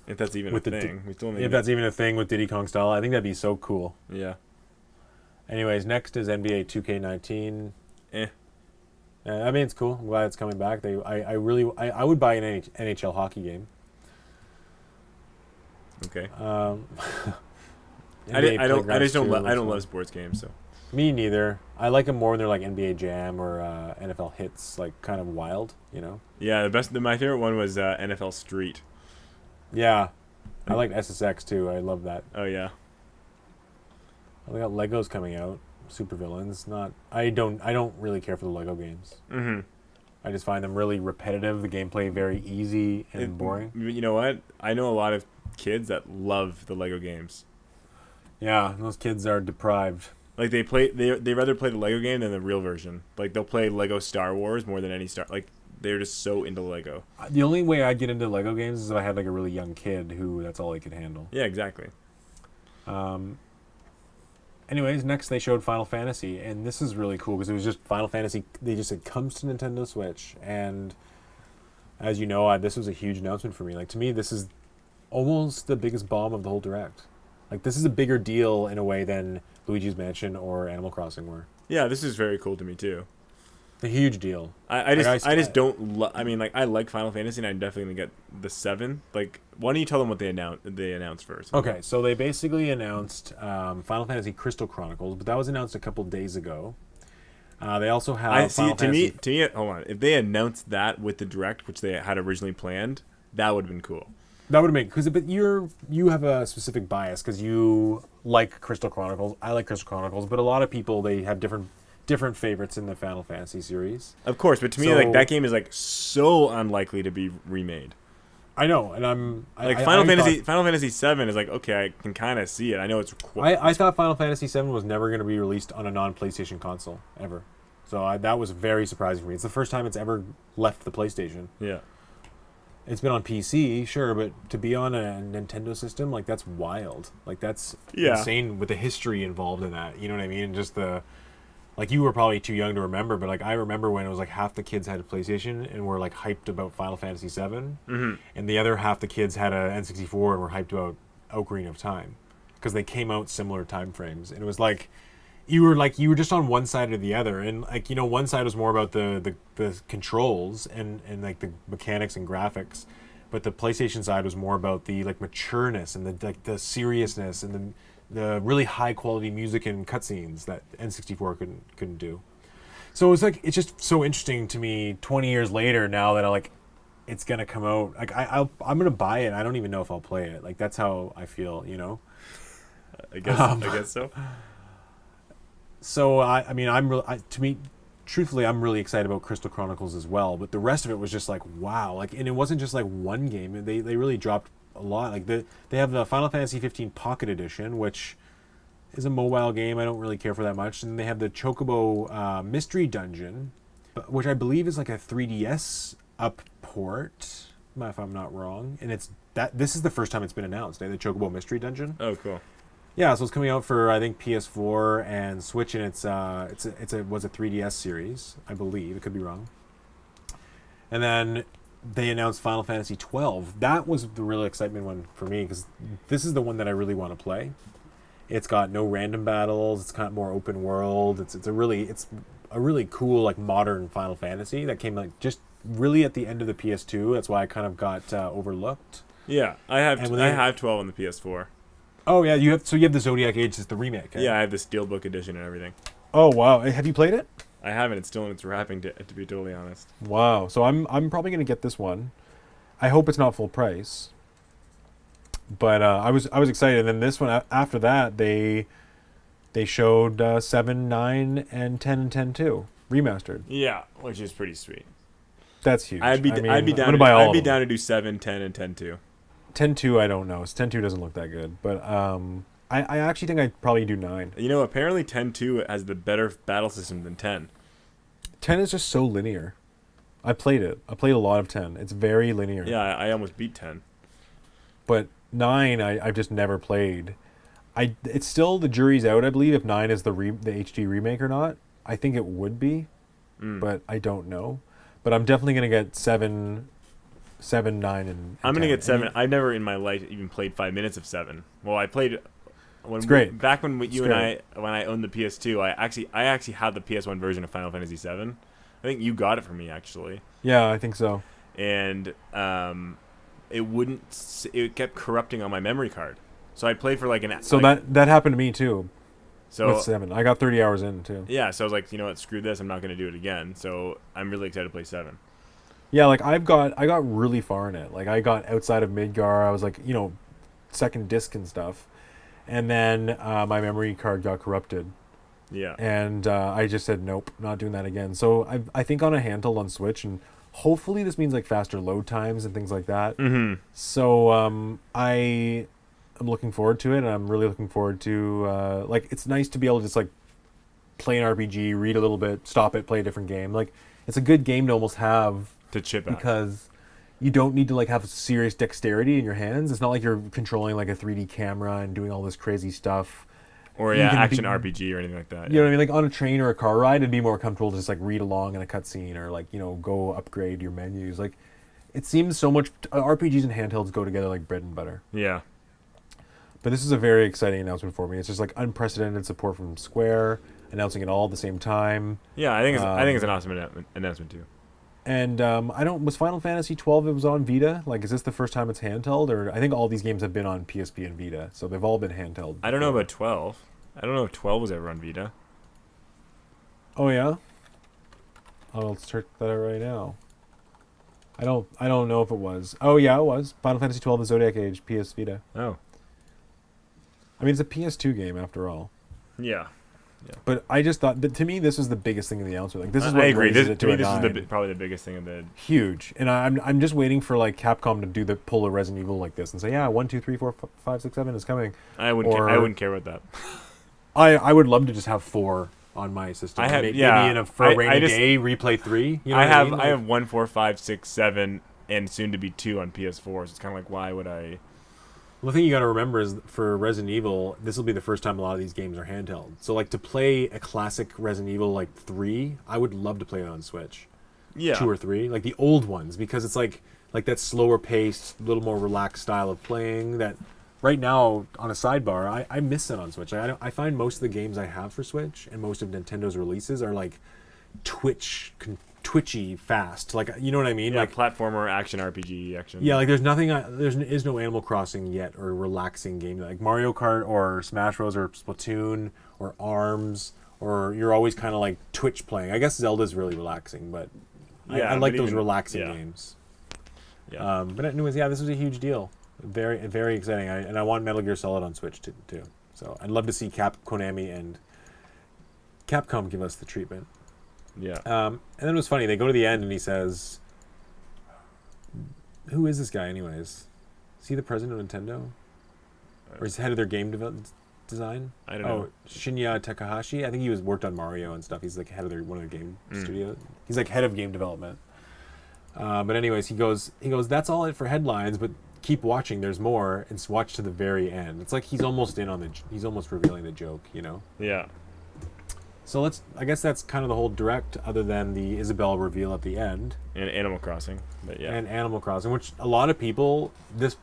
If that's even With a the thing. We still need If that's even a thing with Diddy Kong style, I think that'd be so cool. Yeah. Anyways, next is NBA 2K19. I mean, it's cool. I'm glad it's coming back. I would buy an NHL hockey game. Okay. I just don't love sports games, so. Me neither. I like them more when they're like NBA Jam or NFL Hits, like kind of wild, you know. Yeah, my favorite one was NFL Street. Yeah, I like SSX too. I love that. Oh yeah. They got Legos coming out. Super villains. I don't really care for the Lego games. Mm-hmm. I just find them really repetitive. The gameplay very easy and boring. You know what? I know a lot of kids that love the Lego games. Yeah, those kids are deprived. Like they rather play the Lego game than the real version. Like they'll play Lego Star Wars more than any Like they're just so into Lego. The only way I'd get into Lego games is if I had like a really young kid who that's all he could handle. Yeah, exactly. Anyways, next they showed Final Fantasy, and this is really cool because it was just Final Fantasy. They just said comes to Nintendo Switch, and as you know, this was a huge announcement for me. Like to me, this is almost the biggest bomb of the whole Direct. Like this is a bigger deal in a way than Luigi's Mansion or Animal Crossing were. Yeah, this is very cool to me too. A huge deal. I just don't. I mean, like I like Final Fantasy, and I'm definitely gonna get the 7. Like, why don't you tell them what they announced first? Okay, so they basically announced Final Fantasy Crystal Chronicles, but that was announced a couple days ago. They also have Final Fantasy. To me, hold on. If they announced that with the Direct, which they had originally planned, that would have been cool. That would have made but you have a specific bias because you like Crystal Chronicles. I like Crystal Chronicles, but a lot of people they have different favorites in the Final Fantasy series. Of course, but to me, like that game is like so unlikely to be remade. I know, and Final Fantasy 7 is like okay, I can kind of see it. I know it's. I thought Final Fantasy 7 was never going to be released on a non-PlayStation console ever, so that was very surprising for me. It's the first time it's ever left the PlayStation. Yeah. It's been on PC, sure, but to be on a Nintendo system, like that's wild. Like that's insane with the history involved in that. You know what I mean? And just like you were probably too young to remember, but like I remember when it was like half the kids had a PlayStation and were like hyped about Final Fantasy 7, and the other half the kids had a N64 and were hyped about Ocarina of Time. because they came out similar time frames, and it was like you were just on one side or the other, and like one side was more about the controls and like the mechanics and graphics, but the PlayStation side was more about the like matureness and the seriousness and the really high quality music and cutscenes that N64 couldn't do. So it was like it's just so interesting to me 20 years later now that it's gonna come out. Like I'm gonna buy it. I don't even know if I'll play it. Like that's how I feel. I guess so. So truthfully, I'm really excited about Crystal Chronicles as well. But the rest of it was just like wow. Like, and it wasn't just like one game. They really dropped a lot. Like they have the Final Fantasy 15 Pocket Edition, which is a mobile game. I don't really care for that much. And they have the Chocobo Mystery Dungeon, which I believe is like a 3DS up port, if I'm not wrong. And this is the first time it's been announced. The Chocobo Mystery Dungeon. Oh, cool. Yeah, so it's coming out for I think PS4 and Switch, and was a 3DS series, I believe. It could be wrong. And then they announced Final Fantasy 12. That was the real excitement one for me because this is the one that I really want to play. It's got no random battles. It's kind of more open world. It's a really cool like modern Final Fantasy that came like just really at the end of the PS2. That's why I kind of got overlooked. Yeah, I have 12 on the PS4. Oh yeah, you have the Zodiac Age, it's the remake. Eh? Yeah, I have the Steelbook edition and everything. Oh wow, have you played it? I haven't. It's still in its wrapping, to be totally honest. Wow, so I'm probably gonna get this one. I hope it's not full price. But I was excited. And then this one after that they showed 7, 9, and 10 and 10 too remastered. Yeah, which is pretty sweet. That's huge. I'd be down to do 7, 10, and 10 too. 10-2, I don't know. 10-2 doesn't look that good, but I actually think I'd probably do 9. Apparently 10-2 has the better battle system than 10. 10 is just so linear. I played it. I played a lot of 10. It's very linear. Yeah, I almost beat 10. But 9, I've just never played. It's still the jury's out, I believe, if 9 is the HD remake or not. I think it would be, but I don't know. But I'm definitely gonna get 7, 9, and I'm gonna 10. get 7. I've never in my life even played 5 minutes of 7. Well, I played it's great. Back when when I owned the PS2. I actually had the PS1 version of Final Fantasy 7. I think you got it for me actually. Yeah, I think so. And it kept corrupting on my memory card. So I played for like an. So that happened to me too. So with 7, I got 30 hours in too. Yeah, so I was like, you know what, screw this. I'm not gonna do it again. So I'm really excited to play 7. Yeah, like I got really far in it. Like I got outside of Midgar. I was like, second disc and stuff, and then my memory card got corrupted. Yeah. And I just said nope, not doing that again. So I think on a handheld on Switch, and hopefully this means like faster load times and things like that. Mm-hmm. So I am looking forward to it, and I'm really looking forward to it's nice to be able to just like play an RPG, read a little bit, stop it, play a different game. Like it's a good game to almost have. To chip out. Because you don't need to like have serious dexterity in your hands. It's not like you're controlling like a 3D camera and doing all this crazy stuff. Or action RPG or anything like that. You know what I mean? Like on a train or a car ride, it'd be more comfortable to just like read along in a cutscene or like, go upgrade your menus. Like it seems so much RPGs and handhelds go together like bread and butter. Yeah. But this is a very exciting announcement for me. It's just like unprecedented support from Square, announcing it all at the same time. Yeah, I think it's an awesome announcement too. And was Final Fantasy 12, it was on Vita? Like, is this the first time it's handheld? Or I think all these games have been on PSP and Vita, so they've all been handheld. I don't know about 12. I don't know if 12 was ever on Vita. Oh, yeah? I'll check that out right now. I don't know if it was. Oh, yeah, it was. Final Fantasy 12, The Zodiac Age, PS Vita. Oh. I mean, it's a PS2 game, after all. Yeah. Yeah. But I just thought that to me this was the biggest thing in the announcement. Like this is I agree. This To me, this is probably the biggest thing of the huge. And I'm just waiting for like Capcom to pull a Resident Evil like this and say, yeah, 1, 2, 3, 4, 5, 6, 7 is coming. I wouldn't care about that. I would love to just have 4 on my system. Maybe in a rainy day replay 3. I have 1, 4, 5, 6, 7, and soon to be 2 on PS4. So it's kind of like, why would I? Well, the thing you got to remember is for Resident Evil, this will be the first time a lot of these games are handheld. So, like, to play a classic Resident Evil, like, 3, I would love to play it on Switch. Yeah. 2 or 3. Like, the old ones, because it's, like that slower paced, little more relaxed style of playing that right now, on a sidebar, I miss it on Switch. I find most of the games I have for Switch and most of Nintendo's releases are like twitchy fast. Like, you know what I mean? Yeah, Like, platformer, action, RPG, action. yeah, like there's nothing. Is no Animal Crossing yet, or relaxing game like Mario Kart or Smash Bros or Splatoon or Arms, or you're always kind of like Twitch playing. I guess Zelda's really relaxing, but Yeah, I like but those even- relaxing yeah. games. Yeah. But anyways, yeah, this was a huge deal. Very exciting. And I want Metal Gear Solid on Switch too. So I'd love to see Konami and Capcom give us the treatment. Yeah. And then it was funny. They go to the end and he says, "Who is this guy, anyways? Is he the president of Nintendo, or is he head of their game design?" I don't know. Shinya Takahashi. I think he worked on Mario and stuff. He's like head of one of their game studios. He's like head of game development. But anyways, he goes. That's all it for headlines, but keep watching. There's more. And watch to the very end. It's like he's almost in on he's almost revealing the joke, you know. Yeah. So I guess that's kind of the whole direct, other than the Isabelle reveal at the end. And Animal Crossing, but yeah. And Animal Crossing, which a lot of people this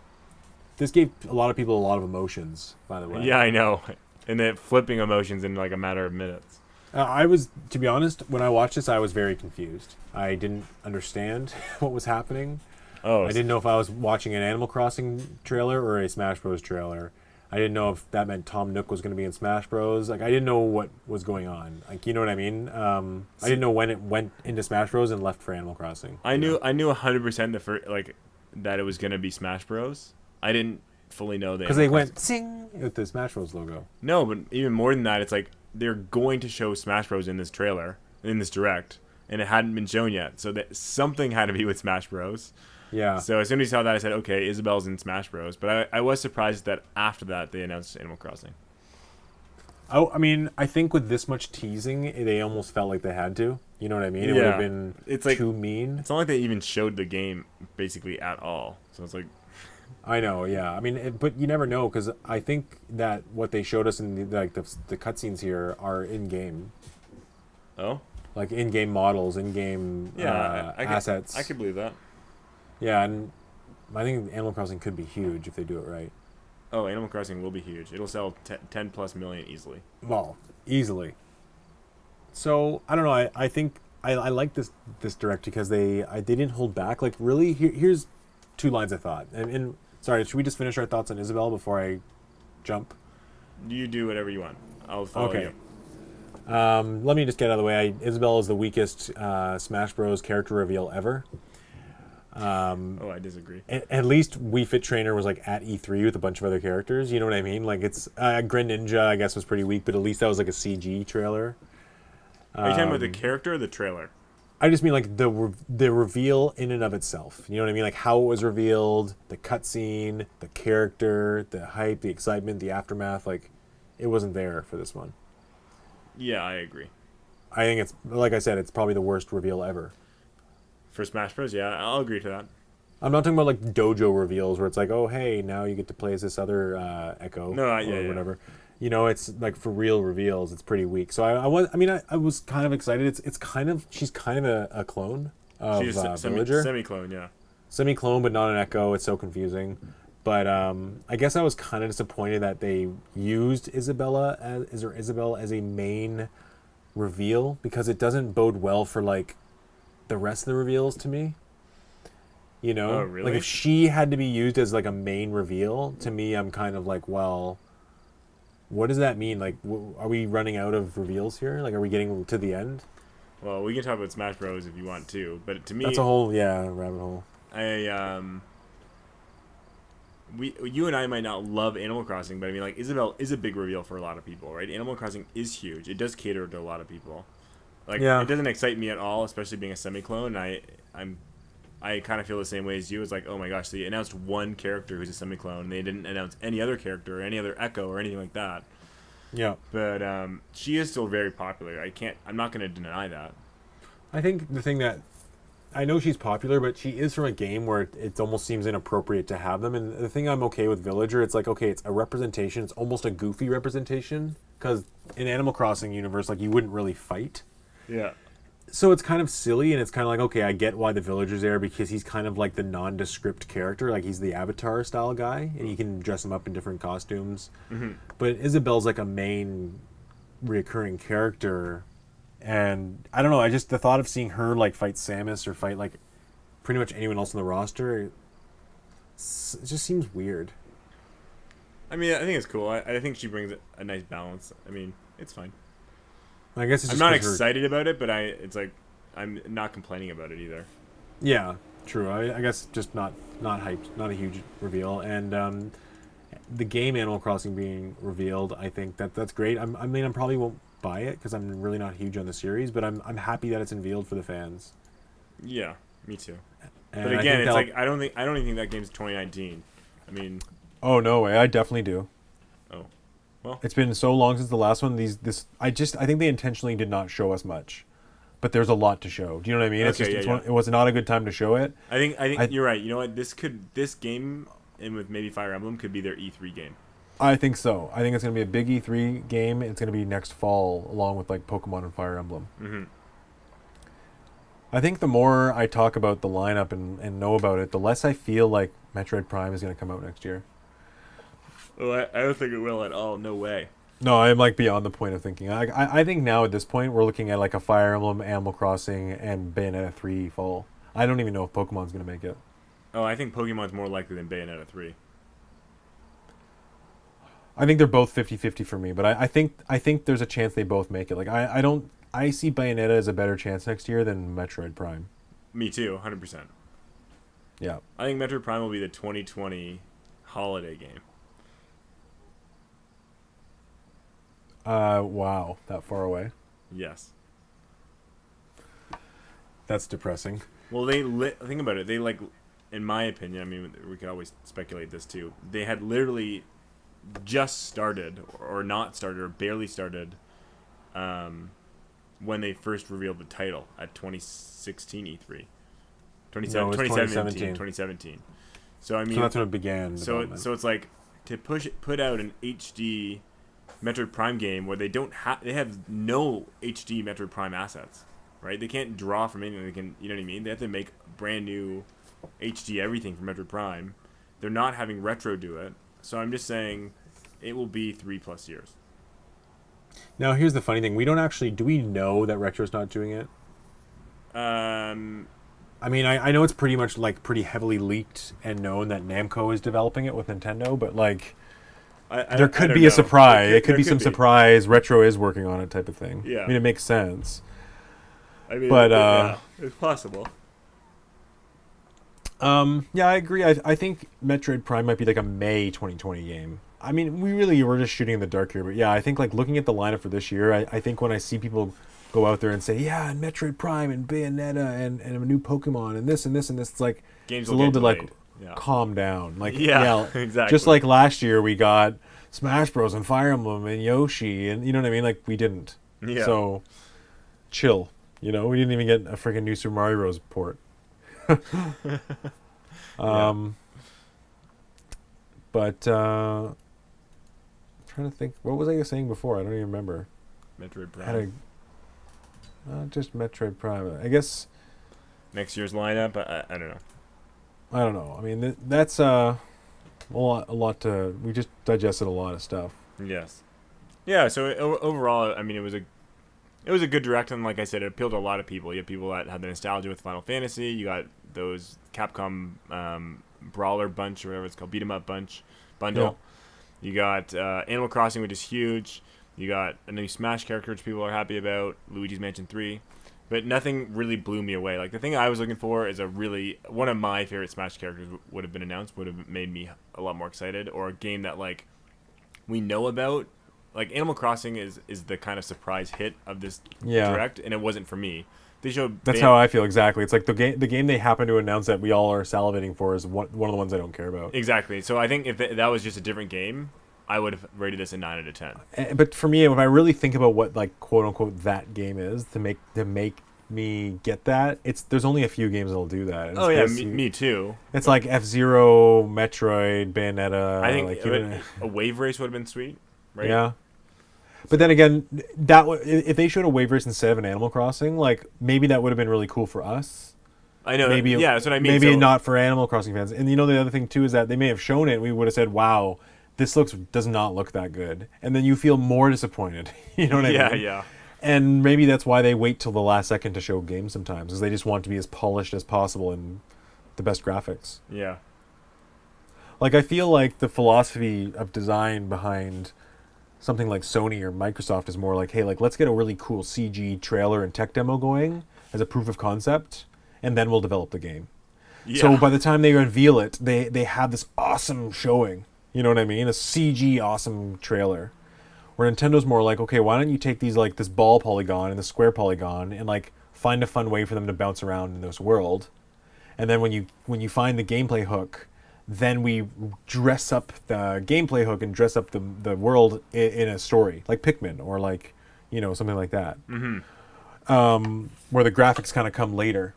gave a lot of people a lot of emotions, by the way. Yeah, I know. And then flipping emotions in like a matter of minutes. I was, to be honest, when I watched this, I was very confused. I didn't understand what was happening. Oh, I didn't know if I was watching an Animal Crossing trailer or a Smash Bros trailer. I didn't know if that meant Tom Nook was going to be in Smash Bros. Like, I didn't know what was going on. Like, you know what I mean? I didn't know when it went into Smash Bros and left for Animal Crossing. I knew 100% that it was gonna be Smash Bros. I didn't fully know that Because they went sing with the Smash Bros logo. No, but even more than that, it's like they're going to show Smash Bros in this trailer, in this direct, and it hadn't been shown yet. So that something had to be with Smash Bros. Yeah. So as soon as I saw that, I said, okay, Isabelle's in Smash Bros. But I was surprised that after that they announced Animal Crossing. I mean, I think with this much teasing, they almost felt like they had to. You know what I mean? It would have been It's like- too mean. It's not like they even showed the game basically at all. So it's like, I know, yeah. I mean, but you never know, because I think that what they showed us in the cutscenes here are in-game. oh, Like in-game models, in-game assets. I could believe that. Yeah, and I think Animal Crossing could be huge if they do it right. Oh, Animal Crossing will be huge. It'll sell 10 plus million easily. Well, easily. So I don't know. I think I like this direct because they didn't hold back. Like really, here's two lines of thought. And sorry, should we just finish our thoughts on Isabelle before I jump? You do whatever you want. I'll follow Okay. you. Let me just get out of the way. Isabelle is the weakest Smash Bros. Character reveal ever. Oh, I disagree. At least Wii Fit Trainer was like at E3 with a bunch of other characters. You know what I mean? Like it's Greninja, I guess, was pretty weak, but at least that was like a CG trailer. Are you talking about the character or the trailer? I just mean like the reveal in and of itself. You know what I mean? Like how it was revealed, the cutscene, the character, the hype, the excitement, the aftermath. Like it wasn't there for this one. Yeah, I agree. I think it's, like I said, it's probably the worst reveal ever. For Smash Bros, yeah, I'll agree to that. I'm not talking about like dojo reveals where it's like, oh hey, now you get to play as this other Echo No, or yeah. whatever. You know, it's like for real reveals, it's pretty weak. So I was kind of excited. It's kind of, she's kind of a clone of She's Villager. semi-clone, yeah. Semi-clone, but not an Echo. It's so confusing. But I guess I was kind of disappointed that they used Isabelle as a main reveal, because it doesn't bode well for like the rest of the reveals to me. You know, Oh, really? like if she had to be used as like a main reveal, to me, I'm kind of like, well, what does that mean? Like, are we running out of reveals here? Like, are we getting to the end? Well, we can talk about Smash Bros if you want to, but to me, That's a whole rabbit hole. You and I might not love Animal Crossing, but I mean, like, Isabelle is a big reveal for a lot of people, right? Animal Crossing is huge. It does cater to a lot of people. Like, Yeah. it doesn't excite me at all, especially being a semi-clone. I kind of feel the same way as you. It's like, oh my gosh, they announced one character who's a semi-clone, and they didn't announce any other character or any other Echo or anything like that. Yeah. But she is still very popular. I'm not going to deny that. I think the thing that, I know she's popular, but she is from a game where it almost seems inappropriate to have them. And the thing I'm okay with Villager, it's like, okay, it's a representation. It's almost a goofy representation, because in Animal Crossing universe, like, you wouldn't really fight. Yeah. So it's kind of silly, and it's kind of like, okay, I get why the villager's there because he's kind of like the nondescript character, like he's the Avatar style guy, and you can dress him up in different costumes. But Isabel's like a main recurring character, and I don't know. I just the thought of seeing her like fight Samus or fight like pretty much anyone else on the roster, it just seems weird. I mean, I think it's cool. I think she brings a nice balance. I mean, it's fine. I guess it's I'm just not 'cause her- excited about it, but it's like I'm not complaining about it either. Yeah, true. I guess just not hyped, not a huge reveal, and the game Animal Crossing being revealed, I think that's great. I mean, I probably won't buy it because I'm really not huge on the series, but I'm happy that it's unveiled for the fans. Yeah, me too. And But I again, think it's that'll- like I don't even think that game's 2019. I mean, Oh no way! I definitely do. oh, well, It's been so long since the last one. I think they intentionally did not show us much, but there's a lot to show. Do you know what I mean? It's Okay, just yeah. it was not a good time to show it. I think I- you're right. You know what? This game and with maybe Fire Emblem could be their E3 game. I think so. I think it's going to be a big E3 game. It's going to be next fall, along with like Pokemon and Fire Emblem. Mm-hmm. I think the more I talk about the lineup and know about it, the less I feel like Metroid Prime is going to come out next year. Well, I don't think it will at all. No way. No, I'm like beyond the point of thinking. I think now at this point we're looking at like a Fire Emblem, Animal Crossing, and Bayonetta 3 fall. I don't even know if Pokemon's going to make it. Oh, I think Pokemon's more likely than Bayonetta 3. I think they're both 50-50 for me, but I think there's a chance they both make it. Like I see Bayonetta as a better chance next year than Metroid Prime. Me too, 100%. Yeah. I think Metroid Prime will be the 2020 holiday game. Wow, that far away. Yes. that's depressing. Well, think about it. They like, in my opinion, I mean, we could always speculate this too. They had literally just started, or not started, or barely started, when they first revealed the title at 2016 E3. No, it was 2017. So I mean, So that's when it began. so development. so it's like to put out an HD Metroid Prime game where they have no HD Metroid Prime assets, right? They can't draw from anything. They can, you know what I mean? They have to make brand new HD everything for Metroid Prime. They're not having Retro do it. So I'm just saying it will be 3+ years. Now here's the funny thing: do we know that Retro's not doing it? I mean, I know it's pretty much like pretty heavily leaked and known that Namco is developing it with Nintendo, but like there could be a surprise. It could be some surprise. Retro is working on it, type of thing. Yeah. I mean, it makes sense. I mean, But, yeah, it's possible. Yeah, I agree. I think Metroid Prime might be like a May 2020 game. I mean, we're just shooting in the dark here, but yeah, I think like looking at the lineup for this year, I think when I see people go out there and say, yeah, and Metroid Prime and Bayonetta and a new Pokemon and this and this and this, it's like Games it's a will little get bit like delayed. Yeah. calm down. Like Yeah, exactly. Just like last year we got Smash Bros and Fire Emblem and Yoshi and you know what I mean? Like we didn't. Yeah. So chill. You know, we didn't even get a freaking new Super Mario Bros port. But I'm trying to think, what was I saying before? I don't even remember. Metroid Had Prime. just Metroid Prime. I guess Next year's lineup, I don't know. I don't know. I mean, that's a lot to. We just digested a lot of stuff. Yes. Yeah. So overall, I mean, it was a good direct, and like I said, it appealed to a lot of people. You have people that had the nostalgia with Final Fantasy. You got those Capcom brawler bunch or whatever it's called, beat 'em up bundle. You got Animal Crossing, which is huge. You got a new Smash character, which people are happy about. Luigi's Mansion 3. But nothing really blew me away. Like, the thing I was looking for is one of my favorite Smash characters would have been announced, would have made me a lot more excited, or a game that, like, we know about. Like, Animal Crossing is the kind of surprise hit of this direct, and it wasn't for me. They showed... That's how I feel exactly. It's like the game they happen to announce that we all are salivating for is one of the ones I don't care about. Exactly. So I think if that was just a different game, I would have rated this a 9 out of 10. But for me, if I really think about what like quote unquote that game is to make me get that, there's only a few games that'll do that. And Oh it's yeah, me too. It's like F-Zero, Metroid, Bayonetta. I think like, a wave race would have been sweet, right? Yeah. But then again, if they showed a Wayverse instead of an Animal Crossing, like maybe that would have been really cool for us. I know. Maybe Yeah, that's what I mean. Maybe So, not for Animal Crossing fans. And the other thing too is that they may have shown it, and we would have said, "Wow, this does not look that good," and then you feel more disappointed. You know what I mean? Yeah. And maybe that's why they wait till the last second to show games sometimes, is they just want to be as polished as possible and the best graphics. Yeah. Like, I feel like the philosophy of design behind something like Sony or Microsoft is more like, hey, like, let's get a really cool CG trailer and tech demo going as a proof of concept, and then we'll develop the game. Yeah. So by the time they unveil it, they have this awesome showing. You know what I mean? A CG awesome trailer. Where Nintendo's more like, okay, why don't you take these, like, this ball polygon and the square polygon and, like, find a fun way for them to bounce around in this world. And then when you find the gameplay hook, then we dress up the gameplay hook and dress up the world in a story, like Pikmin or like, something like that. Mm-hmm. Where the graphics kind of come later.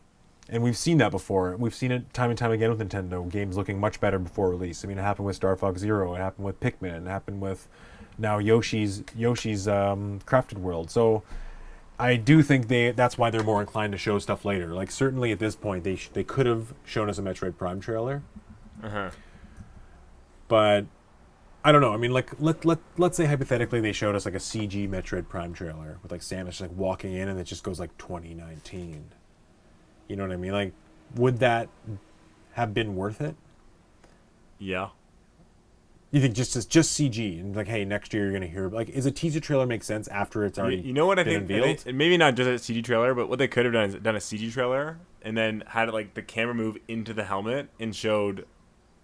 And we've seen that before. We've seen it time and time again with Nintendo. Games looking much better before release. I mean, it happened with Star Fox Zero. It happened with Pikmin. It happened with now Yoshi's Crafted World. So I do think that's why they're more inclined to show stuff later. Like, certainly at this point, they could have shown us a Metroid Prime trailer. Uh-huh. But I don't know. I mean, like, let's say hypothetically they showed us like a CG Metroid Prime trailer with like Samus like walking in and it just goes like 2019. You know what I mean? Like, would that have been worth it? Yeah. You think just CG and like, hey, next year you're gonna hear like, is a teaser trailer make sense after it's already You know what I been think? unveiled? And maybe not just a CG trailer, but what they could have done is done a CG trailer and then had like the camera move into the helmet and showed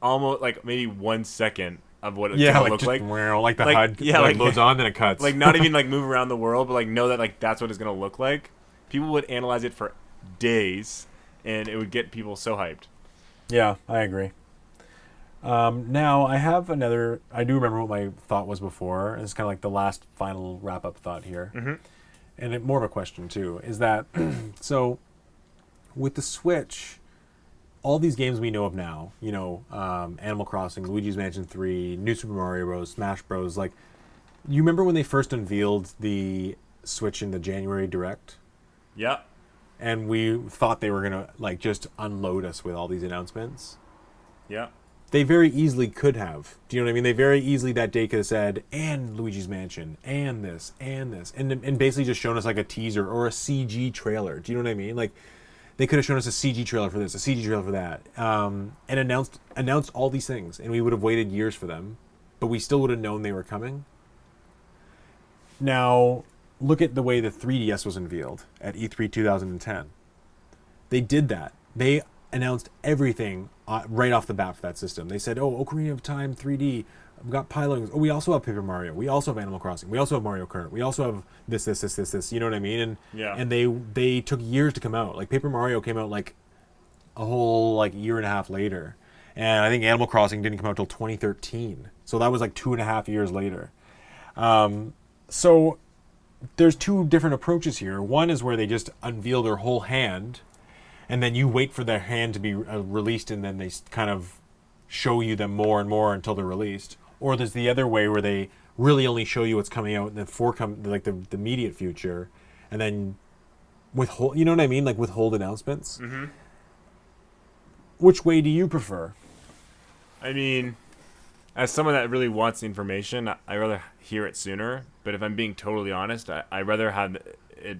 almost like maybe 1 second of what it's gonna look like. Like the Like, HUD yeah, like loads on, then it cuts. Like not even like move around the world, but like know that like that's what it's gonna look like. People would analyze it for days, and it would get people so hyped. Yeah, I agree. Now, I have another... I do remember what my thought was before. It's kind of like the last final wrap-up thought here. Mm-hmm. And more of a question, too, is that... so, with the Switch, all these games we know of now, Animal Crossing, Luigi's Mansion 3, New Super Mario Bros, Smash Bros, like, you remember when they first unveiled the Switch in the January Direct? Yeah. And we thought they were going to, like, just unload us with all these announcements? Yeah. They very easily could have. Do you know what I mean? They very easily that day could have said, and Luigi's Mansion, and this, and basically just shown us like a teaser or a CG trailer. Do you know what I mean? Like, they could have shown us a CG trailer for this, a CG trailer for that, and announced all these things, and we would have waited years for them, but we still would have known they were coming. Now, look at the way the 3DS was unveiled at E3 2010. They did that. They announced everything right off the bat for that system. They said, oh, Ocarina of Time 3D, we've got Pylons. Oh, we also have Paper Mario. We also have Animal Crossing. We also have Mario Kart. We also have this. You know what I mean? And they took years to come out. Like, Paper Mario came out like a whole like year and a half later. And I think Animal Crossing didn't come out till 2013. So that was like 2.5 years later. So there's two different approaches here. One is where they just unveil their whole hand, and then you wait for their hand to be released, and then they kind of show you them more and more until they're released. Or there's the other way where they really only show you what's coming out in the immediate future, and then withhold. You know what I mean? Like withhold announcements. Mm-hmm. Which way do you prefer? I mean, as someone that really wants the information, I'd rather hear it sooner. But if I'm being totally honest, I'd rather have it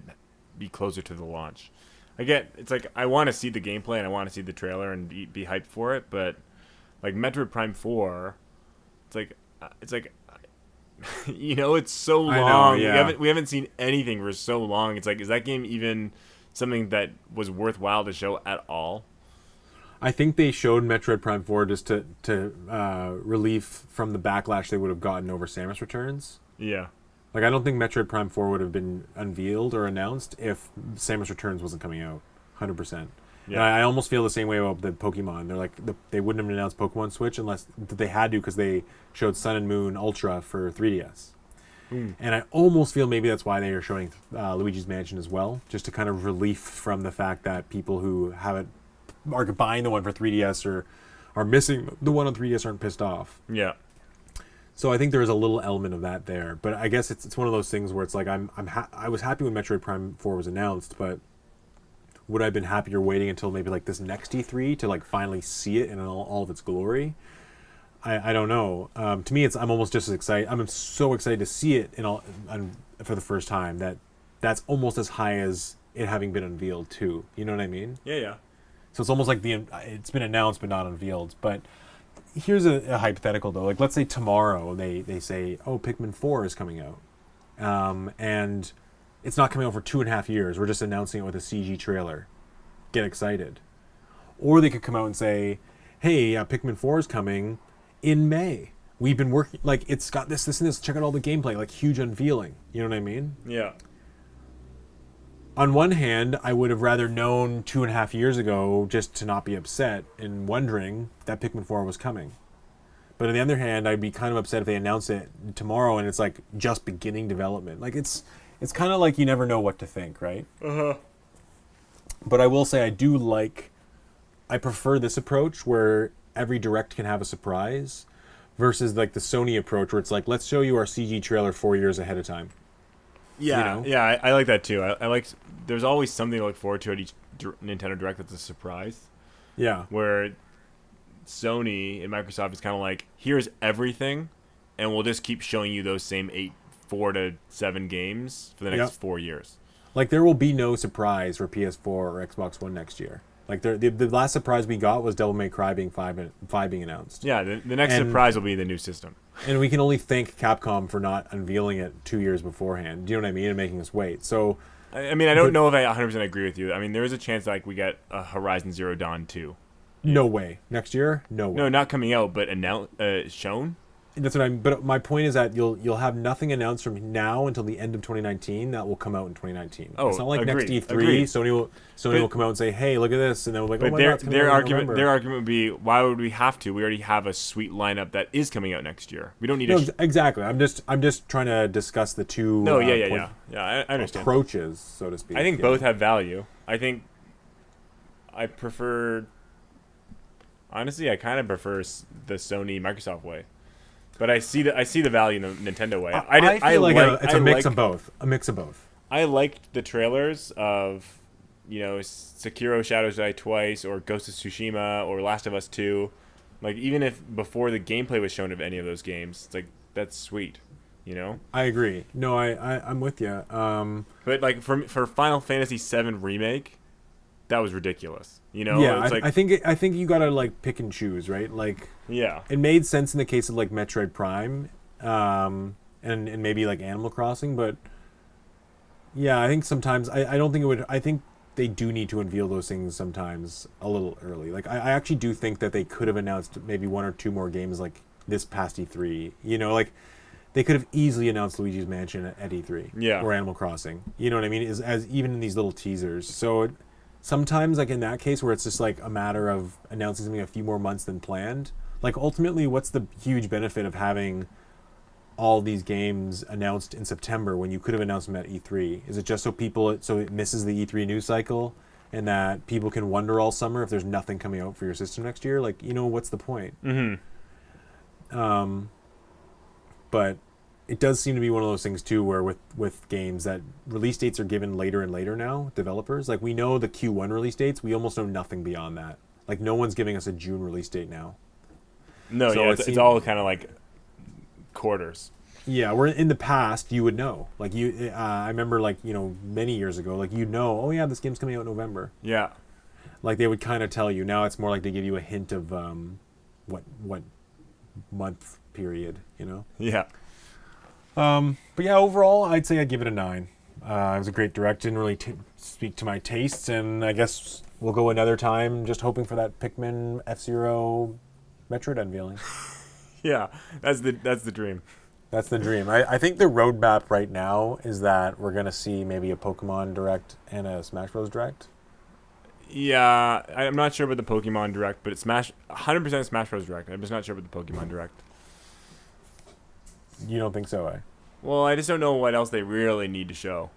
be closer to the launch. It's like I want to see the gameplay and I want to see the trailer and be hyped for it. But like Metroid Prime 4, it's like it's so long. I know, yeah. We haven't seen anything for so long. It's like, is that game even something that was worthwhile to show at all? I think they showed Metroid Prime 4 just to relief from the backlash they would have gotten over Samus Returns. Yeah. Like, I don't think Metroid Prime 4 would have been unveiled or announced if Samus Returns wasn't coming out. 100%. Yeah. And I almost feel the same way about the Pokemon. They're like, they wouldn't have announced Pokemon Switch unless they had to, because they showed Sun and Moon Ultra for 3DS. And I almost feel maybe that's why they are showing Luigi's Mansion as well, just to kind of relief from the fact that people who are buying the one for 3DS or are missing the one on 3DS aren't pissed off. Yeah. So I think there is a little element of that there, but I guess it's one of those things where it's like I was happy when Metroid Prime 4 was announced, but would I have been happier waiting until maybe like this next E3 to like finally see it in all of its glory? I don't know. To me, I'm almost just as excited. I'm so excited to see it for the first time that's almost as high as it having been unveiled too. You know what I mean? Yeah, yeah. So it's almost like it's been announced but not unveiled. But here's a hypothetical though. Like let's say tomorrow they say, oh, Pikmin 4 is coming out, and it's not coming out for 2.5 years. We're just announcing it with a CG trailer. Get excited. Or they could come out and say, hey, Pikmin 4 is coming in May. We've been working, like, it's got this, and this. Check out all the gameplay, like, huge unveiling. You know what I mean? Yeah. On one hand, I would have rather known 2.5 years ago just to not be upset and wondering that Pikmin 4 was coming. But on the other hand, I'd be kind of upset if they announce it tomorrow and it's, like, just beginning development. Like, it's kind of like you never know what to think, right? Uh-huh. But I will say I prefer this approach where every direct can have a surprise versus like the Sony approach where it's like, let's show you our CG trailer 4 years ahead of time. Yeah, You know? yeah, I like that too. I like. There's always something to look forward to at each Nintendo Direct that's a surprise. Yeah. Where Sony and Microsoft is kind of like, here's everything, and we'll just keep showing you those same 4 to 7 games for the next 4 years. Like there will be no surprise for PS4 or Xbox One next year. Like the last surprise we got was Devil May Cry being 5 being announced. Yeah, the next surprise will be the new system. And we can only thank Capcom for not unveiling it 2 years beforehand. Do you know what I mean? And making us wait. So, I mean, I don't know if I 100% agree with you. I mean, there is a chance like we get a Horizon Zero Dawn 2. no way. Next year? No way. No, not coming out, but shown. That's what I'm. But my point is that you'll have nothing announced from now until the end of 2019 that will come out in 2019. Oh, it's not like agreed, next E3. agreed. Sony will come out and say, "Hey, look at this," and they'll be like, "Oh But my God, it's coming their out in argument November." would be, why would we have to? We already have a sweet lineup that is coming out next year. We don't need No, exactly. I'm just trying to discuss the two. No, yeah. I understand. Approaches, so to speak. I think both have value. I think I prefer. Honestly, I kind of prefer the Sony Microsoft way, but I see the value in the Nintendo way. I feel like it's a mix of both. A mix of both. I liked the trailers of, Sekiro Shadows Die Twice or Ghost of Tsushima or Last of Us 2. Like, even if before the gameplay was shown of any of those games, it's like, that's sweet, I agree. No, I'm with you. But like for Final Fantasy VII Remake, that was ridiculous. Yeah, it's like, I think you gotta like pick and choose, right? Like, yeah, it made sense in the case of like Metroid Prime, and maybe like Animal Crossing, but yeah, I think sometimes I don't think it would. I think they do need to unveil those things sometimes a little early. Like I actually do think that they could have announced maybe 1 or 2 more games like this past E3. Like they could have easily announced Luigi's Mansion at E3, Yeah. or Animal Crossing. You know what I mean? As even in these little teasers. So sometimes, like in that case, where it's just like a matter of announcing something a few more months than planned. Like ultimately, what's the huge benefit of having all these games announced in September when you could have announced them at E3? Is it just so it misses the E3 news cycle, and that people can wonder all summer if there's nothing coming out for your system next year? Like, what's the point? Mm-hmm. But it does seem to be one of those things too, where with games that release dates are given later and later now, developers, like we know the Q1 release dates, we almost know nothing beyond that. Like no one's giving us a June release date now. No, So yeah, it it's seemed- all kind of like quarters. Yeah, where in the past you would know. Like I remember like many years ago, like oh yeah, this game's coming out in November. Yeah. Like they would kind of tell you. Now it's more like they give you a hint of what month period. Yeah. But yeah, overall, I'd say I'd give it a 9. It was a great direct. Didn't really speak to my tastes, and I guess we'll go another time just hoping for that Pikmin F-Zero Metroid unveiling. Yeah. That's the dream. That's the dream. I think the roadmap right now is that we're going to see maybe a Pokemon Direct and a Smash Bros. Direct. Yeah, I'm not sure about the Pokemon Direct, but it's 100% Smash Bros. Direct. I'm just not sure about the Pokemon Direct. You don't think so, eh? Well, I just don't know what else they really need to show.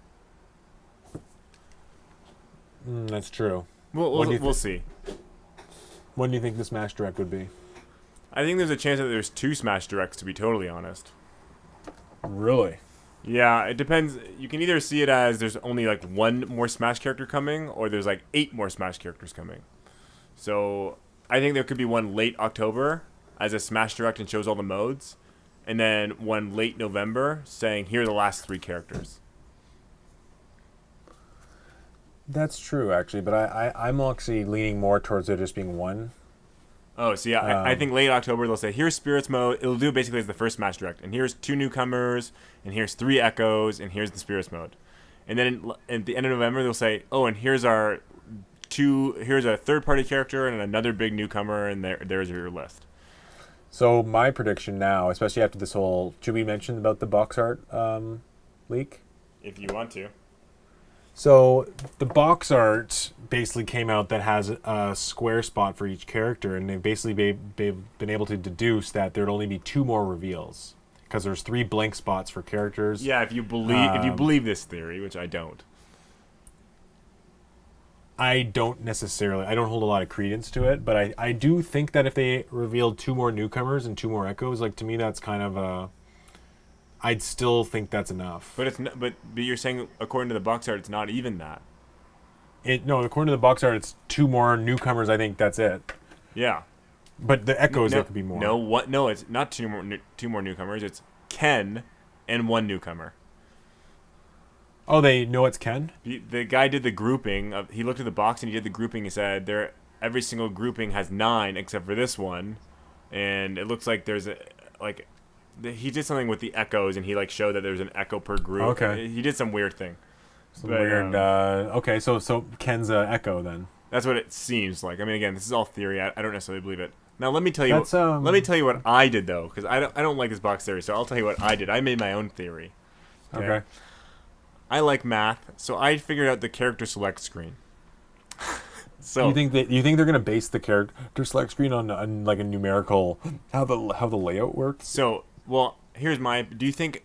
That's true. We'll see. When do you think the Smash Direct would be? I think there's a chance that there's 2 Smash Directs, to be totally honest. Really? Yeah, it depends. You can either see it as there's only like 1 more Smash character coming, or there's like 8 more Smash characters coming. So I think there could be one late October as a Smash Direct and shows all the modes, and then one late November saying here are the last 3 characters. That's true, actually, but I'm actually leaning more towards there just being one. Oh, so yeah, I think late October they'll say here's Spirits mode. It'll do basically as the first Smash Direct, and here's 2 newcomers, and here's 3 Echoes, and here's the Spirits mode. And then at the end of November they'll say, oh, and here's a third-party character and another big newcomer, and there's your list. So my prediction now, especially after this whole, should we mention about the box art leak? If you want to. So the box art basically came out that has a square spot for each character, and they've basically been able to deduce that there'd only be 2 more reveals because there's 3 blank spots for characters. Yeah, if you believe this theory, which I don't. I don't hold a lot of credence to it, but I do think that if they revealed 2 more newcomers and 2 more Echoes, like to me that's kind of a... I'd still think that's enough. But it's not, but you're saying according to the box art, it's not even that. No, according to the box art, it's 2 more newcomers. I think that's it. Yeah. But the Echoes, there could be more. No, what? No, it's not 2 more newcomers. It's Ken and 1 newcomer. Oh, they know it's Ken? The guy did the grouping. He looked at the box and he did the grouping. He said every single grouping has 9 except for this one, and it looks like there's he did something with the Echoes, and he showed that there's an Echo per group. Okay. He did some weird thing. Okay, so Ken's a Echo then. That's what it seems like. I mean, again, this is all theory. I don't necessarily believe it. Now, let me tell you. That's, let me tell you what I did though, because I don't like this box theory. So I'll tell you what I did. I made my own theory. Okay. I like math, so I figured out the character select screen. So you think they're gonna base the character select screen on like a numerical how the layout works? So. Well, here's do you think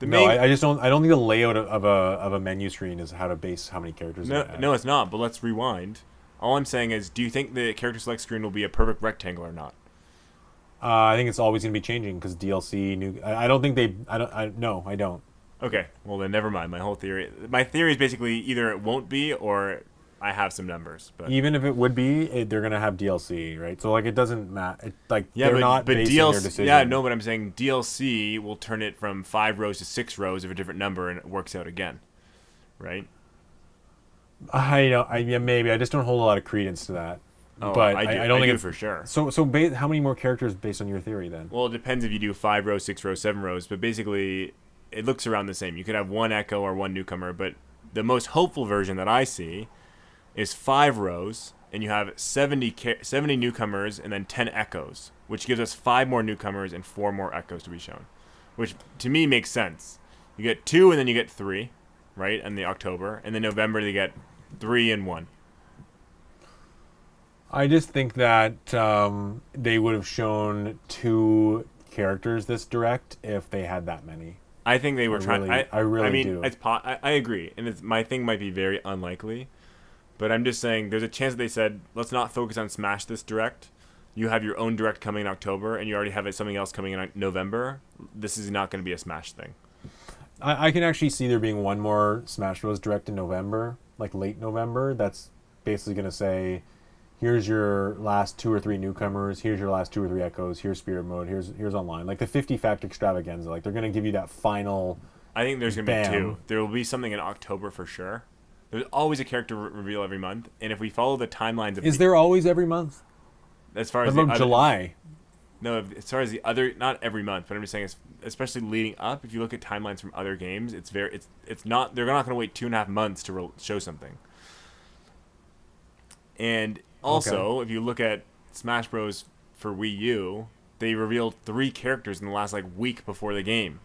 I just don't. I don't think the layout of a menu screen is how to base how many characters. No, it's not. But let's rewind. All I'm saying is, do you think the character select screen will be a perfect rectangle or not? I think it's always going to be changing because DLC new. I don't think they. No, I don't. Okay, well then never mind. My theory is basically either it won't be or I have some numbers. But even if it would be, they're going to have DLC, right? So it doesn't matter. They're not but basing DLC, their decision. Yeah, no, but I'm saying DLC will turn it from 5 rows to 6 rows of a different number, and it works out again, right? Maybe I just don't hold a lot of credence to that. Oh, but I don't think do for sure. So how many more characters based on your theory then? Well, it depends if you do 5 rows, 6 rows, 7 rows, but basically it looks around the same. You could have 1 Echo or 1 newcomer, but the most hopeful version that I see is 5 rows, and you have 70 newcomers and then 10 Echoes, which gives us 5 more newcomers and 4 more Echoes to be shown, which to me makes sense. You get 2 and then you get 3, right, in the October, and then November they get 3 and 1. I just think that they would have shown 2 characters this direct if they had that many. I think they were trying. I really do. I agree, and my thing might be very unlikely. But I'm just saying there's a chance that they said, let's not focus on Smash this direct. You have your own direct coming in October, and you already have something else coming in November. This is not going to be a Smash thing. I can actually see there being one more Smash Bros. Direct in November, like late November. That's basically going to say, here's your last 2 or 3 newcomers. Here's your last 2 or 3 Echoes. Here's Spirit Mode. Here's online. Like the 50 Fact Extravaganza. Like they're going to give you that final. I think there's going to be 2. There will be something in October for sure. There's always a character reveal every month, and if we follow the timelines of... Is there always every month? As far as what about July? No, as far as the other... Not every month, but I'm just saying, especially leading up, if you look at timelines from other games, it's not... They're not going to wait 2.5 months to show something. And also, if you look at Smash Bros. For Wii U, they revealed 3 characters in the last week before the game.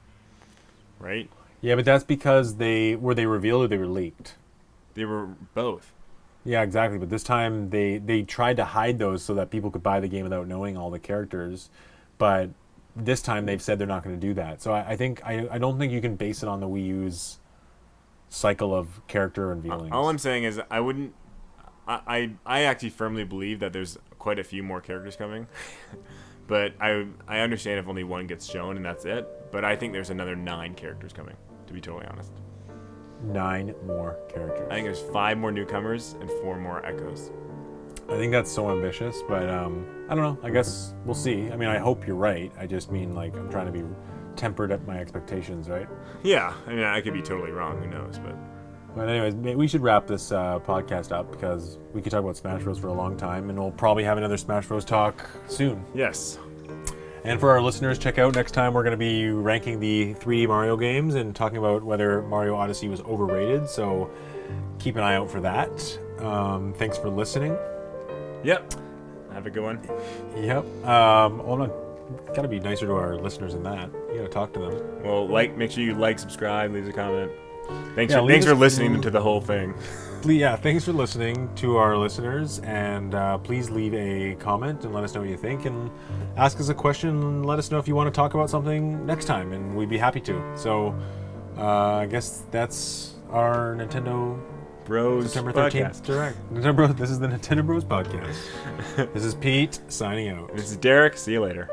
Right? Yeah, but that's because were they revealed or they were leaked? They were both. Yeah, exactly. But this time they tried to hide those so that people could buy the game without knowing all the characters. But this time they've said they're not going to do that. So I don't think you can base it on the Wii U's cycle of character unveilings. All I'm saying is I wouldn't. I actually firmly believe that there's quite a few more characters coming. But I understand if only one gets shown and that's it. But I think there's another 9 characters coming, to be totally honest. 9 more characters. I think there's 5 more newcomers and 4 more echoes. I think that's so ambitious, but I don't know. I guess we'll see. I mean, I hope you're right. I just mean, like, I'm trying to be tempered at my expectations, right? Yeah, I mean, I could be totally wrong. Who knows? But anyways, we should wrap this podcast up because we could talk about Smash Bros for a long time, and we'll probably have another Smash Bros talk soon. Yes. And for our listeners, check out next time we're going to be ranking the 3D Mario games and talking about whether Mario Odyssey was overrated. So keep an eye out for that. Thanks for listening. Yep. Have a good one. Yep. Well, gotta be nicer to our listeners than that. You gotta talk to them. Well, make sure you like, subscribe, leave a comment. Thanks leave for us- listening to the whole thing. Thanks for listening to our listeners, and please leave a comment and let us know what you think, and ask us a question and let us know if you want to talk about something next time, and we'd be happy to. So I guess that's our Nintendo Bros September podcast. 13th Direct. This is the Nintendo Bros podcast. This is Pete signing out. This is Derek. See you later.